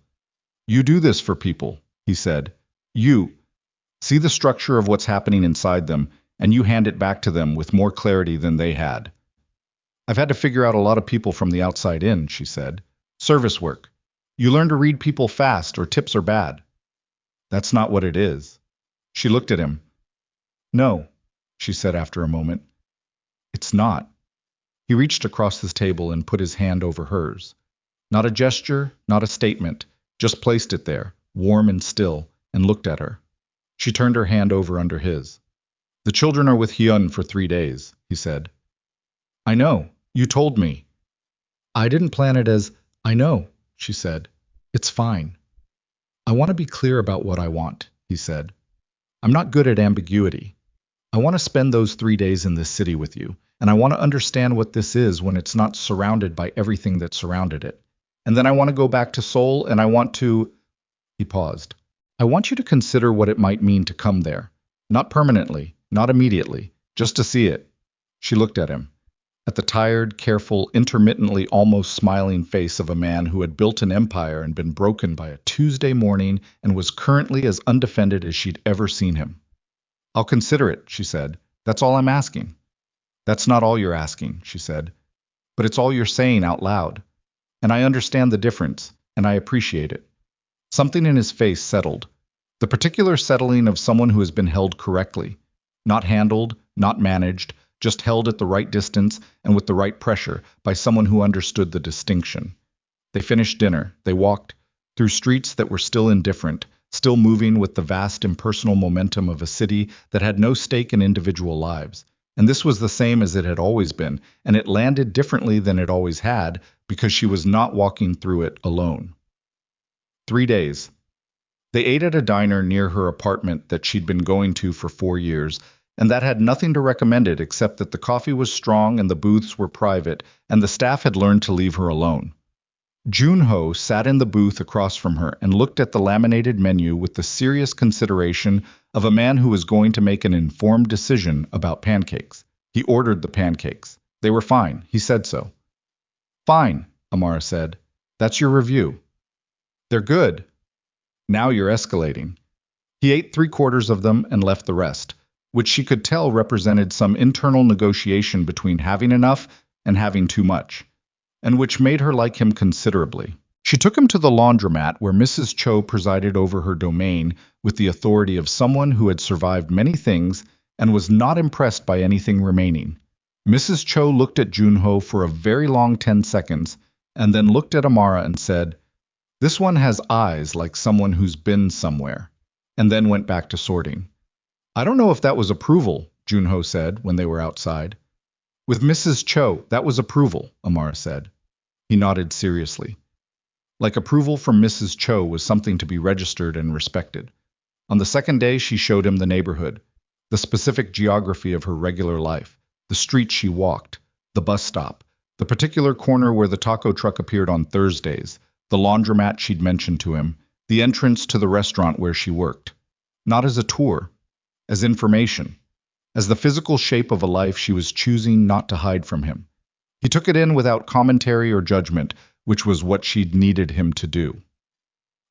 "You do this for people," he said. "You see the structure of what's happening inside them, and you hand it back to them with more clarity than they had." "I've had to figure out a lot of people from the outside in," she said. "Service work. You learn to read people fast or tips are bad." "That's not what it is." She looked at him. "No," she said after a moment. "It's not." He reached across his table and put his hand over hers. Not a gesture, not a statement, just placed it there, warm and still, and looked at her. She turned her hand over under his. "The children are with Hyun for 3 days," he said. "I know. You told me." "I didn't plan it as, I know," she said. "It's fine." "I want to be clear about what I want," he said. "I'm not good at ambiguity. I want to spend those 3 days in this city with you, and I want to understand what this is when it's not surrounded by everything that surrounded it. And then I want to go back to Seoul, and I want to—" He paused. "I want you to consider what it might mean to come there. Not permanently, not immediately, just to see it." She looked at him. At the tired, careful, intermittently almost smiling face of a man who had built an empire and been broken by a Tuesday morning and was currently as undefended as she'd ever seen him. "I'll consider it," she said. "That's all I'm asking." "That's not all you're asking," she said. "But it's all you're saying out loud. And I understand the difference, and I appreciate it." Something in his face settled. The particular settling of someone who has been held correctly. Not handled, not managed, just held at the right distance and with the right pressure by someone who understood the distinction. They finished dinner. They walked through streets that were still indifferent, still moving with the vast impersonal momentum of a city that had no stake in individual lives. And this was the same as it had always been, and it landed differently than it always had because she was not walking through it alone. 3 days. They ate at a diner near her apartment that she'd been going to for 4 years, and that had nothing to recommend it except that the coffee was strong and the booths were private, and the staff had learned to leave her alone. Joon-Ho sat in the booth across from her and looked at the laminated menu with the serious consideration of a man who was going to make an informed decision about pancakes. He ordered the pancakes. They were fine. He said so. Fine, Amara said. That's your review. They're good. Now you're escalating. He ate 3/4 of them and left the rest, which she could tell represented some internal negotiation between having enough and having too much, and which made her like him considerably. She took him to the laundromat where Mrs. Cho presided over her domain with the authority of someone who had survived many things and was not impressed by anything remaining. Mrs. Cho looked at Joon-Ho for a very long 10 seconds and then looked at Amara and said, "This one has eyes like someone who's been somewhere," and then went back to sorting. "I don't know if that was approval," Joon-Ho said when they were outside. "With Mrs. Cho, that was approval," Amara said. He nodded seriously. Like approval from Mrs. Cho was something to be registered and respected. On the second day, she showed him the neighborhood, the specific geography of her regular life, the street she walked, the bus stop, the particular corner where the taco truck appeared on Thursdays, the laundromat she'd mentioned to him, the entrance to the restaurant where she worked. Not as a tour, as information, as the physical shape of a life she was choosing not to hide from him. He took it in without commentary or judgment, which was what she'd needed him to do.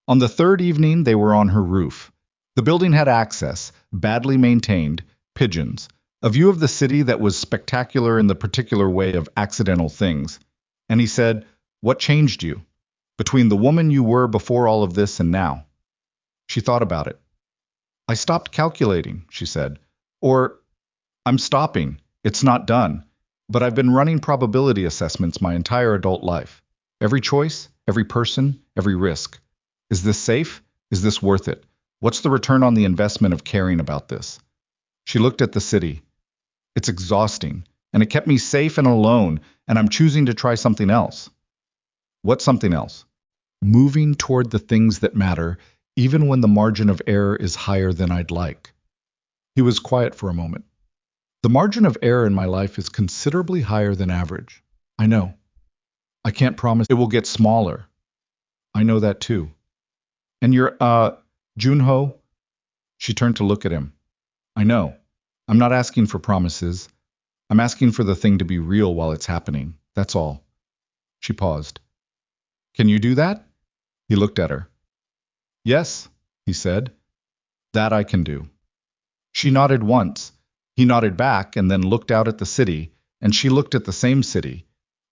On the third evening, they were on her roof. The building had access, badly maintained, pigeons, a view of the city that was spectacular in the particular way of accidental things. And he said, "What changed you? Between the woman you were before all of this and now?" She thought about it. "I stopped calculating," she said. "Or, I'm stopping. It's not done. But I've been running probability assessments my entire adult life. Every choice, every person, every risk. Is this safe? Is this worth it? What's the return on the investment of caring about this?" She looked at the city. "It's exhausting, and it kept me safe and alone, and I'm choosing to try something else." "What's something else?" "Moving toward the things that matter, even when the margin of error is higher than I'd like." He was quiet for a moment. "The margin of error in my life is considerably higher than average. I know. I can't promise it will get smaller. I know that too." "And you're, Joon-Ho?" She turned to look at him. "I know. I'm not asking for promises. I'm asking for the thing to be real while it's happening. That's all." She paused. "Can you do that?" He looked at her. "Yes," he said. "That I can do." She nodded once. He nodded back and then looked out at the city, and she looked at the same city.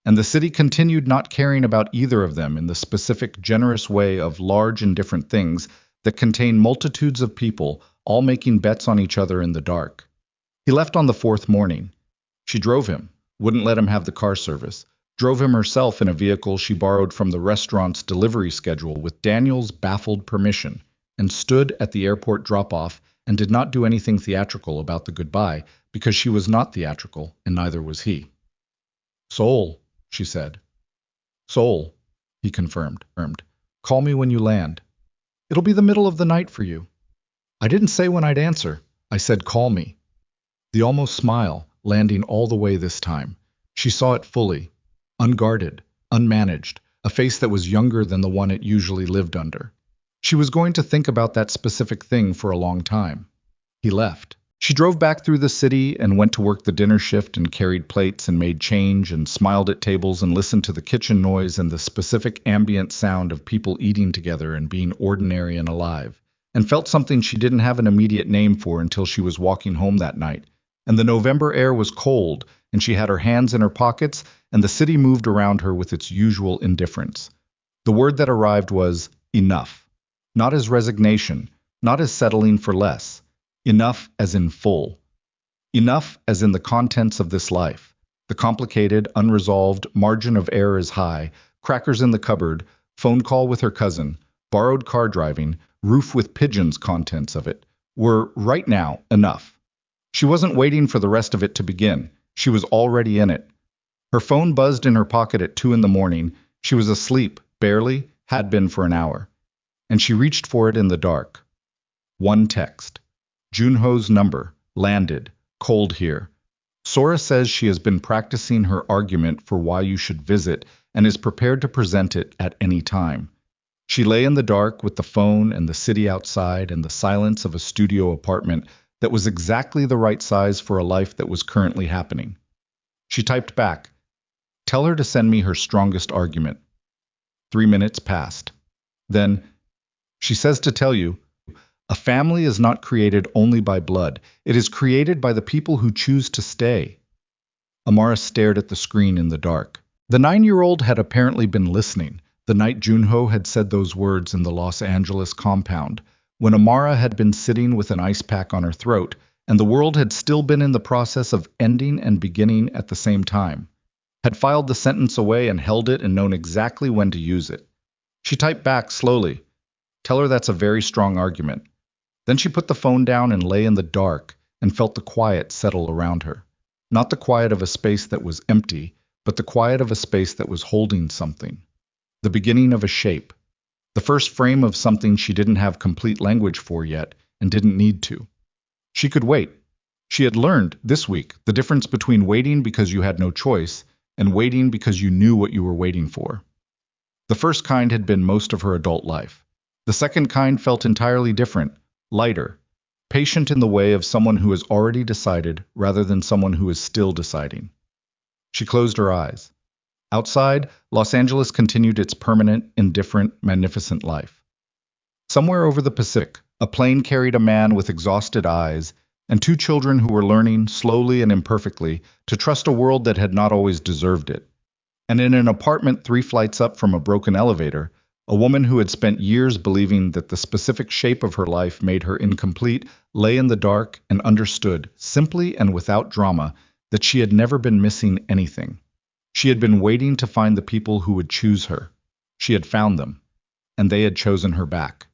And the city continued not caring about either of them in the specific, generous way of large and different things that contain multitudes of people, all making bets on each other in the dark. He left on the fourth morning. She drove him, wouldn't let him have the car service, drove him herself in a vehicle she borrowed from the restaurant's delivery schedule with Daniel's baffled permission, and stood at the airport drop-off and did not do anything theatrical about the goodbye because she was not theatrical and neither was he. "Seoul," she said. "Seoul," he confirmed. "Call me when you land. It'll be the middle of the night for you." "I didn't say when I'd answer. I said call me." The almost smile, landing all the way this time. She saw it fully, unguarded, unmanaged, a face that was younger than the one it usually lived under. She was going to think about that specific thing for a long time. He left. She drove back through the city and went to work the dinner shift and carried plates and made change and smiled at tables and listened to the kitchen noise and the specific ambient sound of people eating together and being ordinary and alive, and felt something she didn't have an immediate name for until she was walking home that night. And the November air was cold, and she had her hands in her pockets, and the city moved around her with its usual indifference. The word that arrived was enough. Not as resignation, not as settling for less. Enough as in full. Enough as in the contents of this life. The complicated, unresolved, margin of error is high, crackers in the cupboard, phone call with her cousin, borrowed car driving, roof with pigeons contents of it, were, right now, enough. She wasn't waiting for the rest of it to begin. She was already in it. Her phone buzzed in her pocket at 2 in the morning. She was asleep, barely, had been for an hour. And she reached for it in the dark. One text. Joon-Ho's number, landed, cold here. Sora says she has been practicing her argument for why you should visit and is prepared to present it at any time. She lay in the dark with the phone and the city outside and the silence of a studio apartment that was exactly the right size for a life that was currently happening. She typed back, "Tell her to send me her strongest argument." 3 minutes passed. Then, "She says to tell you, a family is not created only by blood. It is created by the people who choose to stay." Amara stared at the screen in the dark. The 9-year-old had apparently been listening the night Joon-Ho had said those words in the Los Angeles compound, when Amara had been sitting with an ice pack on her throat, and the world had still been in the process of ending and beginning at the same time. Had filed the sentence away and held it and known exactly when to use it. She typed back slowly, "Tell her that's a very strong argument." Then she put the phone down and lay in the dark and felt the quiet settle around her. Not the quiet of a space that was empty, but the quiet of a space that was holding something. The beginning of a shape. The first frame of something she didn't have complete language for yet and didn't need to. She could wait. She had learned, this week, the difference between waiting because you had no choice and waiting because you knew what you were waiting for. The first kind had been most of her adult life. The second kind felt entirely different, lighter, patient in the way of someone who has already decided rather than someone who is still deciding. She closed her eyes. Outside, Los Angeles continued its permanent, indifferent, magnificent life. Somewhere over the Pacific, a plane carried a man with exhausted eyes and 2 children who were learning, slowly and imperfectly, to trust a world that had not always deserved it. And in an apartment 3 flights up from a broken elevator, a woman who had spent years believing that the specific shape of her life made her incomplete lay in the dark and understood, simply and without drama, that she had never been missing anything. She had been waiting to find the people who would choose her. She had found them, and they had chosen her back.